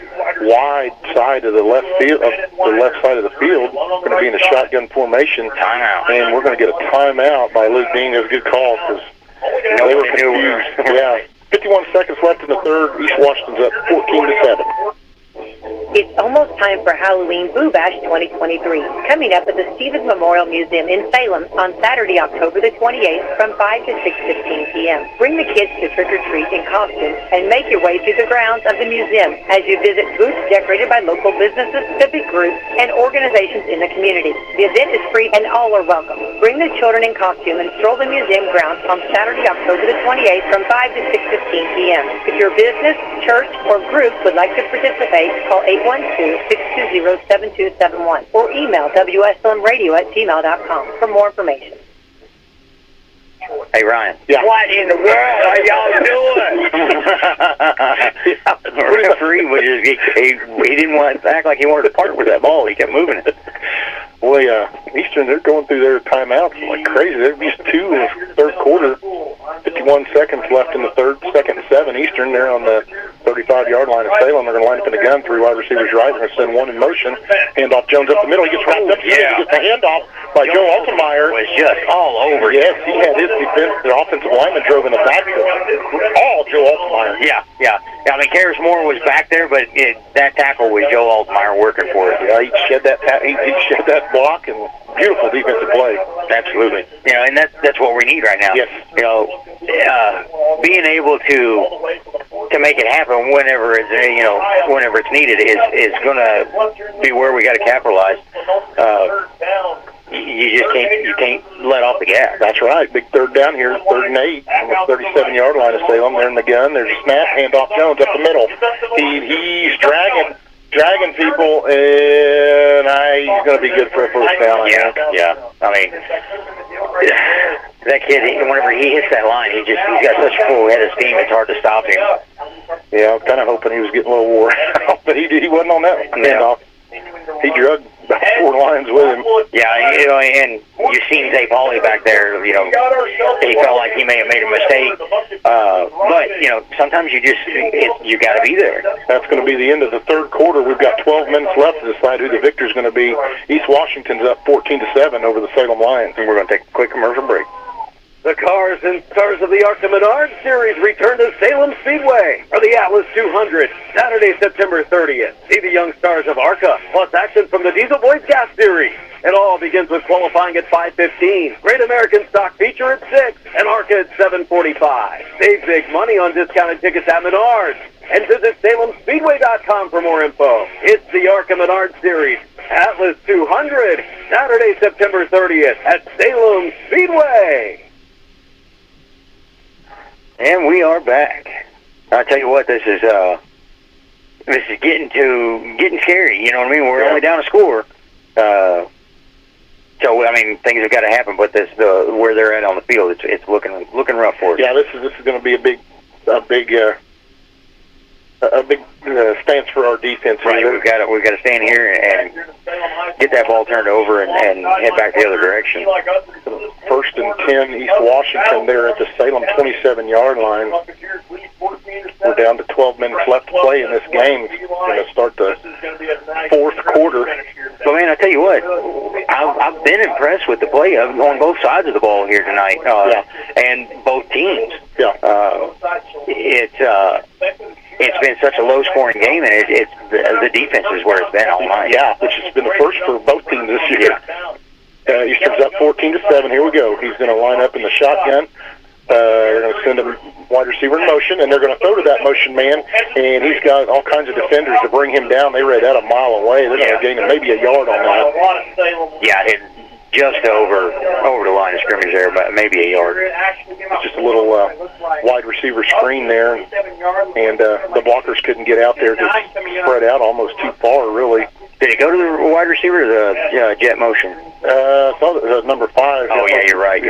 wide side of the left field, the left side of the field. We're going to be in a shotgun formation. Timeout. And we're going to get a timeout by Luke Dean. It was a good call because they were confused. Yeah. 51 seconds left in the third. East Washington's up 14-7. It's almost time for Halloween Boo Bash 2023, coming up at the Stevens Memorial Museum in Salem on Saturday, October the 28th from 5 to 6:15 p.m. Bring the kids to trick-or-treat in costume and make your way through the grounds of the museum as you visit booths decorated by local businesses, civic groups, and organizations in the community. The event is free and all are welcome. Bring the children in costume and stroll the museum grounds on Saturday, October the 28th from 5 to 6:15 p.m. If your business, church, or group would like to participate, call 812-620-7271 or email WSLMradio@gmail.com for more information. Hey, Ryan. Yeah. What in the world are y'all doing? The referee was just, he didn't want to act like he wanted to part with that ball. He kept moving it. Boy, Eastern, they're going through their timeouts like crazy. There'd be 2 in the third quarter. 51 seconds left in the third. 2nd and 7. Eastern, they're on the 35-yard line of Salem. They're going to line up in the gun. 3 wide receivers right. They're going to send 1 in motion. Hand off Jones up the middle. He gets wrapped up. Yeah. He gets the handoff by Joe Altenmeyer. Was just all over. Yes, he had his defense. Their offensive lineman drove in the backfield. All Joe Altenmeyer. Yeah. I mean, Karras Moore was back there, but that tackle was Joe Altenmeyer working for it. Yeah, he shed that block, and beautiful defensive play. Absolutely. And that's what we need right now. Yes. Being able to make it happen whenever it's needed is going to be where we got to capitalize. You can't let off the gas. That's right. Big third down here, 3rd and 8 on the 37-yard line of Salem. They're in the gun. There's a snap, handoff Jones up the middle. He's dragging people, and he's going to be good for a first down. Yeah. I mean, that kid, whenever he hits that line, he's got such a full head of steam. It's hard to stop him. Yeah, I was kind of hoping he was getting a little wore out, but he wasn't on that handoff. He drugged about 4 lines with him. Yeah, and you've seen Zay Pauly back there. He felt like he may have made a mistake, but sometimes you got to be there. That's going to be the end of the third quarter. We've got 12 minutes left to decide who the victor is going to be. East Washington's up 14-7 over the Salem Lions, and we're going to take a quick commercial break. The cars and stars of the ARCA Menard Series return to Salem Speedway for the Atlas 200, Saturday, September 30th. See the young stars of ARCA, plus action from the Diesel Boys Gas Series. It all begins with qualifying at 5:15, Great American Stock Feature at 6, and ARCA at 7:45. Save big money on discounted tickets at Menards. And visit SalemSpeedway.com for more info. It's the ARCA Menard Series, Atlas 200, Saturday, September 30th at Salem Speedway. And we are back. I tell you what, this is getting scary. You know what I mean? We're only down a score. So I mean, things have got to happen. But where they're at on the field, it's looking rough for us. Yeah, this is going to be a big a big stance for our defense. Right, we've got to stand here and get that ball turned over and head back the other direction. First and 10, East Washington. They're at the Salem 27-yard line. We're down to 12 minutes left to play in this game. We're going to start the fourth quarter. But man, I tell you what, I've been impressed with the play on both sides of the ball here tonight, and both teams. Yeah. It's been such a low-scoring game, and it's the defense is where it's been all night. Yeah, which has been the first for both teams this year. Eastern's up 14-7. Here we go. He's going to line up in the shotgun. They're going to send him wide receiver in motion, and they're going to throw to that motion man, and he's got all kinds of defenders to bring him down. They read that a mile away. They're going to gain him maybe a yard on that. Yeah, just over the line of scrimmage there, but maybe a yard. It's just a little wide receiver screen there, and the blockers couldn't get out there to spread out almost too far, really. Did it go to the wide receiver or the jet motion? I thought it was number 5. Oh, yeah, you're right.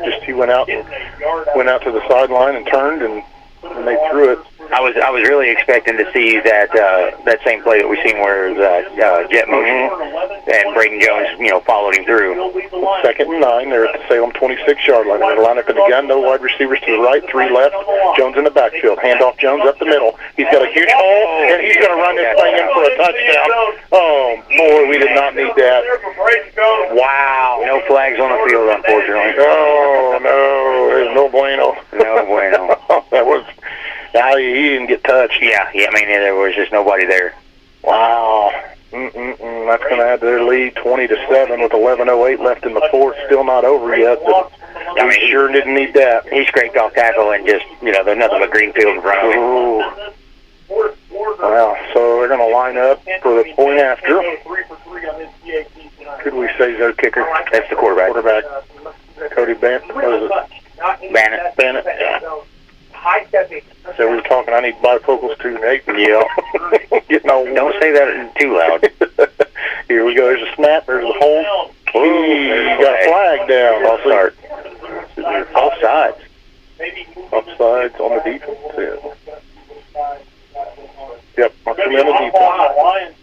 Just he went out to the sideline and turned, and they threw it. I was really expecting to see that same play that we seen where the jet motion and Braden Jones, followed him through. Second and 9. They're at the Salem 26-yard line. They're going to line up in the gun. No wide receivers to the right, 3 left. Jones in the backfield. Handoff Jones up the middle. He's got a huge hole, and he's going to run this thing in for a touchdown. Oh, boy, we did not need that. Wow. No flags on the field, unfortunately. Oh, no. There's no bueno. No bueno. That was... he didn't get touched. Yeah, I mean, there was just nobody there. Wow. That's going to add to their lead, 20-7 with 11:08 left in the fourth. Still not over yet, but we sure didn't need that. He scraped off tackle and just, there's nothing but green field in front of him. Ooh. Wow, so they're going to line up for the point after. Could we say their kicker? That's the quarterback. Cody Bannon. What is it? Bannon. Yeah. So we were talking, I need bifocals too, Nate. Yeah. Getting old. Don't say that too loud. Here we go. There's a snap. There's a hole. You got a flag down. I'll start. Offsides. Offsides on the defense. Yep. On the defense.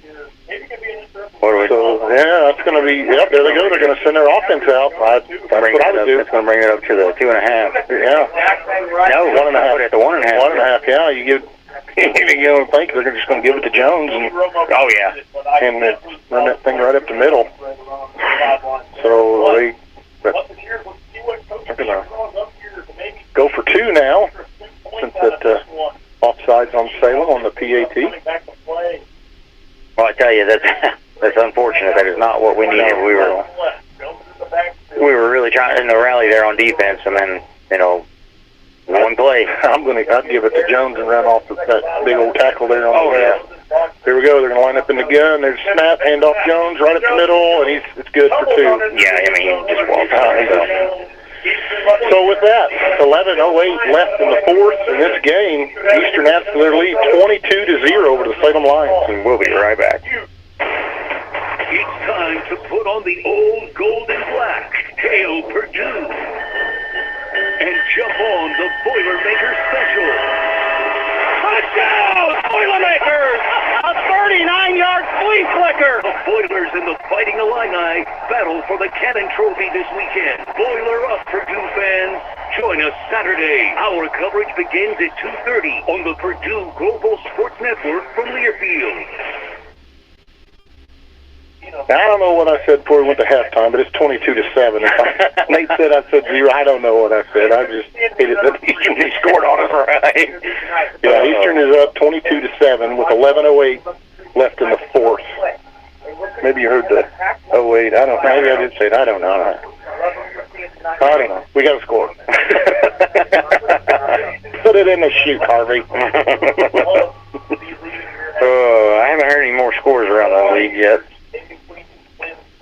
So, that's going to be, there they go. They're going to send their offense out. That's what I would do. It's going to bring it up to the 2.5. Yeah. No, 1.5. Put it at the 1.5. 1.5, yeah. You don't think they're just going to give it to Jones. Oh, yeah. And run that thing right up the middle. So they're going to go for 2 now, since that offsides on Salem on the PAT. Well, I tell you, that's unfortunate. That is not what we needed. We were really trying to rally there on defense, and then one play. I'd give it to Jones and run off that big old tackle there on the left. Here we go. They're going to line up in the gun. There's a snap, handoff Jones right up the middle, and it's good for 2. Yeah, I mean, he just walked out. So with that, 11:08 left in the fourth in this game. Eastern adds to their lead 22-0 over the Salem Lions. And we'll be right back. It's time to put on the old gold and black, hail Purdue, and jump on the Boilermakers special. Touchdown, Boilermakers! A 39-yard flea flicker! The Boilers and the Fighting Illini battle for the Cannon Trophy this weekend. Boiler up, Purdue fans. Join us Saturday. Our coverage begins at 2:30 on the Purdue Global Sports Network from Learfield. Now, I don't know what I said before we went to halftime, but it's 22-7. Nate said I said 0. I don't know what I said. I just hated that Eastern scored on us, right? Yeah, Eastern is up 22-7 with 11:08 left in the fourth. Maybe you heard the 08. I don't know. Maybe I did say it. I don't know. I don't know. We got to score. Put it in the chute, Harvey. I haven't heard any more scores around the league yet.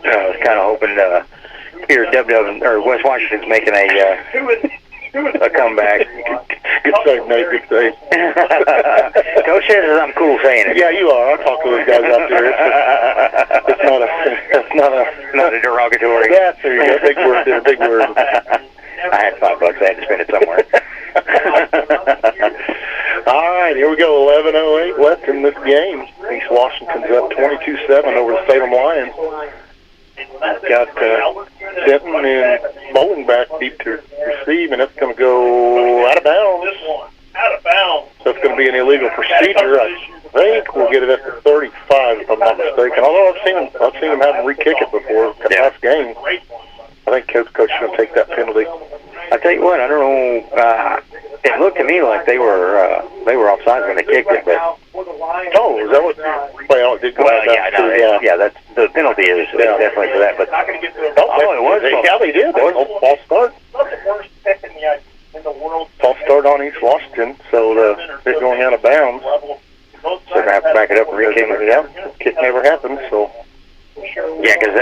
I was kind of hoping to hear West Washington's making a comeback. Good save, Nate. Good save. Coach says I'm cool saying it. Yeah, you are. I'll talk to those guys out there. It's not a derogatory. Yeah, there you go. Big word there. Big word. I had $5. I had to spend it somewhere. All right, here we go. 11:08 left in this game. East Washington's up 22-7 over the Salem Lions. Got Denton and Bowling back deep to receive, and it's going to go out of bounds. So it's going to be an illegal procedure. I think we'll get it at the 35, if I'm not mistaken. Although I've seen them have them re-kick it before the last game. I think Coach is going to take that penalty. I tell you what, I don't know. It looked to me like they were offside when they kicked it, but oh, is that what? Well, it did go out. Yeah, that's the penalty is definitely for that. But it was. Yeah, they did. False start. False start on East Washington, so they're going out of bounds. So they're gonna have to back it up and re-kick it. Yeah, kick never happened. So yeah, because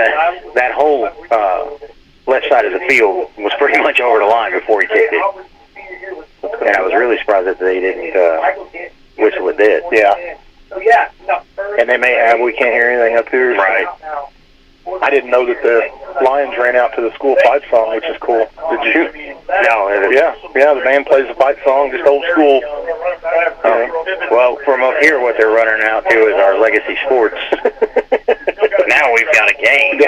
that whole left side of the field was pretty much over the line before he kicked it. And I was really surprised that they didn't whistle it dead. Yeah. And they may have, we can't hear anything up here. Right. I didn't know that the Lions ran out to the school fight song, which is cool. Did you? No. Yeah, the band plays the fight song, just old school. Well, from up here, what they're running out to is our legacy sports. Now we've got a game.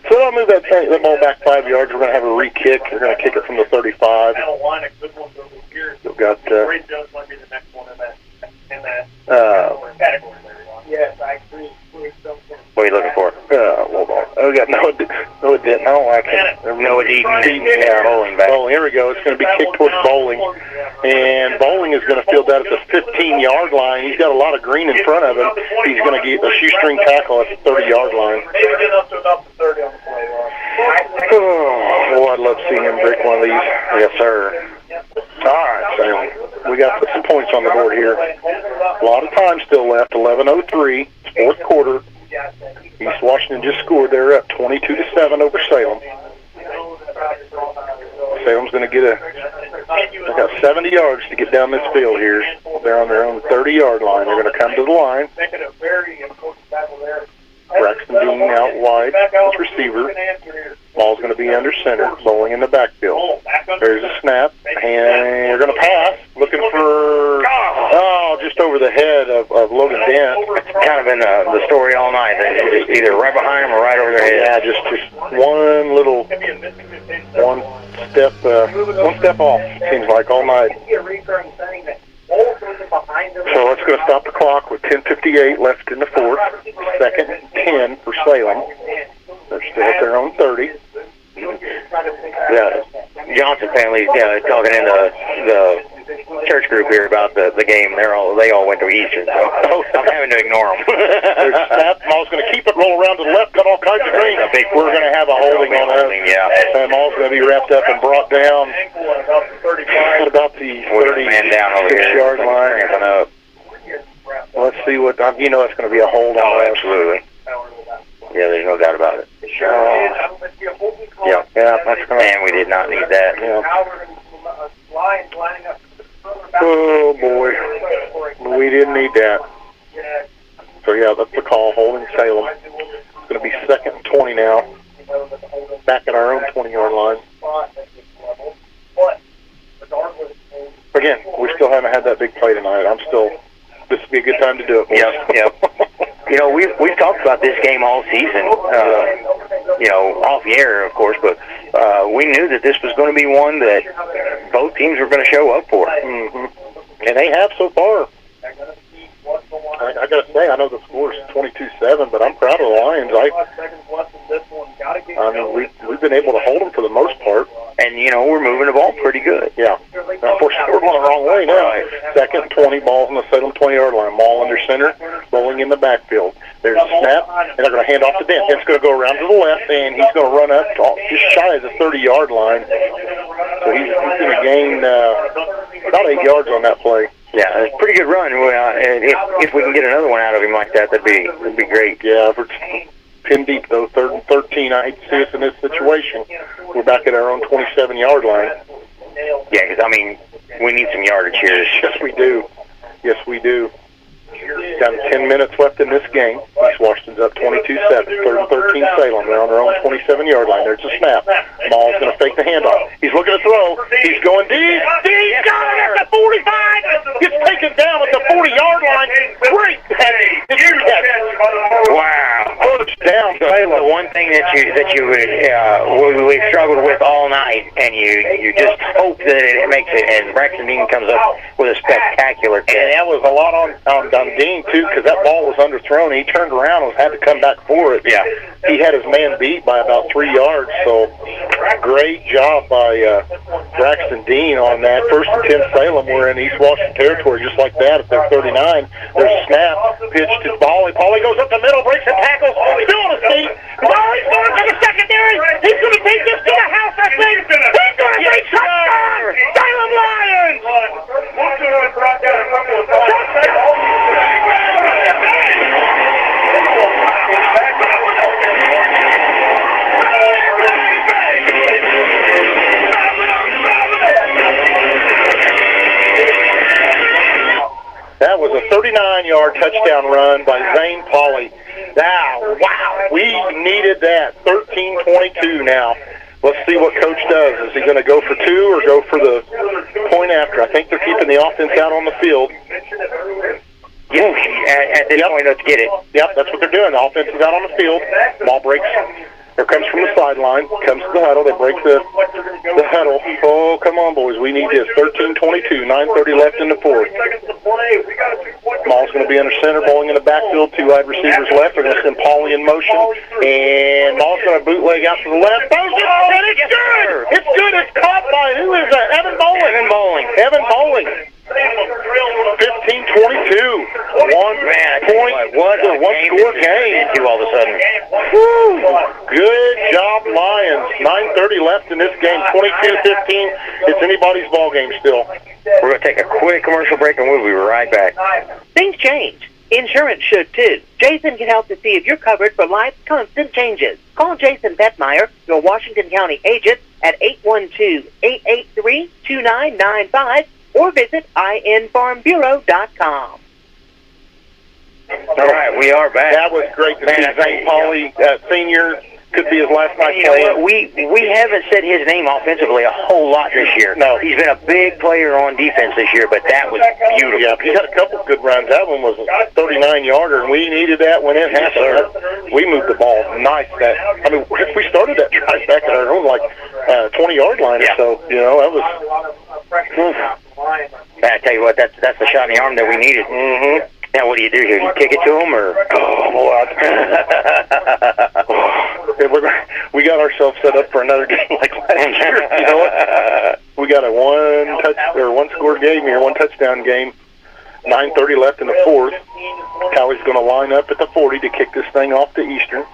So I'll move that ball back 5 yards. We're going to have a re-kick. We're going to kick it from the 35. We've got what are you looking for? We got no, it didn't. I don't like it. No, it didn't. Yeah, Bowling back. Oh, here we go. It's going to be kicked towards Bowling. And Bowling is going to field that at the 15-yard line. He's got a lot of green in front of him. He's going to get a shoestring tackle at the 30-yard line. Oh, boy, I'd love to see him break one of these. Yes, sir. All right, Salem. We got some points on the board here. A lot of time still left. 11:03. Fourth quarter. East Washington just scored. They're up 22-7 over Salem. Salem's going to get they got 70 yards to get down this field here. They're on their own 30-yard line. They're going to come to the line. Braxton Dean out wide, his receiver. Ball's going to be under center, Bowling in the backfield. There's a snap, and they're going to pass, looking for, just over the head of Logan Dent. It's kind of been the story all night. It's either right behind them or right over their head. Yeah, just one step off, seems like, all night. So that's going to stop the clock with 10:58 left in the fourth. Second and 10 for Salem. They're still at their own 30. The Johnson family talking in the church group here about the game. They all went to Eastern, so I'm having to ignore them. There's a snap. Maul's going to keep it, roll around to the left, got all kinds of green. We're going to have a holding on us. Yeah. And Maul's going to be wrapped up and brought down at about the 36-yard line. Up. Let's see what, it's going to be a hold on us. Absolutely. Yeah, there's no doubt about it. Yeah, that's going to. And we did not need that. Yeah. Oh, boy. We didn't need that. So, yeah, that's the call, holding Salem. It's going to be second and 20 now. Back at our own 20-yard line. Again, we still haven't had that big play tonight. This would be a good time to do it. Yep. We've talked about this game all season, off the air, of course, but we knew that this was going to be one that both teams were going to show up for. Mm-hmm. And they have so far. I got to say, I know the score is 22-7, but I'm proud of the Lions. We've been able to hold them for the most part. And, we're moving the ball pretty good. Yeah. Unfortunately, we're going the wrong way now. Right. Second and 20, ball on the Salem 20-yard line. Ball under center, Bowling in the backfield. There's a snap, and they're going to hand off to Dent. Dent's going to go around to the left, and he's going to run up just shy of the 30-yard line. So he's going to gain about 8 yards on that play. Yeah, it's a pretty good run. If we can get another one out of him like that, that'd be great. Yeah, if it's pinned deep, though, 3rd and 13, I hate to see us in this situation. We're back at our own 27-yard line. Yeah, because, we need some yardage here. Yes, we do. Yes, we do. Got 10 minutes left in this game. East Washington's up 22-7. 3rd and 13 Salem. They're on their own 27-yard line. There's a snap. Maul's going to fake the handoff. He's looking to throw. He's going deep. He's got it at the 45. one thing that we've struggled with all night, and you just hope that it makes it. And Braxton Dean comes up with a spectacular catch. And that was a lot on Dean too, because that ball was underthrown. He turned around and had to come back for it. Yeah, he had his man beat by about 3 yards. So great job by Braxton Dean on that. 1st and 10 Salem. We're in East Washington territory, just like that. At their 39, there's a snap, pitch to Pauly. Pauly goes up the middle, breaks and tackles, still on his feet. Pauly's going to the secondary. He's going to take this to the house, I think. He's going to take touchdown, Salem Lions. That was a 39-yard touchdown run by Zane Pauly. Wow, we needed that. 13-22 now. Let's see what Coach does. Is he going to go for 2 or go for the point after? I think they're keeping the offense out on the field. At this point, let's get it. Yep, that's what they're doing. The offense is out on the field. Ball breaks. Here comes from the sideline. Comes to the huddle. They break the huddle. Oh, come on, boys. We need this. 13-22. 9:30 left in the fourth. Ball's going to be under center. Bowling in the backfield. 2 wide receivers left. They're going to send Pauly in motion. And ball's going to bootleg out to the left. And it's good. It's good. It's caught by, who is that? Evan Bowling. Evan Bowling. 15-22. One score game. All of a sudden. Woo. Good job, Lions. 9:30 left in this game. 22-15. It's anybody's ball game still. We're going to take a quick commercial break and we'll be right back. Things change. Insurance should too. Jason can help to see if you're covered for life's constant changes. Call Jason Bettmeyer, your Washington County agent, at 812-883-2995 or visit infarmbureau.com. All right, we are back. That was great to see Zane Pauly, senior. Could be his last night playing. We haven't said his name offensively a whole lot this year. No. He's been a big player on defense this year, but that was beautiful. Yeah, he had a couple good runs. That one was a 39-yarder, and we needed that when it happened. We moved the ball nice. We started that drive back at our own 20-yard line or so. That was. I tell you what, that's the shot in the arm that we needed. Mm-hmm. Now, what do you do here? You kick it to him, or? We got ourselves set up for another game like last year. You know what? We got a one-score game here, one touchdown game. 9:30 left in the fourth. Cowie's going to line up at the 40 to kick this thing off to Eastern.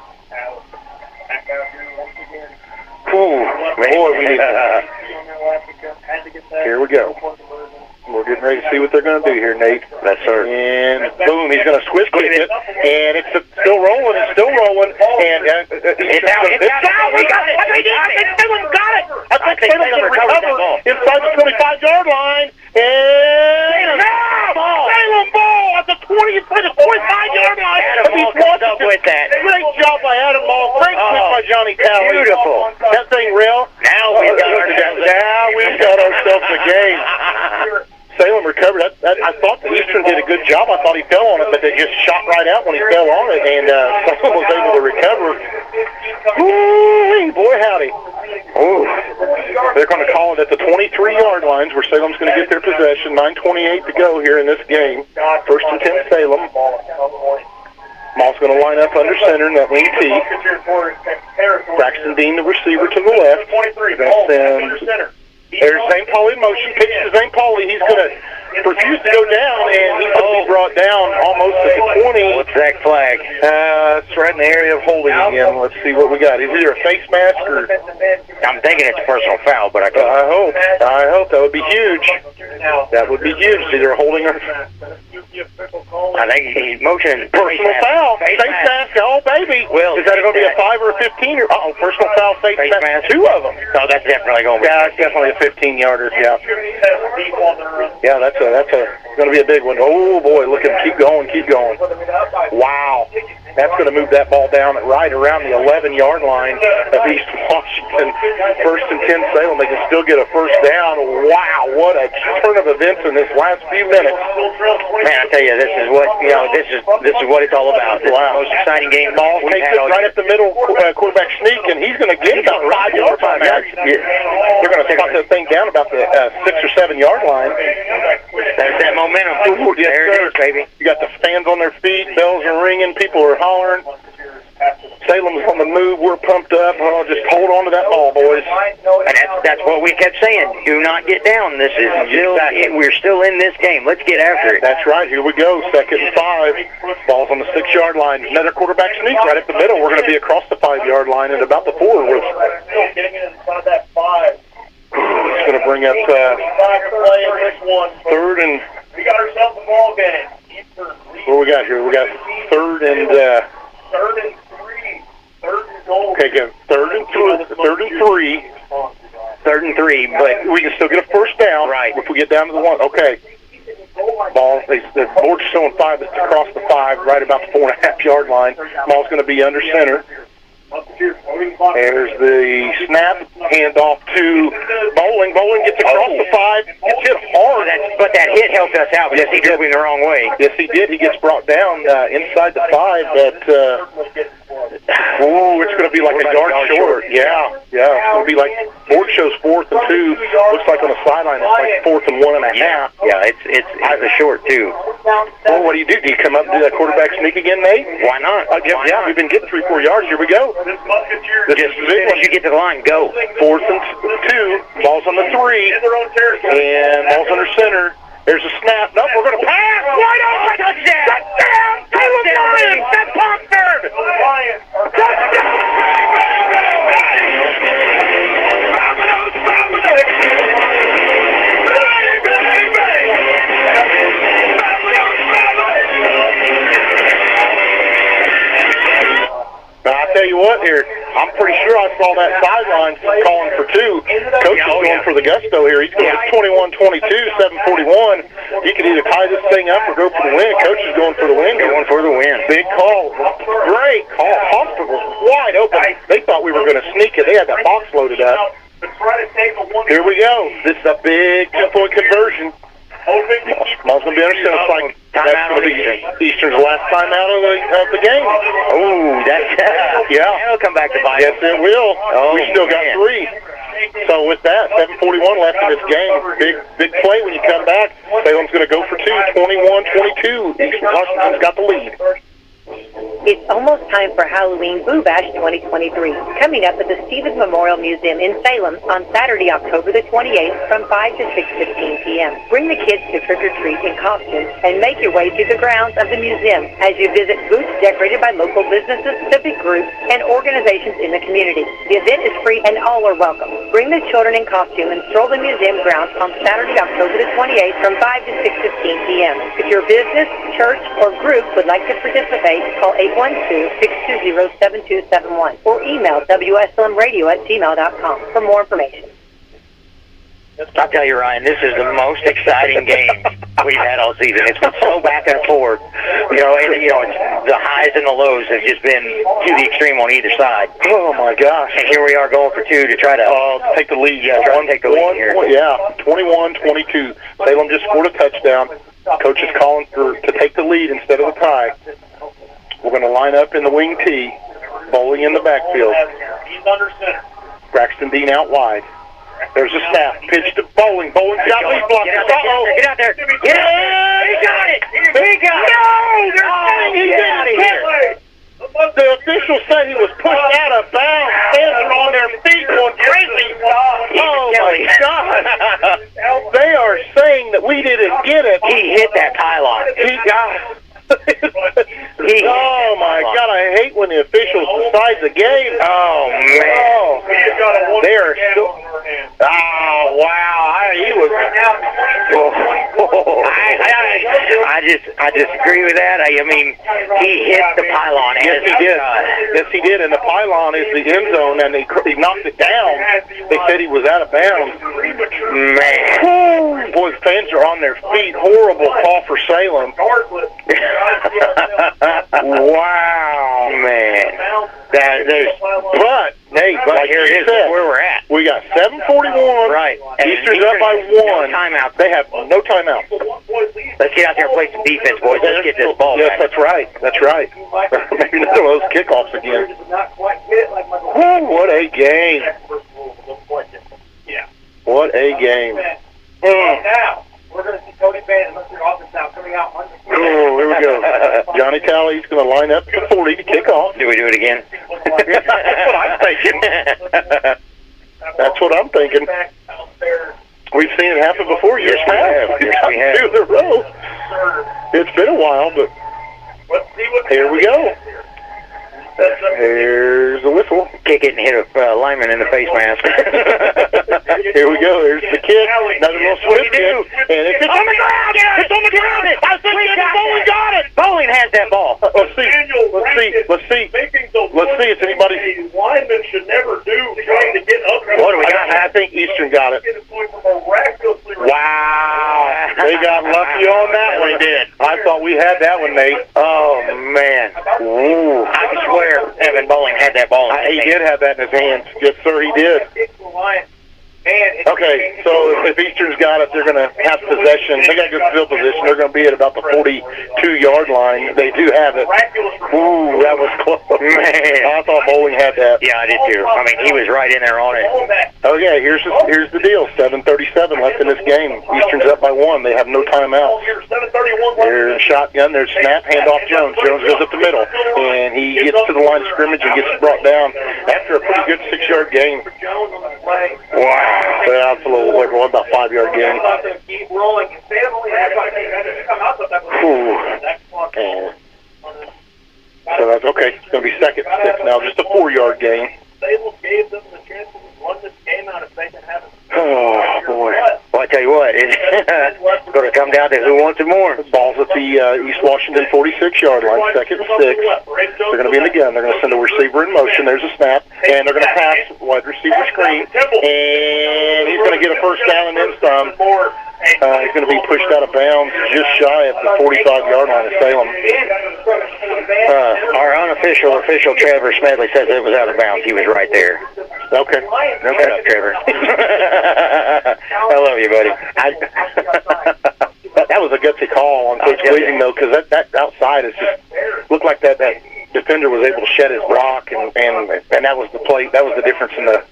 Boy, we need that. Here we go. We're getting ready to see what they're going to do here, Nate. That's sir. And boom, he's going to switch kick it, and it's still rolling. And it's out. We got it. Salem got it. I think Salem's going to recover inside the 25-yard line. And Salem ball at the 20 inside the 45-yard line. Adam Ball comes up with that. Great job by Adam Ball. Great switch by Johnny Talley. Beautiful. That thing real. Now we've got ourselves a game. Salem recovered. I thought the Eastern did a good job. I thought he fell on it, but they just shot right out when he fell on it, and Salem was able to recover. Ooh, boy, howdy. Ooh. They're going to call it at the 23-yard lines where Salem's going to get their possession. 9:28 to go here in this game. 1st and 10 Salem. Mall's going to line up under center in that wing T. Braxton Dean, the receiver, to the left. There's Zane Pauly in motion. Pitch to Zane Pauly. He's going to refuse to go down, and he's going to be brought down almost at the 20. What's that flag? It's right in the area of holding again. Let's see what we got. Is it either a face mask or... I'm thinking it's a personal foul, but I hope. That would be huge. That would be huge. Either holding or... I think he's motioning. Personal foul. Face mask. Oh, baby. Well, is that going to be a 5 or a 15? Personal foul, face mask. 2 of them. Oh, that's definitely going to be. Yeah, it's definitely a 15-yarder. Yeah. Yeah, that's going to be a big one. Oh boy, look at him. Keep going. Wow. That's going to move that ball down at right around the 11-yard line of East Washington. 1st and 10 Salem. They can still get a first down. Wow, what a turn of events in this last few minutes. Man, I tell you, this is what what it's all about. This is the most exciting game ball we've had all right up the middle, quarterback sneak, and he's going to get about 5 yards. They're going to spot that thing down about the 6 or 7 yard line. There's that momentum. Ooh, yes, there it is, baby. You got the fans on their feet, bells are ringing, people are hollering. Salem's on the move. We're pumped up. Oh, just hold on to that ball, boys. And that's what we kept saying. Do not get down. This is we're still in this game. Let's get after it. That's right. Here we go. 2nd and 5. Ball's on the 6 yard line. Another quarterback sneak right up the middle. We're going to be across the 5 yard line and about the 4. Getting inside that 5. It's going to bring up 3rd and. We got ourselves a ball game. What we got here? We got 3rd and. 3rd and 3. 3rd and goal. Okay, good. 3rd and 3. 3rd and 3, but we can still get a first down. Right. If we get down to the 1. Okay. Ball. The board's showing 5. It's across the 5, right about the 4.5 yard line. Ball's going to be under center. There's the snap, handoff to Bowling. Bowling gets across the 5, gets hit hard. But that hit helped us out because he drove him the wrong way. Yes, he did. He gets brought down inside the 5, but it's going to be like a yard short. Yeah. It's going to be like, board shows 4th and 2. Looks like on the sideline it's like 4th and 1.5. Yeah, it's a short, too. Well, what do? Do you come up and do that quarterback sneak again, Nate? Why not? Yeah, we've been getting 3-4 yards. Here we go. Just as soon as you get to the line, go. 4th and 2. Ball's on the 3. And ball's under center. There's a snap. Nope, we're going to pass. Wide open. Touchdown. Salem Lions. That's Pomford. Now, I tell you what here, I'm pretty sure I saw that sideline calling for 2. Coach is going for the gusto here. He's going 21-22, 7:41. He could either tie this thing up or go for the win. Coach is going for the win. Going for the win. Big call. Great call. Pomfret was wide open. They thought we were going to sneak it. They had that box loaded up. Here we go. This is a big 2-point conversion. Ball's going to be understood. It's like that's going to be Eastern's last time out of the game. Oh, that'll come back to bite. Yes, it will. Oh, we still got 3. So with that, 7:41 left in this game. Big play when you come back. Salem's going to go for 2, 21-22. Eastern Washington's got the lead. It's almost time for Halloween Boo Bash 2023, coming up at the Stevens Memorial Museum in Salem on Saturday, October the 28th from 5 to 6:15 p.m. Bring the kids to trick-or-treat in costumes and make your way through the grounds of the museum as you visit booths decorated by local businesses, civic groups, and organizations in the community. The event is free and all are welcome. Bring the children in costume and stroll the museum grounds on Saturday, October the 28th from 5 to 6:15 p.m. If your business, church, or group would like to participate, call 812-620-7271 or email WSLMradio@gmail.com for more information. I'll tell you, Ryan, this is the most exciting game we've had all season. It's been so back and forth. It's the highs and the lows have just been to the extreme on either side. Oh, my gosh. And here we are going for 2 to try to take the lead. Yeah, try to take the lead here. 21-22. Salem just scored a touchdown. Coach is calling to take the lead instead of the tie. We're going to line up in the wing tee. Bowling in the backfield. He's under center. Braxton Dean out wide. There's a snap. Pitch to Bowling. Bowling's got lead block. Get out there. Get out there. He got it. He got it. No! They're saying he didn't play. The officials said he was pushed out of bounds. Fans are on their feet going crazy. Oh, my God. They are saying that we didn't get it. He hit that pylon. He got it. Oh, my God. I hate when the officials decide the game. Oh, man. Oh, they are still. Oh, wow. He was. I I disagree with that. I mean, he hit the pylon. Yes, he did. Yes, he did. And the pylon is the end zone, and he knocked it down. They said he was out of bounds. Man. Boy, fans are on their feet. Horrible call for Salem. Wow. Man. But, hey, but here it is where we're at. We got 7:41. Right. Eastern's up by 1. No timeout. They have no timeout. Let's get out there and play some defense, boys. Let's get this ball back. Yes, that's right. That's right. Maybe another one of those kickoffs again. Woo, what a game. What a game. Now, we're going to see Cody Bannon, look at your offense now, coming out. Oh, here we go. Johnny Talley's going to line up at 40 to kick off. Do we do it again? That's what I'm thinking. That's what I'm thinking. We've seen it happen before. Yes, we have. Yes, we have. 2 in a row. It's been a while, but here we go. Here's the whistle. Kick it and hit a lineman in the face mask. Here we go. Here's the kick. Another little swift kick. And it's on the ground. It's on the ground. Bowling got it. Bowling has that ball. Let's see. Let's see. If anybody. Linemen should never do trying to get up. What do we got? I think Eastern got it. Wow. They got lucky on that one. They did. I thought we had that one, Nate. Oh, man. Ooh. I swear Evan Bowling had that ball. He did have that in his hands. Yes, sir, he did. Okay, so if Eastern's got it, they're going to have possession. They got good field position. They're going to be at about the 42-yard line. They do have it. Ooh, that was close. Man, I thought Bowling had that. Yeah, I did too. I mean, he was right in there on it. Okay, here's the deal. 7:37 left in this game. Eastern's up by 1. They have no timeouts. There's shotgun. There's snap. Handoff Jones. Jones goes up the middle, and he gets to the line of scrimmage and gets brought down after a pretty good 6-yard gain. Wow. Yeah, that's a little like about 5-yard gain. So that's okay. It's going to be 2nd and 6 now. Just a 4-yard gain. Oh, boy. Well, I tell you what, it's going to come down to who wants it more. Ball's at the East Washington 46-yard line, 2nd and 6. They're going to be in the gun. They're going to send a receiver in motion. There's a snap, and they're going to pass wide receiver screen, and he's going to get a first down and then some. He's going to be pushed out of bounds just shy of the 45-yard line of Salem. Our official Trevor Smedley says it was out of bounds. He was right there. Okay. Shut up, Trevor. I love you, buddy. That was a gutsy call on Coach Weaving, though, because that outside is just looked like that defender was able to shed his block, and that was the play. That was the difference in that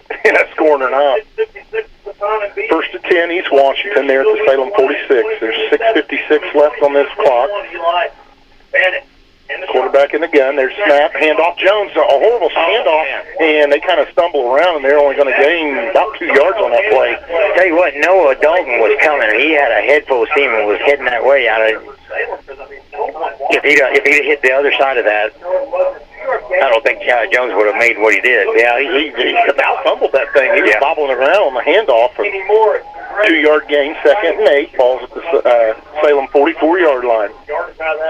scoring or not. 1st and 10, East Washington. There at the Salem 46. There's 6:56 left on this clock. Quarterback in the gun. There's snap. Handoff Jones. A horrible handoff, and they kind of stumble around, and they're only going to gain about 2 yards on that play. Tell you what, Noah Dalton was coming. He had a head full of steam and was heading that way. If he'd hit the other side of that, I don't think Jones would have made what he did. Yeah, he about fumbled that thing. He was bobbling around on the handoff. 2-yard gain, 2nd and 8. Ball's at the Salem 44-yard line.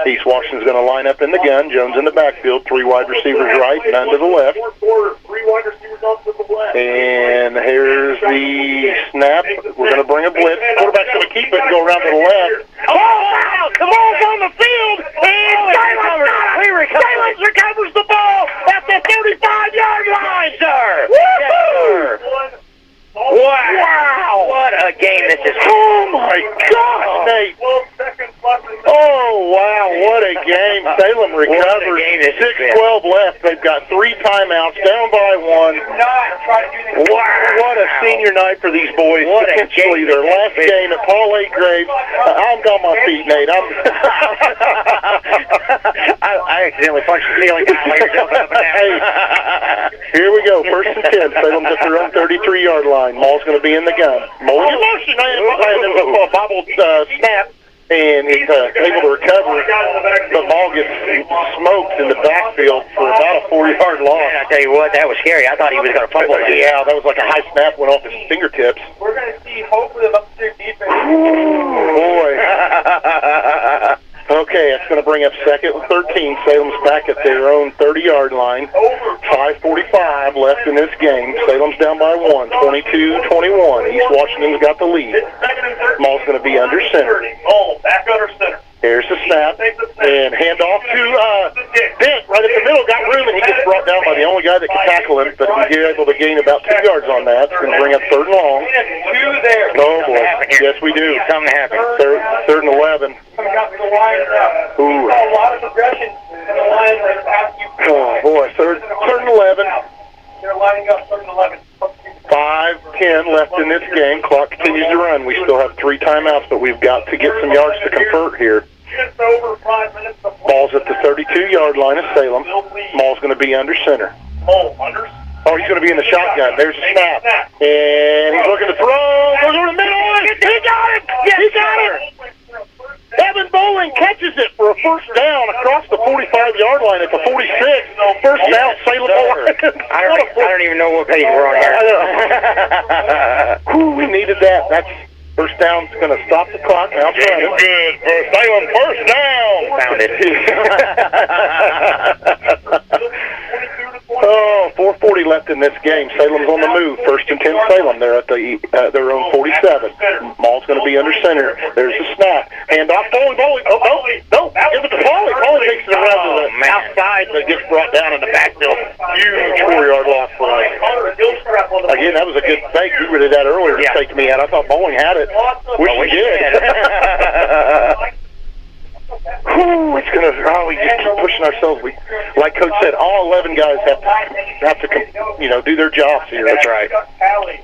East Washington's going to line up in the gun. Jones in the backfield. 3 wide receivers right, none to the left. And here's the snap. We're going to bring a blitz. Quarterback's going to keep it and go around to the left. Oh, the ball's on the field, and Salem recovers the ball at the 35-yard line, sir. Woo-hoo! Wow! What a game this is! Oh my gosh, Nate! Oh wow, what a game! Salem recovers. 6:12 left. They've got 3 timeouts, down by 1. Wow! What a senior night for these boys. Potentially their last game at Paul A. Graves. I'm on my feet, Nate. I accidentally punched the ceiling. Hey, here we go. 1st and 10. Salem's at their own 33-yard line. Maul's going to be in the gun. Maul in motion. A bobbled snap, and he's able to recover. The ball gets smoked in the backfield for about a 4-yard loss. And I tell you what, that was scary. I thought he was going to fumble. Yeah, that was like a high snap went off his fingertips. We're going to see hopefully the upstairs defense. Boy. Oh, Okay, that's going to bring up 2nd and 13. Salem's back at their own 30-yard line. 5:45 left in this game. Salem's down by 1, 22-21. East Washington's got the lead. Ball's going to be under center. Back under center. Here's the snap, and handoff to Dent right at the middle. Got room, and he gets brought down by the only guy that can tackle him, but he's able to gain about 2 yards on that. It's going to bring up 3rd and long. Oh, boy. Yes, we do. Something happened. 3rd and 11. Ooh. Oh, boy. 3rd and 11. They're lining up 3rd and 11. 5:10 left in this game. Clock continues to run. We still have 3 timeouts, but we've got to get some yards to convert here. Just over 5 minutes. Ball's at the 32-yard line of Salem. Ball's going to be under center. Oh, he's going to be in the shotgun. There's a snap. And he's looking to throw. Goes over the middle. He got it. He got it. Evan Bowling catches it for a first down across the 45-yard line at the 46. First down, Salem Lions. I don't even know what page we're on here. Whew, we needed that. That's first down's going to stop the clock. Now running. Good for Salem. First down. Found it. Oh, 4:40 left in this game. Salem's on the move. 1st and 10 Salem. They're at their own 47. Ball's going to be under center. There's the snap. Handoff. Bowling. Oh, no. Give it to Paulie. Paulie takes it around to the outside, but gets brought down in the backfield. Huge 4-yard loss for us. Again, that was a good fake. We did that earlier to take me out. I thought Bowling had it. Wish he did. It's going to, we just keep pushing ourselves. Like Coach said, all 11 guys have to do their jobs here. That's right.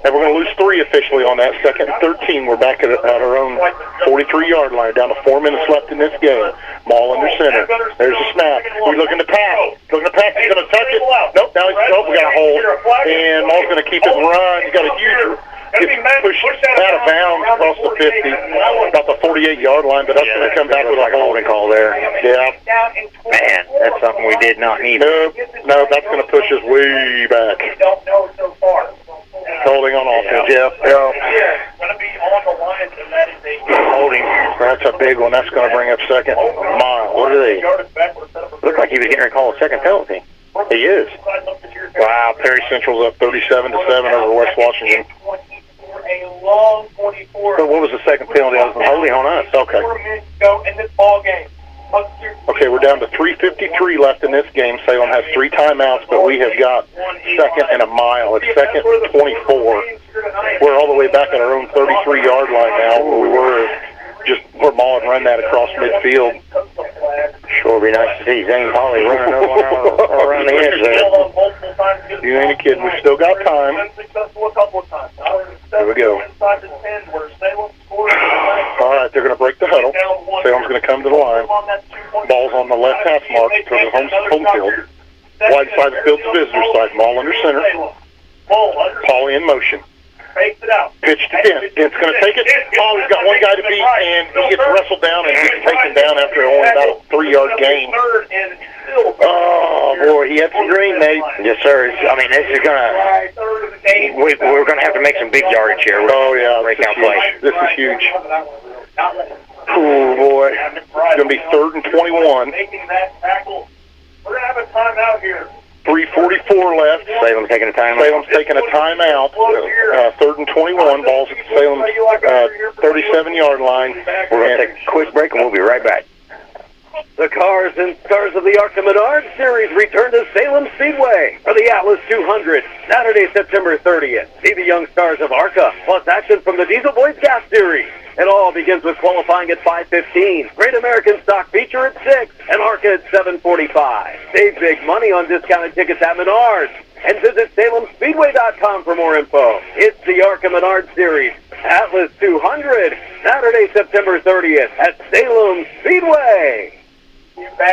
And we're going to lose 3 officially on that. 2nd and 13, we're back at our own 43-yard line. Down to 4 minutes left in this game. Ball under center. There's a snap. We're looking to pass. He's going to touch it. Nope, we got a hold. And Maul's going to keep it and run. He's got a huge... Gets pushed out of bounds across the 50, about the 48-yard line, but that's going to come back with a holding call there. Yeah. Man, that's something we did not need. No, that's going to push us way back. Holding on offense. Yeah. Holding. That's a big one. That's going to bring up 2nd mile. What are they? Looked like he was getting ready to call a second penalty. He is. Wow, Perry Central's up 37-7 over West Washington. So what was the second penalty? I was holding on us. Okay. Okay, we're down to 3:53 left in this game. Salem has 3 timeouts, but we have got 2nd and a mile. It's 2nd and 24. We're all the way back at our own 33-yard line now, where we were just we're ball and run that across midfield. Sure would be nice to see Zane Polly running around the edge there. You ain't a kid. We've still got time. There we go. All right, they're going to break the huddle. Salem's going to come to the line. Ball's on the left half mark to the home field. Wide side of the field's visitor side. Ball under center. Polly in motion. Pitch to Dent. Dent's going to take it. Oh, he's got one guy to beat, and he gets wrestled down and gets taken down after only about a 3-yard gain. Oh, boy, he had some green, Nate. Yes, sir. I mean, this is going to... We're going to have to make some big yardage here. Oh, yeah. This is huge. Oh, boy. It's going to be 3rd and 21. We're going to have a timeout here. 3:44 left. Salem's taking a timeout. Salem's taking a timeout. 3rd and 21. Ball's at Salem's 37-yard line. We're going to take a quick break, and we'll be right back. The Cars and Stars of the Arca Menard Series return to Salem Speedway for the Atlas 200, Saturday, September 30th. See the young stars of Arca, plus action from the Diesel Boys Gas Series. It all begins with qualifying at 5:15, Great American Stock Feature at 6, and Arca at 7:45. Save big money on discounted tickets at Menards. And visit SalemSpeedway.com for more info. It's the Arca Menard Series, Atlas 200, Saturday, September 30th at Salem Speedway.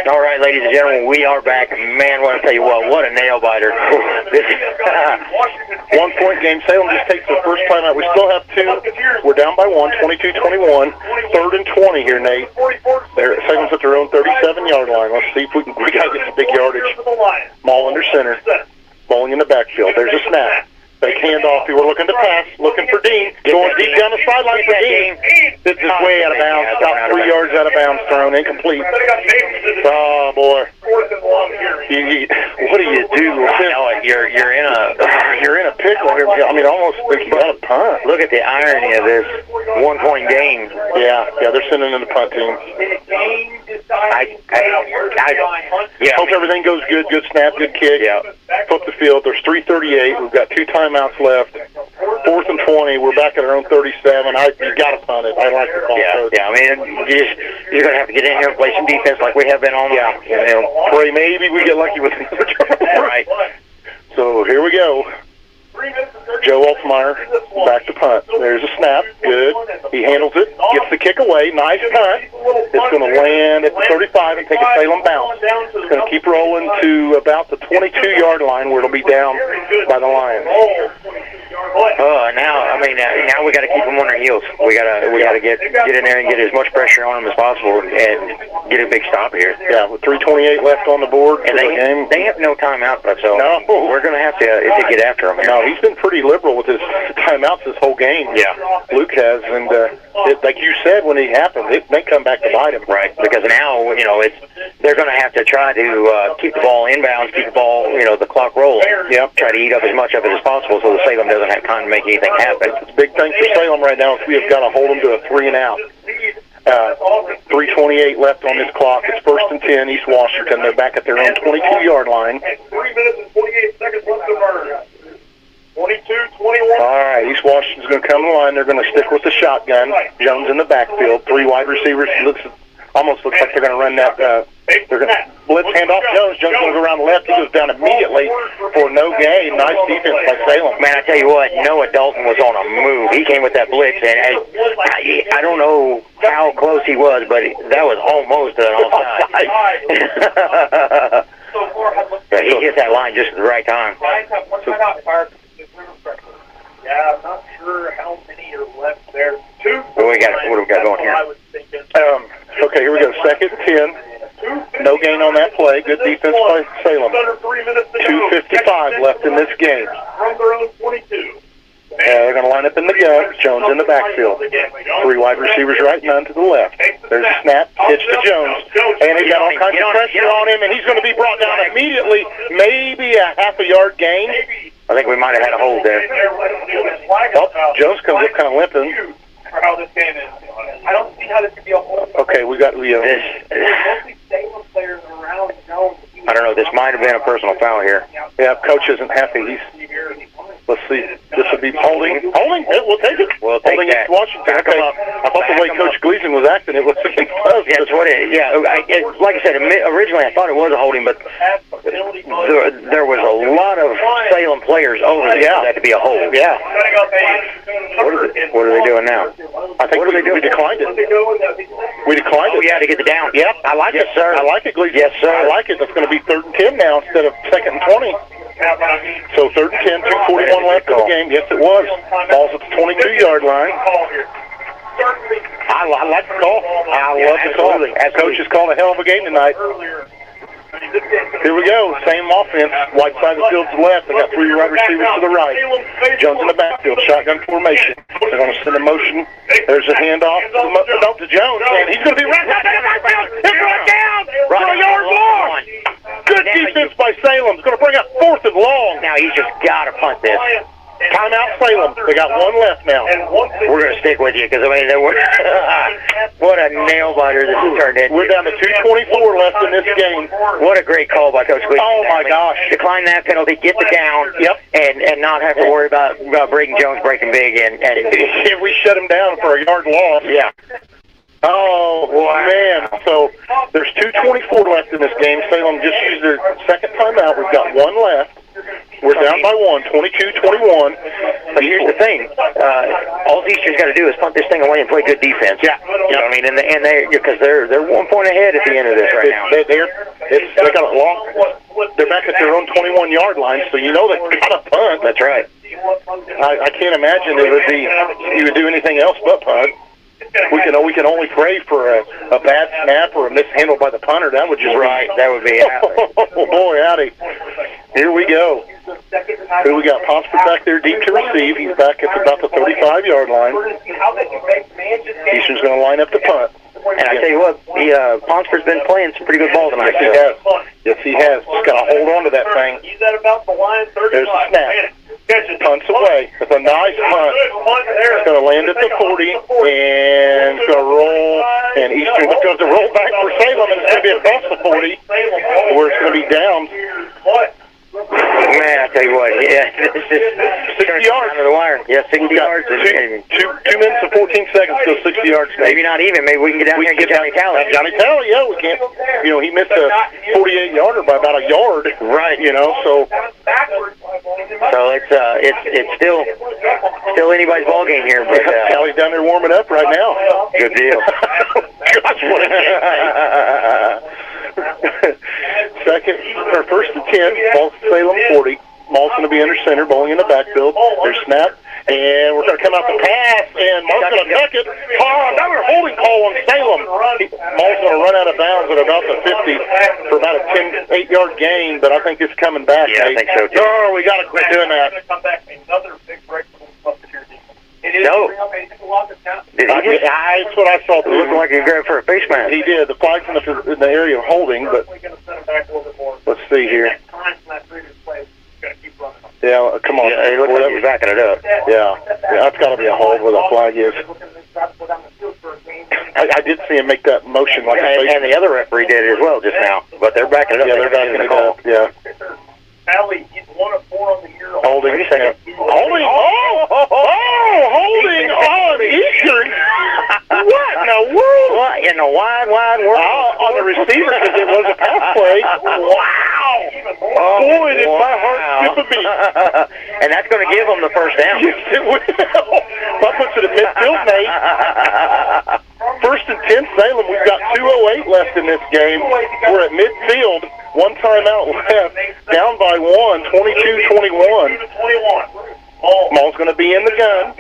All right, ladies and gentlemen, we are back. Man, I want to tell you what a nail-biter. This is 1-point game. Salem just takes the first time out. We still have 2. We're down by 1, 22-21. 3rd and 20 here, Nate. Salem's at their own 37-yard line. Let's see if we got to get some big yardage. Ball under center. Bowling in the backfield. There's a snap. Fake handoff. We're looking to pass, looking for Dean. Going deep down the sideline for Dean. This is way out of bounds. About 3 yards out of bounds, thrown incomplete. Oh boy! What do you do? You're in a pickle here. I mean, almost you got a punt. Look at the irony of this 1-point game. Yeah, they're sending in the punt team. Hope everything goes good. Good snap, good kick. Yeah. Flip the field. There's 3:38. We've got 2 timeouts left. 4th and 20. We're back at our own 37. You got to punt it. I like the call. Yeah. I mean, you're going to have to get in here and play some defense like we have been all night. Pray maybe we get lucky with the turnover. Right. So here we go. Joe Altmaier back to punt. There's a snap. Good. He handles it. Gets the kick away. Nice punt. It's going to land at the 35 and take a Salem bounce. It's going to keep rolling to about the 22-yard line where it'll be down by the Lions. Now we got to keep them on their heels. We got to get in there and get as much pressure on them as possible and get a big stop here. Yeah, with 3:28 left on the board and they have no timeout left, so we're going to have to get after them. No, he's been pretty liberal with his timeouts this whole game. Yeah, Luke has, and like you said, when it happens, it may come back to bite him. Right, because now they're going to have to try to keep the ball inbounds, keep the ball the clock rolling. Yep. Try to eat up as much of it as possible so the Salem doesn't have time to make anything happen. It's a big thing for Salem right now. We have got to hold them to a 3 and out. 3:28 left on this clock. It's 1st and 10, East Washington. They're back at their own 22-yard line. 3 minutes and 48 seconds left to burn. 22-21. All right, East Washington's going to come in line. They're going to stick with the shotgun. Jones in the backfield. 3 wide receivers. Almost looks like they're going to run that. They're going to blitz handoff Jones. Jones going to go around the left. He goes down immediately for no gain. Nice defense by Salem. Man, I tell you what, Noah Dalton was on a move. He came with that blitz, and I don't know how close he was, but that was almost an offside. He hit that line just at the right time. Yeah, I'm not sure how many are left there. What do we got going here? Okay, here we go. 2nd and 10. No gain on that play. Good defense by Salem. 2:55 left in this game. They're going to line up in the gun. Jones in the backfield. 3 wide receivers right, none to the left. There's a snap, pitch to Jones. And he's got all kinds of pressure on him, and he's going to be brought down immediately. Maybe a half a yard gain. I think we might have had a hold there. Oh, Jones comes up kind of limping. How this game is. I don't see how this could be a whole. Okay, we got this. I don't know. This might have been a personal foul here. Yeah, coach isn't happy. Let's see. This would be holding. Holding. We'll take it. We'll take holding that. Washington. Okay. I thought the way Coach Gleason was acting, it was against us. Yeah, that's what it is. Yeah, like I said, originally I thought it was a holding, but there was a lot of Salem players over there for that to be a hold. Yeah. What are they doing now? I think we declined it. We declined it. Yeah, to get the down. Yep. I like it, sir. I like it, Gleason. Yes, sir. I like it. It's going to be 3rd and 10 now instead of 2nd and 20. So 3rd and 10, 2:41 left in the game. Yes, it was. Ball's at the 22-yard line. I like the call. I love the call. Coach has called a hell of a game tonight. Here we go. Same offense. White side of the field to the left. They got 3 wide receivers to the right. Jones in the backfield. Shotgun formation. They're going to send a motion. There's a handoff to Jones. And he's going to be right down the backfield. It's right down for a yard long. Good defense by Salem. It's going to bring up 4th and long. Now he's just got to punt this. Timeout Salem. They got 1 left now. We're going to stick with you because, what a nail-biter this has turned into. We're down to 2:24 left in this game. What a great call by Coach Gleason. Oh, my gosh. Decline that penalty, get the down, and not have to worry about Braden Jones breaking big. And if we shut him down for a yard loss. Yeah. Oh, man. So there's 2:24 left in this game. Salem just used their 2nd timeout. We've got 1 left. We're down by 1, 22-21. But here's the thing: all Eastern's got to do is punt this thing away and play good defense. Yeah, you know what I mean. And they because they're 1 point ahead at the end of this right now. They got a long. They're back at their own 21-yard line, so you know they've got to punt. That's right. I can't imagine you would do anything else but punt. We can only pray for a bad snap or a mishandle by the punter. That would just That would be oh boy, howdy. Here we go. Who we got? Ponsford back there deep to receive. He's back at about the 35-yard line. Eastern's going to line up the punt. And I tell you what, Ponsford's been playing some pretty good ball tonight. Yes, he has. Yes, he has. Just got to hold on to that thing. There's a snap. Punts away. It's a nice punt. It's going to land at the 40, and it's going to roll. And Eastern goes to roll back for Salem, and it's going to be across the 40, where it's going to be down. Man, I tell you what, yeah, this is 60 yards under the wire. Yeah, 60 yards. Two minutes and 14 seconds, still 60 yards. Maybe not even. Maybe we can get down here and get Johnny Talley. Johnny Talley, yeah, we can't. You know, he missed a 48-yarder by about a yard. Right. You know, so it's still anybody's ball game here. But Talley's down there warming up right now. Good deal. Gosh, what a second or first and 10, ball Salem 40. Ball's going to be under center, bowling in the backfield. There's snap, and we're going to come out the pass, and Mark's going to duck it. Oh, another holding call on Salem. Ball's going to run out of bounds at about the 50 for about a 8-yard gain, but I think it's coming back. Yeah, I think so too. Oh, we got to quit doing that. No. That's what I saw. It looked like he grabbed for a face mask. He did. The flag's in the area of holding, but let's see here. Yeah, come on. Yeah, he looked like he was backing it up. Yeah, that's got to be a hold where the flag is. I did see him make that motion like a face. And the other referee did it as well just now, but they're backing it up. Yeah, they're backing it up. Yeah. Holding. Wait a second. Holding. Holding on Eastern. What in the world? What in the wide world? On the receiver because it was a pass play. Wow. Boy, did my heart skip a beat. And that's going to give them the first down. Yes, it will. That puts it at midfield, Nate. First and 10, Salem. We've got 2:08 left in this game. We're at midfield. One timeout left. Down by 1, 22-21. Maul's going to be in the gun.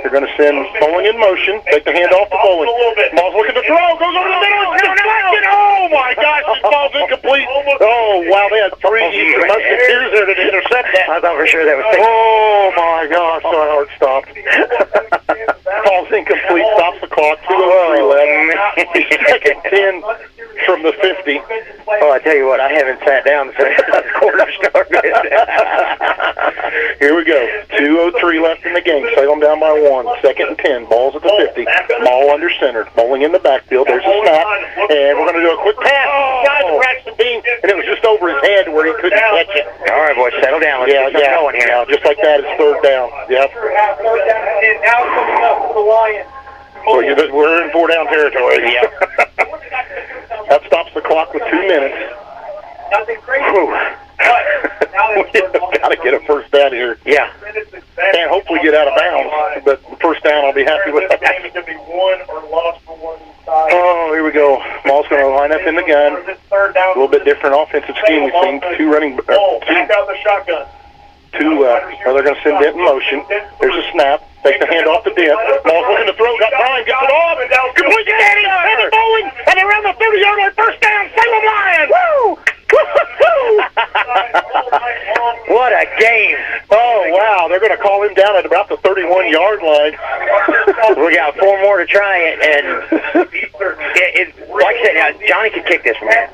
They're going to send Bowling in motion. Take the hand off the Bowling. Maul's looking to throw. Goes over the middle. It's deflected. Oh, my gosh. It falls incomplete. Oh, wow. They had 3 Eastern Musketeers there to intercept that. I thought for sure that was... Oh, my gosh. My heart stopped. Falls incomplete. Stops the clock. 2:03 left. Second 10 from the 50. Oh, I tell you what, I haven't sat down since the quarter started. Here we go. 2:03 left in the game. Salem down by 1. Second and 10. Ball's at the 50. Ball under center. Bowling in the backfield. There's a snap. And we're going to do a quick pass. Guys scratched the beam, and it was just over his head where he couldn't catch it. All right, boys, settle down. Let's get going here. Yeah, just like that, it's third down. Yep. Now coming up for the Lions. We're in 4-down territory. Yeah. That stops the clock with 2 minutes. Nothing crazy. We've got to get a first down here. Yeah. And hopefully get out of bounds. But first down, I'll be happy with that. Oh, here we go. Maul's going to line up in the gun. A little bit different offensive scheme. We've seen two running. Back out the shotgun. They're going to send Dent in motion. There's a snap. Take the hand off the Dent. Maul's looking to throw. Got time. Gets it off. Complete to Danny. Danny Bowling. And around the 30-yard line. First down. Salem Lions. Woo! What a game. Oh, wow. They're going to call him down at about the 31-yard line. We got 4 more to try it, and like I said, Johnny could kick this from here.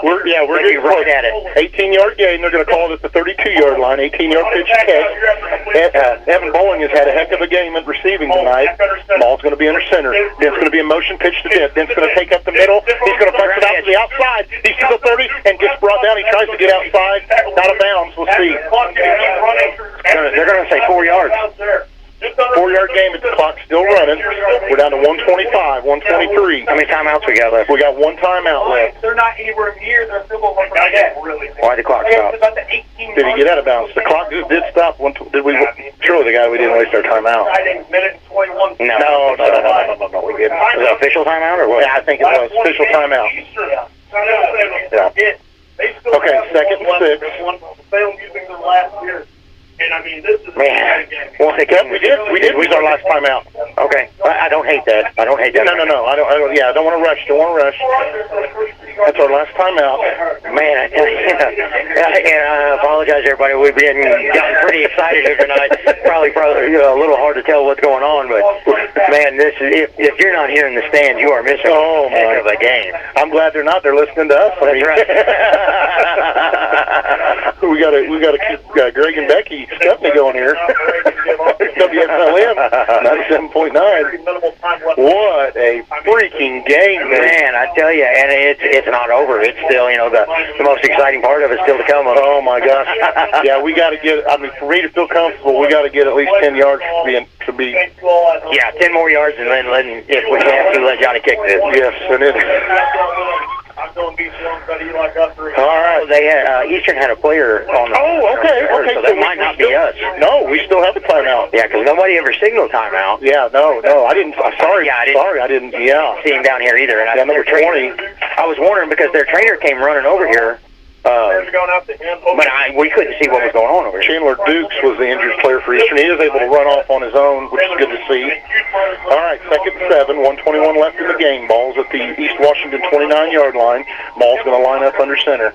We're getting right at it. 18-yard gain. They're going to call it at the 32-yard line. 18-yard pitch catch. Evan Bowling has had a heck of a game at receiving tonight. Ball's going to be under center. Dent's going to be in motion. Pitch to Dent. Dent's going to take up the middle. He's going to punch it out to the outside. He's to the 30 and gets brought down. He tries to get outside. Out of bounds. We'll see. They're going to say 4 yards. 4-yard game, the clock's still running. We're down to 125, 123. How many timeouts we got left? We got 1 timeout left. They're not anywhere near their field goal from yet. Why'd the clock stop? Did he get out of bounds? The clock just did stop. Did we? Surely the guy we didn't waste our timeout. No, we didn't. Was it official timeout or what? Yeah, I think it was official timeout. Yeah. Okay, second and 6. Salem using their last year. And I mean, this is man. Well, we did. We use our last timeout. Okay, I don't hate that. No. I don't want to rush. That's our last time out. Man, I tell you, and I apologize, everybody. We've gotten pretty excited here tonight. Probably a little hard to tell what's going on, but man, this is if you're not here in the stands, you are missing a heck of a game. I'm glad they're not. They're listening to us. That's right. we got to keep Greg and Becky Stepney going here. WSLM 97.9. What a freaking game, man! I tell you, and it's not over. It's still, the most exciting part of it's still to come. Oh my gosh! Yeah, we got to get. I mean, for me to feel comfortable, we got to get at least 10 yards to be. Yeah, 10 more yards, and then if we have to, let Johnny kick this. Yes, and it. All right. They had Eastern had a player on the. Oh, okay. So that might not be us. No, we still have a timeout. Yeah, because nobody ever signaled timeout. Yeah, no, I didn't. Sorry, I didn't. Yeah, see him down here either. And number 20. I was wondering because their trainer came running over here. But we couldn't see what was going on over here. Chandler Dukes was the injured player for Eastern. He is able to run off on his own, which is good to see. All right, 2nd and 7, 1:21 left in the game. Ball's at the East Washington 29-yard line. Ball's going to line up under center.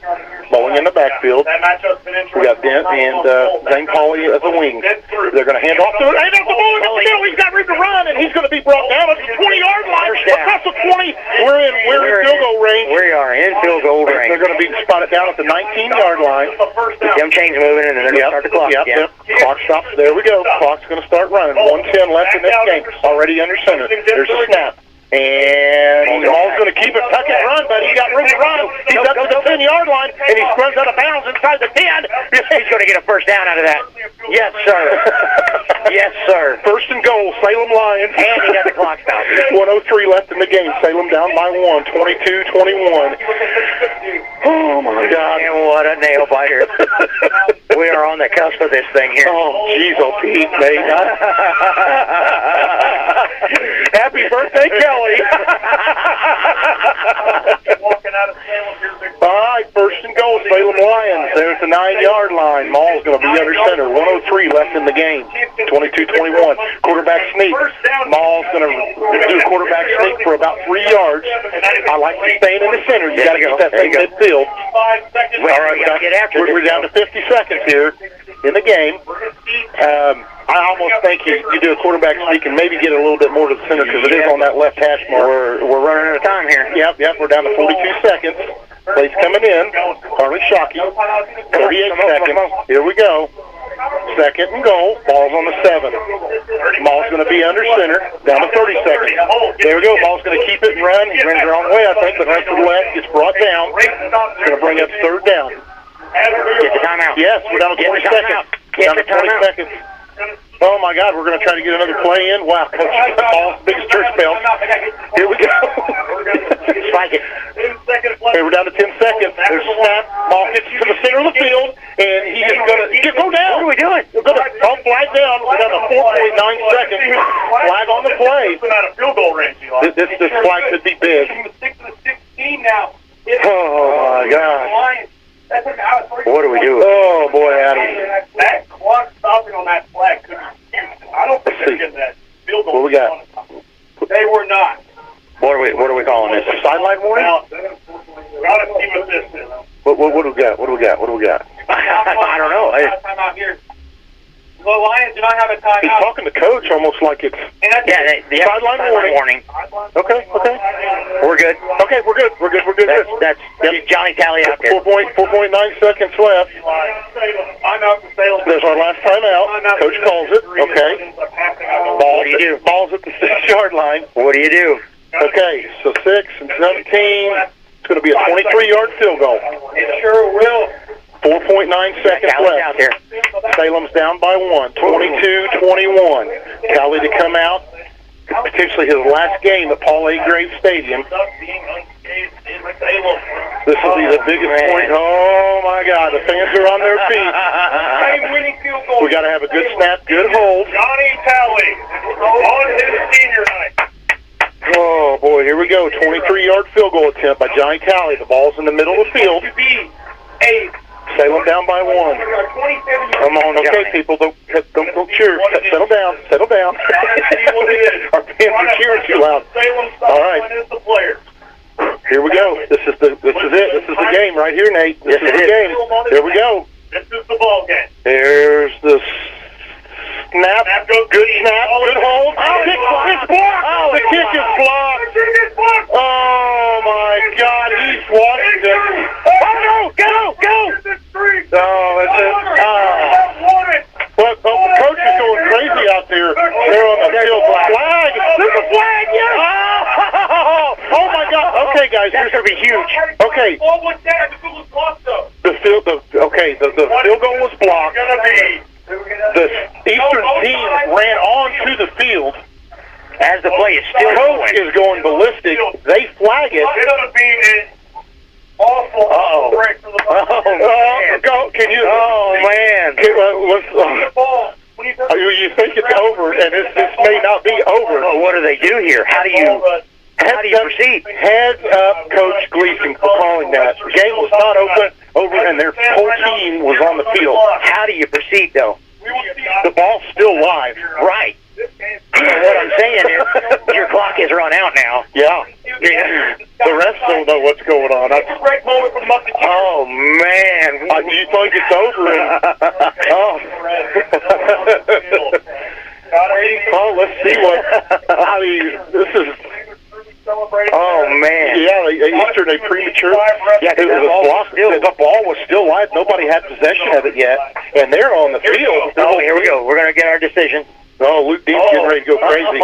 Bowling in the backfield. We got Dent and Zane Pauly at the wings. They're going to hand off to it. Hey, there's the ball in the middle. He's got room to run, and he's going to be brought down at the 20-yard line. Across the 20. We're in field goal range. We are in field goal range. They're going to be spotted down at the 19-yard line. Get them chains moving, and then they're going to start the clock. Yep. Clock stops. There we go. Clock's going to start running. 1:10 left in this game. Already under center. There's a snap. And Ball's going to keep it, tuck and run, but he's got room to run. He's up to the 10-yard line, and he runs out of bounds inside the 10. He's going to get a first down out of that. Yes, sir. Yes, sir. 1st and goal, Salem Lions. And he got the clock stopped. 1:03 left in the game. Salem down by 1, 22-21. Oh, my God. And what a nail biter. We are on the cusp of this thing here. Oh, jeez, Pete, mate. Happy birthday, Kelly. All right, 1st and goal, Salem Lions. There's the 9-yard line. Maul's going to be under center. 1:03 left in the game. 22-21. Quarterback sneak. Maul's going to do a quarterback sneak for about 3 yards. I like you staying in the center. You got to get that thing midfield. All right, we're down to 50 seconds here in the game. I almost think you do a quarterback sneak and maybe get a little bit more to the center because it is on that left hash mark. We're running out of time here. Yep. We're down to 42 seconds. Play's coming in. Harley Shockey. 38 seconds. Here we go. 2nd and goal. Ball's on the 7. Ball's going to be under center. Down to 30 seconds. There we go. Ball's going to keep it and run. He runs the wrong way, I think, but runs to the left. Gets brought down. Going to bring up 3rd down. Get the timeout. Yes, we're down to 20 seconds. Down to 20 seconds. Oh, my God, we're going to try to get another play in. Wow, Coach Paul's biggest church bell. Here we go. Spike it. Okay, we're down to 10 seconds. There's a snap. Ball hits to the center of the field, and he is going to go down. What are we doing? We're going to flag down. We're down to 4.9 seconds. Flag on the play. This flag could be big. Oh, my God. What do we do? Oh, boy, Adam. That clock stopping on that flag could be huge. I don't think they're getting that field goal. What we got? They were not. What are we calling this? A sideline warning? Gotta see what this is. What do we got? I don't know. Time out here. The Lions do not have a timeout. He's talking to Coach almost like it's sideline warning. Okay. We're good. Okay, we're good. That's Johnny Tally out there. 4.9 seconds left. There's our last timeout. Coach calls it. Okay. What do you do? Ball's at the 6-yard line. What do you do? Okay, so 6 and 17. It's going to be a 23-yard field goal. It sure will. 4.9 seconds left. Out there. Salem's down by 1, 22-21. Tally to come out. Potentially his last game at Paul A. Graves Stadium. This will be the biggest point. Oh, my God. The fans are on their feet. We got to have a good snap, good hold. Johnny Tally on his senior night. Oh, boy. Here we go. 23-yard field goal attempt by Johnny Tally. The ball's in the middle of the field. Salem down by 1. Come on, okay, Johnny. People, don't cheer. Settle down. Our fans are cheering too loud. All right. Here we go. This is it. This is the game right here, Nate. This is the game. Here we go. This is the ball game. There's the snap. Good snap. Good hold. It's blocked. The kick is blocked. Oh my God! East Washington. Oh no! Go! Oh, that's it. But the coach is going crazy out there. They're on the field. Flag. There's a flag. Yes. Oh my God. Okay, guys, this is gonna be huge. Okay. The field goal was blocked. The Eastern team ran onto the field as the play is still going. Coach is going ballistic. They flag it. It's gonna be an awful break for the man. Go! Can you? Oh man! You think it's over, and this may not be over. Well, what do they do here? How do you proceed? Heads up, Coach Gleason, for calling that. The game was not over, and their whole team was on the field. How do you proceed, though? The ball's still live. Right. What I'm saying is, your clock is run out now. Yeah. The rest don't know what's going on. Oh man! You think it's over? Oh, let's see what. I mean, this is. Oh man! Yeah, Eastern they premature. Yeah, the ball was still live. Nobody had possession of it yet, and they're on the field. Oh, here we go. We're gonna get our decision. Oh, Luke Dean's getting ready to go crazy.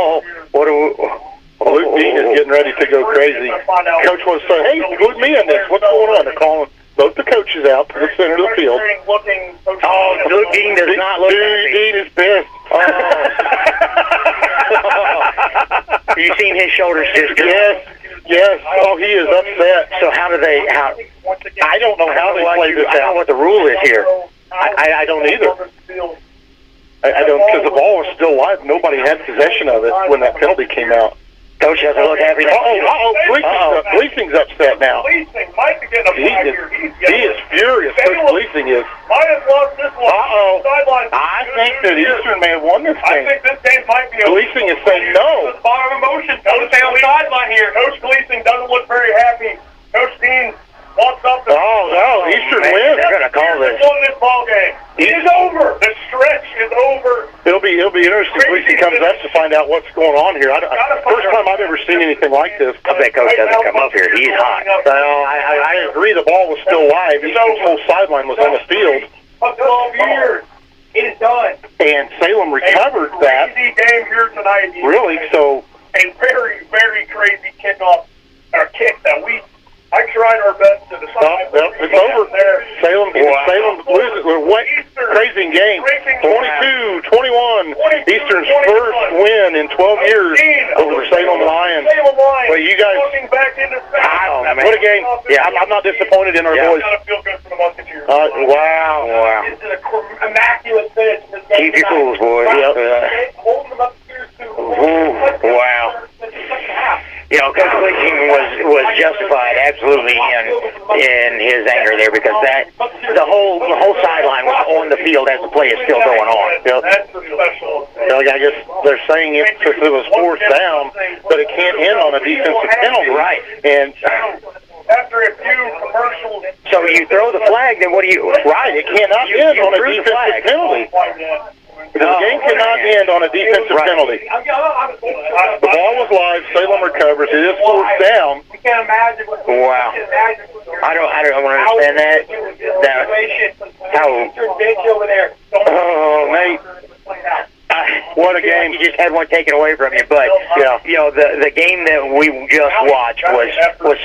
Luke Dean is getting ready to go crazy. Coach wants to say, "Hey, include me in this. What's going on?" They're calling both the coaches out to the center of the field. Oh, Luke Dean does not look happy. Dean is pissed. You seen his shoulders just go? Yes. Oh, he is upset. So how do they? I don't know how they play this out. I don't know what the rule is here. I don't either. I don't, because the ball was still live. Nobody had possession of it when that penalty came out. Coach doesn't look happy. Gleasing's upset now. He is furious. Coach Gleasing is. I think that Eastern may have won this game. I think this game might be over. Gleasing is saying no. There's a lot of emotion. Coach stay on the sideline here. Coach Gleasing doesn't look very happy. Coach Dean walks up. Eastern wins. They're going to call this. Won this ball game. It's over. The stretch is over. It'll be interesting when Gleason comes up to find out what's going on here. First time I've ever seen anything like this. I bet Coach doesn't come up here. He's hot. I agree. The ball was still live. Eastern's whole sideline was on the field. 12 years. It is done. And Salem recovered that. Crazy game here tonight. Really? So a very, very crazy kickoff or kick that we. I tried our best to decide. It's over. Salem loses. We're crazy game. 22-21. Eastern's first win in 12 years over the Salem Lions. Well, you guys. What a game. Yeah, I'm not disappointed in our boys. Wow. It's an immaculate finish. Keep your cools, boys. Wow. You know, Coach Gleason was justified absolutely in his anger there because the whole sideline was on the field as the play is still going on. That's the special. I guess they're saying if it was fourth down, but it can't end on a defensive penalty. Right. And after a few commercials. So you throw the flag, then what do you? Right. It cannot end on a defensive penalty. The game cannot end on a defensive penalty. The ball was live. Salem recovers. It is fourth down. Wow. I don't understand that. Oh, Nate. What a game. You just had one taken away from you, but you know, the game that we just watched was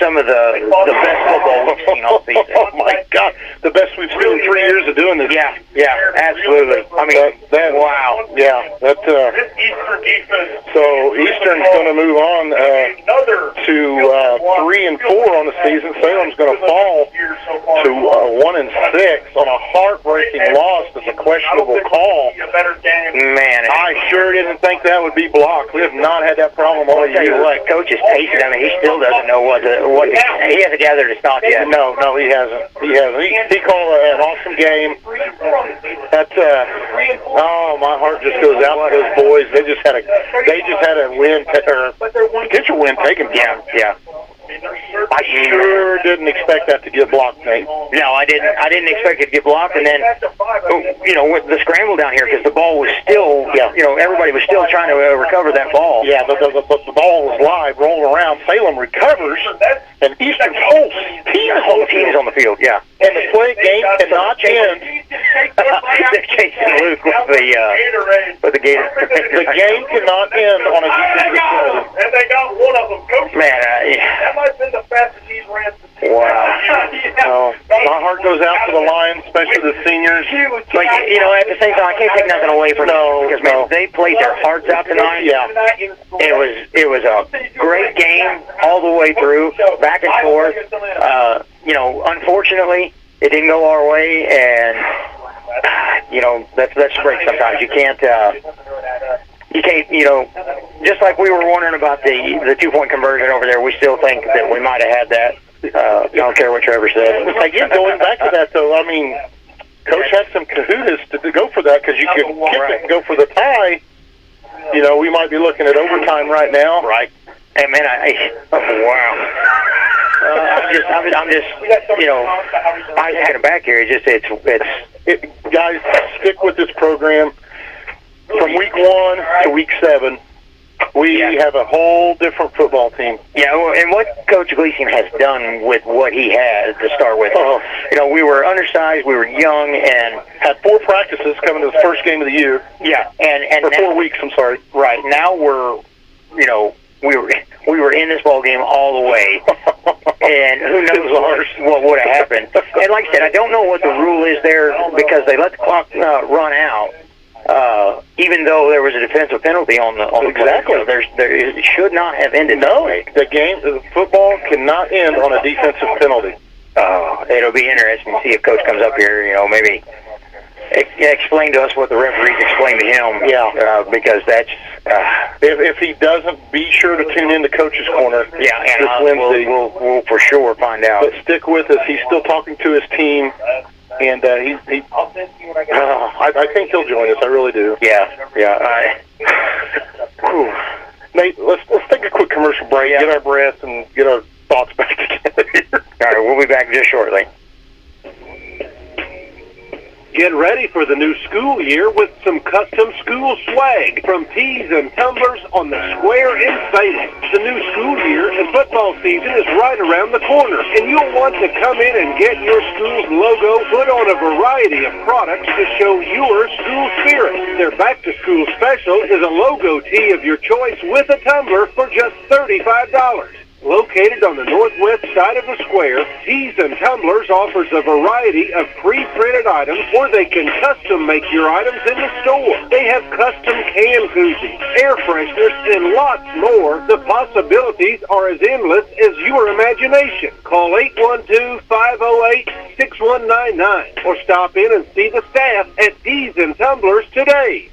some of the best football we've seen all season. Oh my God, the best we've seen in 3 years of doing this. Yeah, absolutely. I mean, wow. Yeah, that's Eastern defense. So Eastern's going to move on to 3-4 on the season. Salem's going to fall to 1-6 on a heartbreaking loss. That's a questionable call. Man, I sure didn't think that would be blocked. We have not had that problem all year. Coach is pacing. I mean, he still doesn't know what he hasn't gathered his thoughts yet. No, he hasn't. He called an awesome game. That's my heart just goes out to those boys. They just had a win or potential win taken from them. Yeah. I sure didn't expect that to get blocked, Nate. No, I didn't expect it to get blocked, and then, with the scramble down here, because the ball was still, everybody was still trying to recover that ball. Yeah, the ball was live, rolling around. Salem recovers, and Eastern's whole team is on the field, yeah. And the game cannot end. They're chasing Luke with the Gator. The game cannot end on a defensive play. And they got one of them. Coach, man, that might have been the fastest he's ran. Wow. My heart goes out to the Lions, especially the seniors. But, at the same time, I can't take nothing away from them. Because, man, they played their hearts out tonight. Yeah. It was a great game all the way through, back and forth. Unfortunately, it didn't go our way, and, that's great sometimes. You can't, just like we were wondering about the 2-point conversion over there, we still think that we might have had that. I don't care what Trevor said. Again, going back to that, though, I mean, Coach had some kahunas to go for that, because you could kick it and go for the tie. We might be looking at overtime right now. Right. Hey, man, wow. I'm just, I had him back here. Guys, stick with this program. From week 1 to week 7, we have a whole different football team. Yeah, and what Coach Gleason has done with what he has to start with. We were undersized, we were young, and had 4 practices coming to the first game of the year. Yeah, and for 4 weeks. I'm sorry. Right now we were in this ball game all the way, and who knows what would have happened. And like I said, I don't know what the rule is there, because they let the clock run out. Even though there was a defensive penalty on the exactly, play, it should not have ended. The football cannot end on a defensive penalty. It'll be interesting to see if Coach comes up here. Maybe explain to us what the referees explained to him. Yeah, because that's if he doesn't, be sure to tune in to Coach's Corner. Yeah, and we'll for sure find out. But stick with us. He's still talking to his team. And I think he'll join us. I really do. Yeah. Nate, let's take a quick commercial break, get our breath, and get our thoughts back together here. All right, we'll be back just shortly. Get ready for the new school year with some custom school swag from Tees and Tumblers on the Square in Salem. The new school year and football season is right around the corner, and you'll want to come in and get your school's logo put on a variety of products to show your school spirit. Their back-to-school special is a logo tee of your choice with a tumbler for just $35. Located on the northwest side of the square, Tees and Tumblers offers a variety of pre-printed items, or they can custom make your items in the store. They have custom can koozies, air fresheners, and lots more. The possibilities are as endless as your imagination. Call 812-508-6199 or stop in and see the staff at Tees and Tumblers today.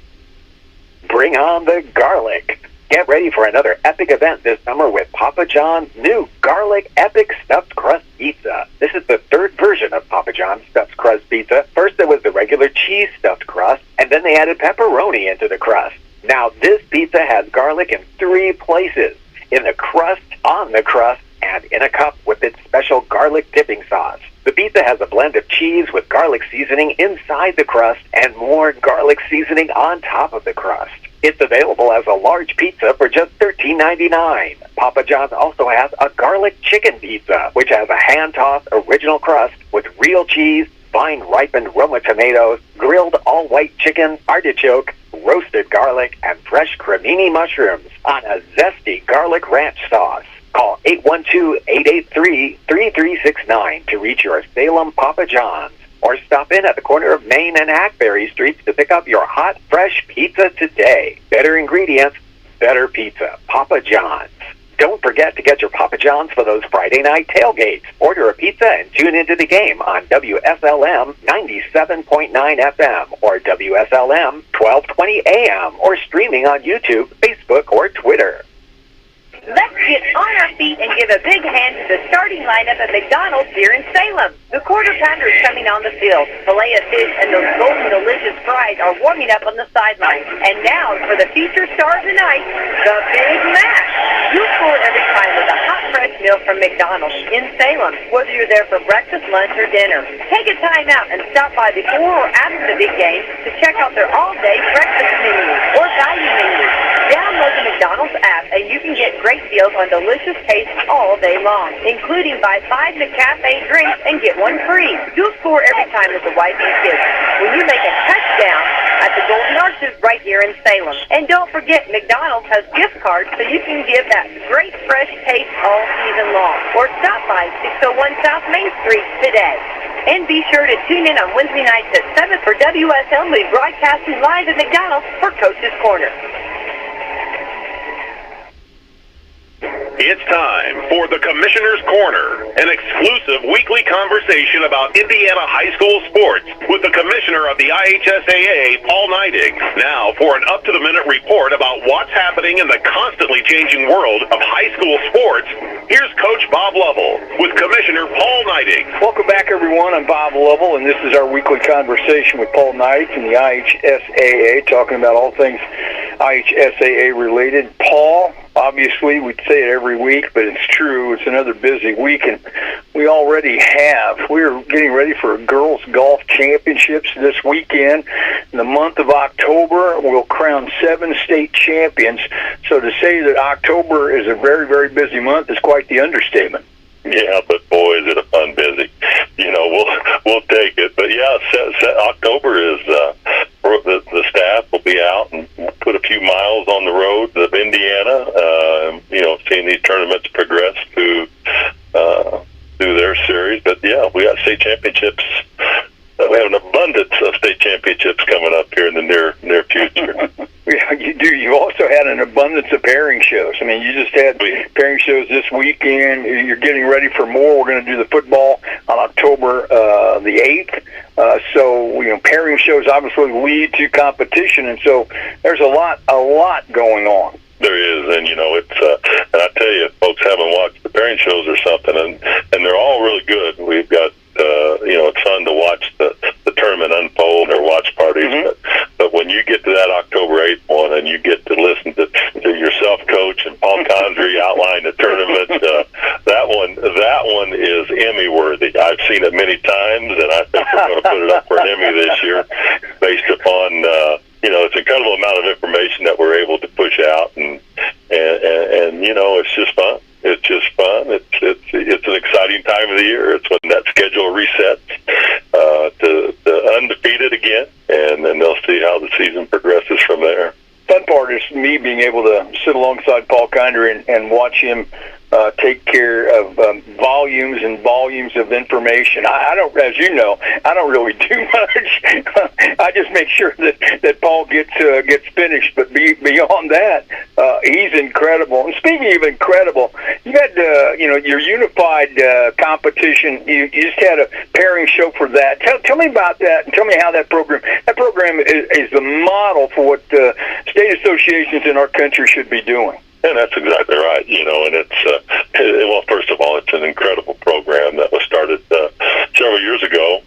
Bring on the garlic. Get ready for another epic event this summer with Papa John's new Garlic Epic Stuffed Crust Pizza. This is the 3rd version of Papa John's Stuffed Crust Pizza. First there was the regular cheese stuffed crust, and then they added pepperoni into the crust. Now this pizza has garlic in 3 places: in the crust, on the crust, and in a cup with its special garlic dipping sauce. The pizza has a blend of cheese with garlic seasoning inside the crust and more garlic seasoning on top of the crust. It's available as a large pizza for just $13.99. Papa John's also has a garlic chicken pizza, which has a hand-tossed original crust with real cheese, fine ripened Roma tomatoes, grilled all-white chicken, artichoke, roasted garlic, and fresh cremini mushrooms on a zesty garlic ranch sauce. Call 812-883-3369 to reach your Salem Papa John's, or stop in at the corner of Main and Hackberry Streets to pick up your hot, fresh pizza today. Better ingredients, better pizza. Papa John's. Don't forget to get your Papa John's for those Friday night tailgates. Order a pizza and tune into the game on WSLM 97.9 FM or WSLM 1220 AM, or streaming on YouTube, Facebook, or Twitter. Let's get on our feet and give a big hand to the starting lineup at McDonald's here in Salem. The quarter pounder is coming on the field. Filet of fish and those golden delicious fries are warming up on the sideline. And now for the feature star of the night, the Big Mac. You score every time with a hot, fresh meal from McDonald's in Salem, whether you're there for breakfast, lunch, or dinner. Take a time out and stop by before or after the big game to check out their all-day breakfast menu or value menu. Download the McDonald's app and you can get great deals on delicious tastes all day long, including buy 5 McCafe drinks and get 1 free. You'll score every time with the wife and kids when you make a touchdown at the Golden Arches right here in Salem. And don't forget, McDonald's has gift cards so you can give that great fresh taste all season long. Or stop by 601 South Main Street today. And be sure to tune in on Wednesday nights at 7 for WSLM broadcasting live at McDonald's for Coach's Corner. It's time for the Commissioner's Corner, an exclusive weekly conversation about Indiana high school sports with the Commissioner of the IHSAA, Paul Neidig. Now for an up-to-the-minute report about what's happening in the constantly changing world of high school sports, here's Coach Bob Lovell with Commissioner Paul Neidig. Welcome back, everyone. I'm Bob Lovell, and this is our weekly conversation with Paul Neidig from the IHSAA, talking about all things IHSAA related. Paul, obviously, we'd say it every week, but it's true. It's another busy week, and we're getting ready for girls golf championships this weekend. In the month of October, we'll crown 7 state champions. So to say that October is a very, very busy month is quite the understatement. Yeah, but boy, is it a fun busy. We'll take it. But yeah, October is the staff will be out and put a few miles on the road of Indiana. Seeing these tournaments progress through their series. But yeah, we got state championships. We have an abundance of state championships coming up here in the near future. Yeah, you do. You also had an abundance of pairing shows. I mean, you just had pairing shows this weekend. You're getting ready for more. We're going to do the football on October the 8th. So pairing shows obviously lead to competition, and so there's a lot going on. There is, and it's and I tell you, folks haven't watched the pairing shows or something, and they're all really good. We've got it's fun to watch the tournament unfold or watch parties, but when you get to that October 8th one and you get to listen to yourself, Coach, and Paul Condry outline the tournament, that one is Emmy worthy. I've seen it many times, and I think we're going to put it up for an Emmy this year, based upon it's an incredible amount of information that we're able to push out, and it's just fun. It's just fun. It's an exciting time of the year. It's when that schedule resets to undefeated again, and then they'll see how the season progresses from there. Fun part is me being able to sit alongside Paul Kinder and watch him take care of volumes and volumes of information. I don't, as you know, I don't really do much. I just make sure that Paul gets finished. But beyond that, he's incredible. And speaking of incredible, you had your unified competition. You just had a pairing show for that. Tell me about that, and tell me how that program is the model for what state associations in our country should be doing. And that's exactly right, and it's, first of all, it's an incredible program that was started several years ago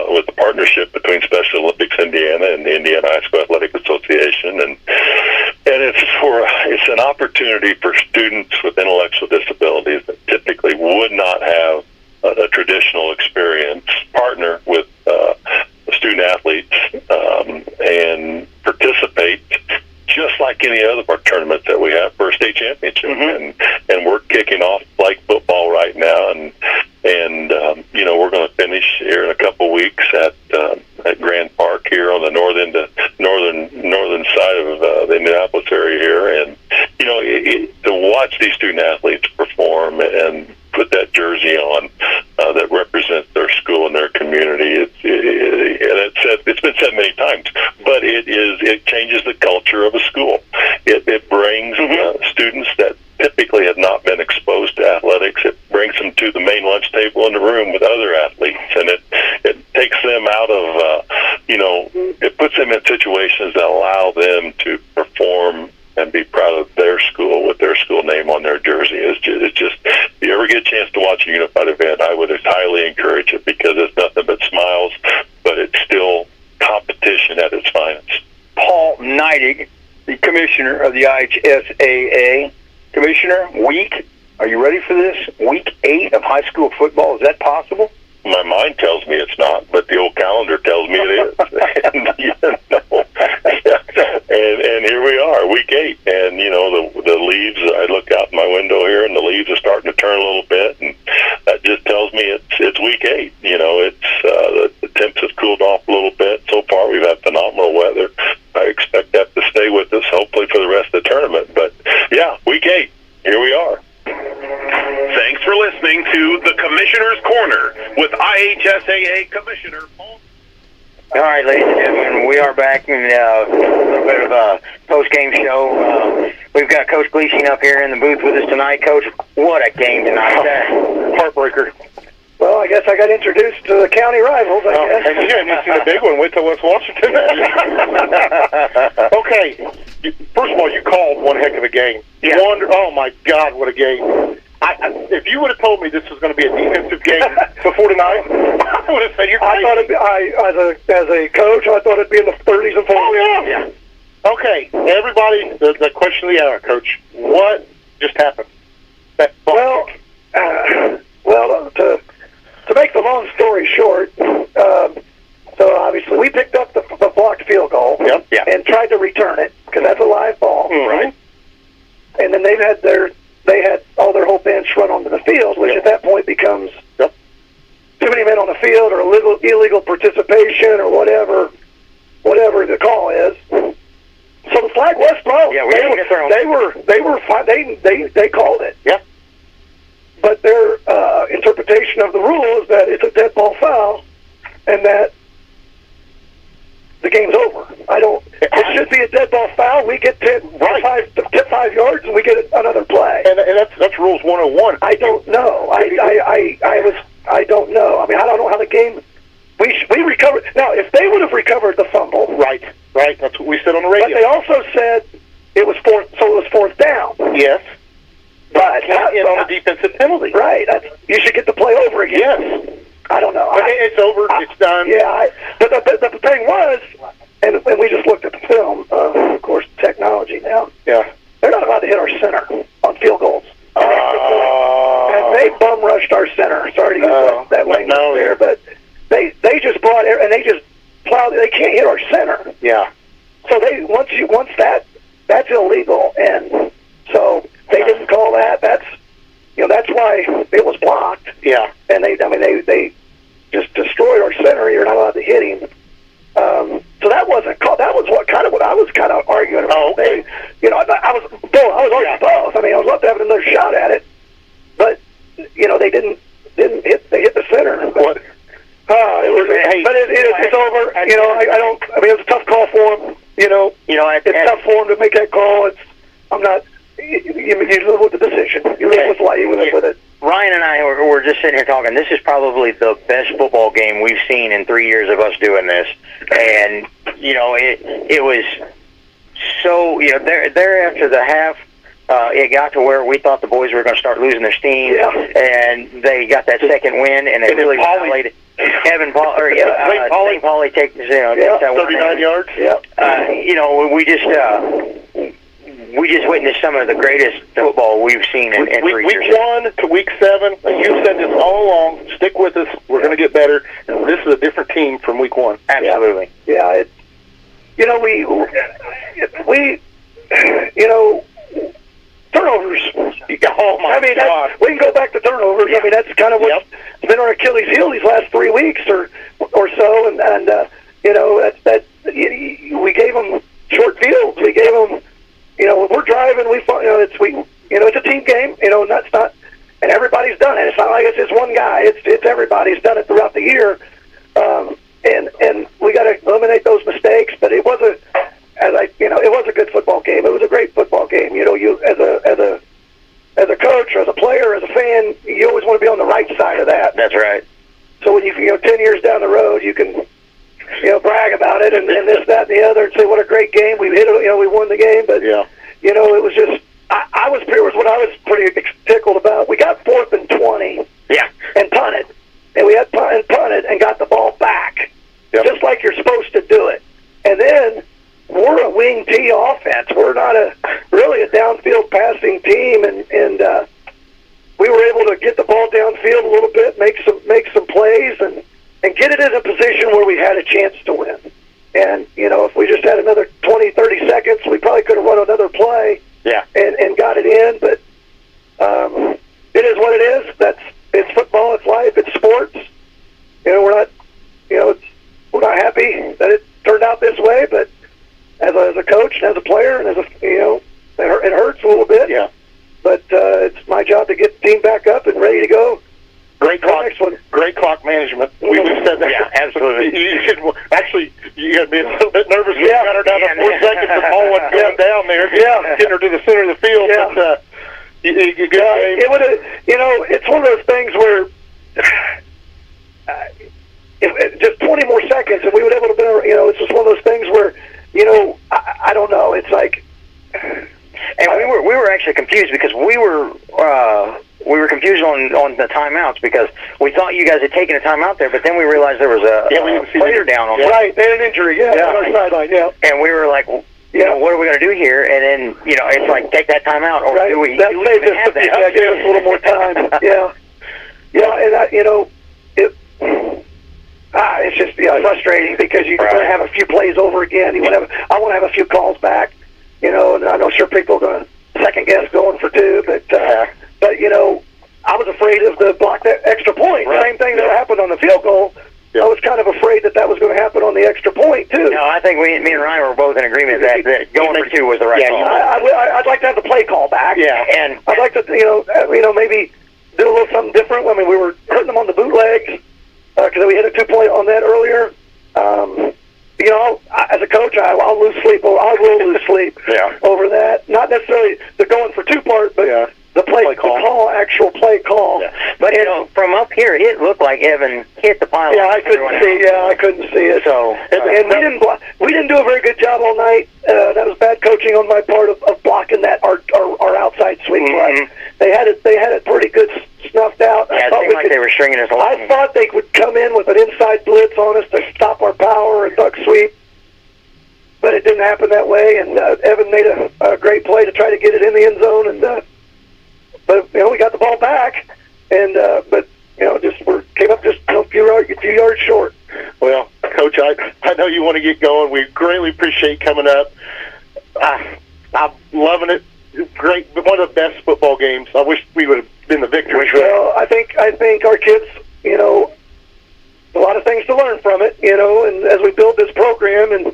with the partnership between Special Olympics Indiana and the Indiana High School Athletic Association, and it's an opportunity for students with intellectual disabilities that typically would not have a traditional experience partner with student athletes and participate just like any other of our tournaments that we have for a state championship. And we're kicking off flag football right now, and we're going to finish here in a couple weeks at Grand Park here on the northern side of the Indianapolis area here, and to watch these student athletes perform and put that jersey on that represents their school and their community. It's been said many times, but it changes the culture of a school. It brings students that typically have not been exposed to athletics. It brings them to the main lunch table in the room with other athletes, and it takes them out of it puts them in situations that allow them to perform and be proud of their school with their school name on their jersey. It's just if you ever get a chance to watch a unified event, I would highly encourage it, because it's nothing but smiles, but it's still competition at its finest. Paul Neidig, the commissioner of the IHSAA. Commissioner, week Are you ready for this? Week 8 of high school football. Is that possible? My mind tells me it's not, but the old calendar tells me it is. And here we are, week 8, and the leaves. I look out my window here, and the leaves are starting to turn a little bit, and that just tells me it's week 8. It's the temps have cooled off a little bit. So far, we've had phenomenal weather. I expect that to stay with us, hopefully for the rest of the tournament. But yeah, week 8, here we are. Thanks for listening to the Commissioner's Corner with IHSAA Commissioner Paul. All right, ladies and gentlemen, we are back in a little bit of a post-game show. We've got Coach Gleason up here in the booth with us tonight. Coach, what a game tonight. Heartbreaker. Well, I guess I got introduced to the county rivals, I guess. And you haven't seen the big one. Wait till West Washington. Okay. First of all, you called one heck of a game. Yeah. Oh, my God, what a game. If you would have told me this was going to be a defensive game before tonight, I would have said you're crazy. I thought as a coach, I thought it'd be in the 30s and 40s. Oh, yeah. Okay, everybody, the question of the hour, Coach. What just happened? Well, to make the long story short, so obviously we picked up the blocked field goal and tried to return it because that's a live ball, right? And then they had all their whole bench run onto the field, which at that point becomes too many men on the field or illegal participation or whatever the call is. So the flag was thrown. Yeah, They called it. Yeah. But their interpretation of the rule is that it's a dead ball foul and that the game's over. It should be a dead ball foul. We get 5 yards and we get another play. And that's rules 101. I don't know. I don't know. I mean, I don't know how the game. We recovered. Now, if they would have recovered the fumble, right. That's what we said on the radio. But they also said it was fourth down. Yes. But on a defensive penalty. Right. You should get the play over again. Yes. I don't know. It's over. It's done. Yeah. But the thing was, and we just looked at the film. Of course, technology now. Yeah. They're not allowed to hit our center on field goals. And they bum rushed our center. Sorry to use that language there, but they just brought and they just plowed. They can't hit our center. Yeah. So once that's illegal, and so they didn't call that. That's why it was blocked. Yeah. And they just destroyed our center. You're not allowed to hit him. So that wasn't called. That was what I was kind of arguing about. Oh, okay. I was arguing both. I mean, I would love to have another shot at it, but they didn't hit. They hit the center. What? It's over. I mean, it was a tough call for him. It's tough for him to make that call. I'm not. You live with the decision. You live with life. You live with it. Ryan and I were just sitting here talking. This is probably the best football game we've seen in 3 years of us doing this. And, it was so, there after the half, it got to where we thought the boys were going to start losing their steam. Yeah. And they got that second win, and it really violated. Evan Paul, or St. Pauli takes that 39 yards. Yeah. We just witnessed some of the greatest football we've seen in 3 years. Week 1 to week 7, you said this all along. Stick with us. We're going to get better. And this is a different team from week 1. Absolutely. Yeah. Turnovers. Oh my God! We can go back to turnovers. Yeah. I mean, that's kind of what's been our Achilles heel these last 3 weeks or so. And we gave them short fields. We gave them. When we're driving, it's a team game. And that's not, and everybody's done it. It's not like it's just one guy. It's everybody's done it throughout the year. And we got to eliminate those mistakes. But it was a good football game. It was a great football game. You as a coach or as a player, as a fan, you always want to be on the right side of that. That's right. So when 10 years down the road, you can. Brag about it and this, that, and the other, and say what a great game we hit. We won the game, but it was just. Here was what I was pretty tickled about. We got 4th and 20, and punted, and we had punted and got the ball back, just like you're supposed to do it. And then we're a wing T offense. We're not really a downfield passing team, and we were able to get the ball downfield a little bit, make some plays, and get it in a position where we had a chance to win. And, if we just had another 20, 30 seconds, we probably could have run another play and got it in. But it is what it is. It's football, it's life, it's sports. We're not, we're not happy that it turned out this way, but as a coach and as a player and as a, it hurts a little bit. Yeah. But it's my job to get the team back up and ready to go. Great clock management. We've said that. Yeah, absolutely. You got to be a little bit nervous when you got her down to 4 seconds. The ball went down there. Yeah, getting her to the center of the field. Yeah. But, it would have. It's one of those things where just 20 more seconds, and we would have able to been. It's just one of those things where, I don't know. It's like. And we were actually confused because we were confused on the timeouts because we thought you guys had taken a timeout there, but then we realized there was a player down on right. They had an injury, on our sideline, and we were like, what are we going to do here? And then it's like take that timeout, or do we that even have that? Yeah, give us a little more time. and it's just frustrating because you want to have a few plays over again. I want to have a few calls back. And I know sure people are going to second guess going for 2, but I was afraid of the block that extra point. Right. Same thing that happened on the field goal. Yeah. I was kind of afraid that was going to happen on the extra point too. No, I think me and Ryan were both in agreement that going for 2 was the right call. I'd like to have the play call back. Yeah, and I'd like to maybe do a little something different. I mean, we were hurting them on the bootlegs because we hit a 2-point on that earlier. As a coach, I'll lose sleep. I will lose sleep over that. Not necessarily the going for 2 part, but the play call, actual play call. Yeah. But from up here, it looked like Evan hit the pylon. Yeah, I couldn't see it. So, and we didn't do a very good job all night. That was bad coaching on my part of blocking that our outside sweep. Mm-hmm. They had it pretty good snuffed out. Yeah, it seemed like they were stringing us along. I thought they would come in with an inside blitz on us to stop our power and duck sweep, but it didn't happen that way. And Evan made a great play to try to get it in the end zone, and but we got the ball back, and but came up just a few yards short. Well, Coach, I know you want to get going. We greatly appreciate coming up. I'm loving it. Great, one of the best football games. I wish we would have been the victors. Well, I think our kids, a lot of things to learn from it, and as we build this program, and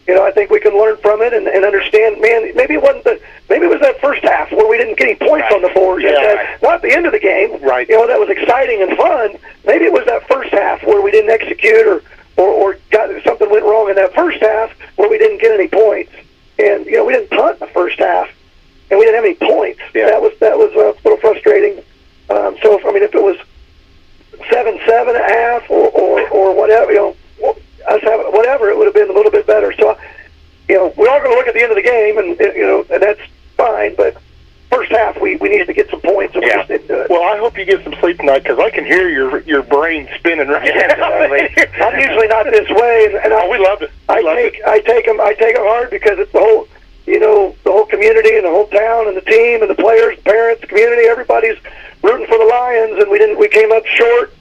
I think we can learn from it and understand. Man, maybe it was that first half where we didn't get any points on the board. Not at the end of the game. Right. That was exciting and fun. Maybe it was that first half where we didn't execute or got something went wrong in that first half where we didn't get any points. And we didn't punt in the first half, and we didn't have any points. Yeah. That was a little frustrating. So if it was 7-7 at half or whatever, whatever, it would have been a little bit better. So, we're all going to look at the end of the game, and and that's fine. But first half, we needed to get some points, and we just didn't do it. Well, I hope you get some sleep tonight because I can hear your brain spinning right now. I'm usually not this way, and we loved it. I take them hard because it's the whole, the whole community and the whole town and the team and the players, the parents, the community, everybody's rooting for the Lions, and we came up short.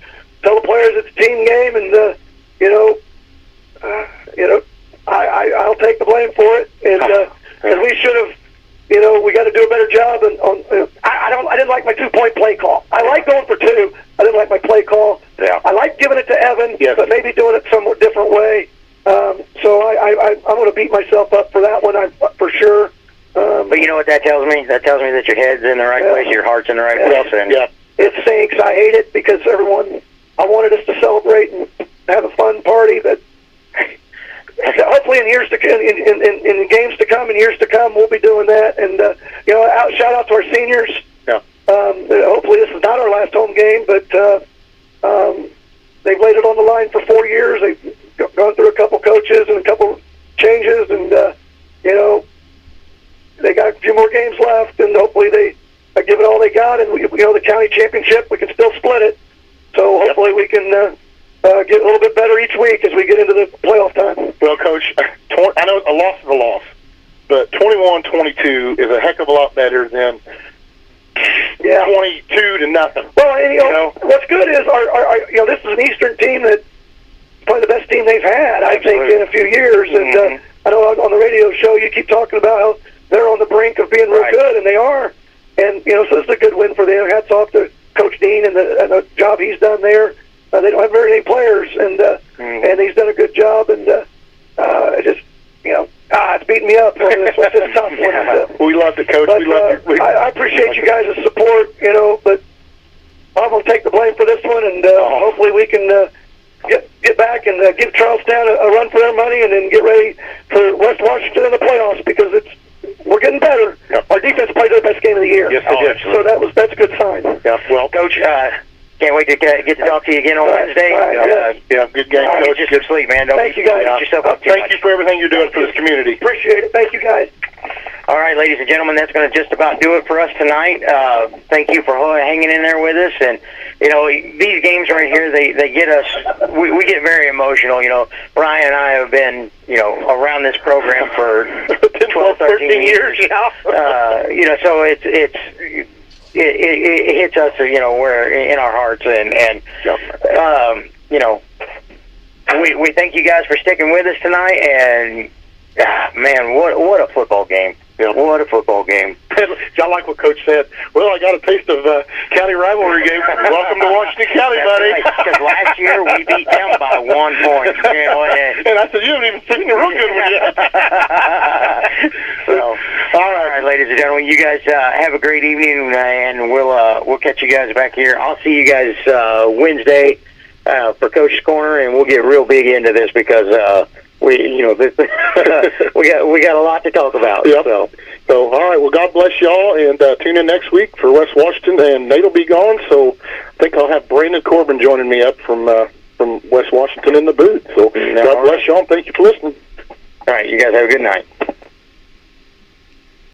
Tell the players it's a team game, and I'll take the blame for it, and we should have, we got to do a better job. I didn't like my 2-point play call. I like going for 2. I didn't like my play call. Yeah. I like giving it to Evan, but maybe doing it somewhat different way. So I'm going to beat myself up for that one, for sure. But you know what that tells me? That tells me that your head's in the right place, your heart's in the right place. And it stinks. I hate it because I wanted us to celebrate and have a fun party, but hopefully in years to in games to come and years to come, we'll be doing that. And shout out to our seniors. Yeah. Hopefully this is not our last home game, but they've laid it on the line for 4 years. They've gone through a couple coaches and a couple changes, and they got a few more games left, and hopefully they give it all they got. And the county championship, we can still split it. So hopefully we can get a little bit better each week as we get into the playoff time. Well, Coach, I know a loss is a loss, but 21-22 is a heck of a lot better than 22-0. Well, and, you know, what's good is our this is an Eastern team that probably the best team they've had, I think, in a few years. And I know on the radio show you keep talking about how they're on the brink of being real good, and they are. And so it's a good win for them. Hats off to Coach Dean and the job he's done there. They don't have very many players, and he's done a good job. And it's beating me up. It's a tough one. We love the coach. I appreciate you guys' support, but I'm going to take the blame for this one, and hopefully we can get back and give Charlestown a run for their money, and then get ready for West Washington in the playoffs, because we're getting better. Yep. Our defense played their best game of the year. Yes, they did. So that's a good sign. Yeah. Well, Coach, can't wait to get to talk to you again on Wednesday. Good game, Coach. Get some sleep, man. Thank you, guys. Thank you for everything you're doing for this community. Appreciate it. Thank you, guys. All right, ladies and gentlemen, that's going to just about do it for us tonight. Thank you for hanging in there with us. And, these games right here, they get us, we get very emotional. Brian and I have been, around this program for 12, 13 years. So it hits us, we're in our hearts. And we thank you guys for sticking with us tonight. And, man, what a football game. What a football game. I like what Coach said. Well, I got a taste of county rivalry game. Welcome to Washington County, buddy. Because last year we beat them by 1 point. And I said, you haven't even seen the real good one yet. So, all right, ladies and gentlemen, you guys have a great evening, and we'll catch you guys back here. I'll see you guys Wednesday for Coach's Corner, and we'll get real big into this, because we got a lot to talk about. Yep. So all right. Well, God bless y'all, and tune in next week for West Washington. And Nate will be gone, so I think I'll have Brandon Corbin joining me up from West Washington in the booth. So God bless y'all, and thank you for listening. All right. You guys have a good night.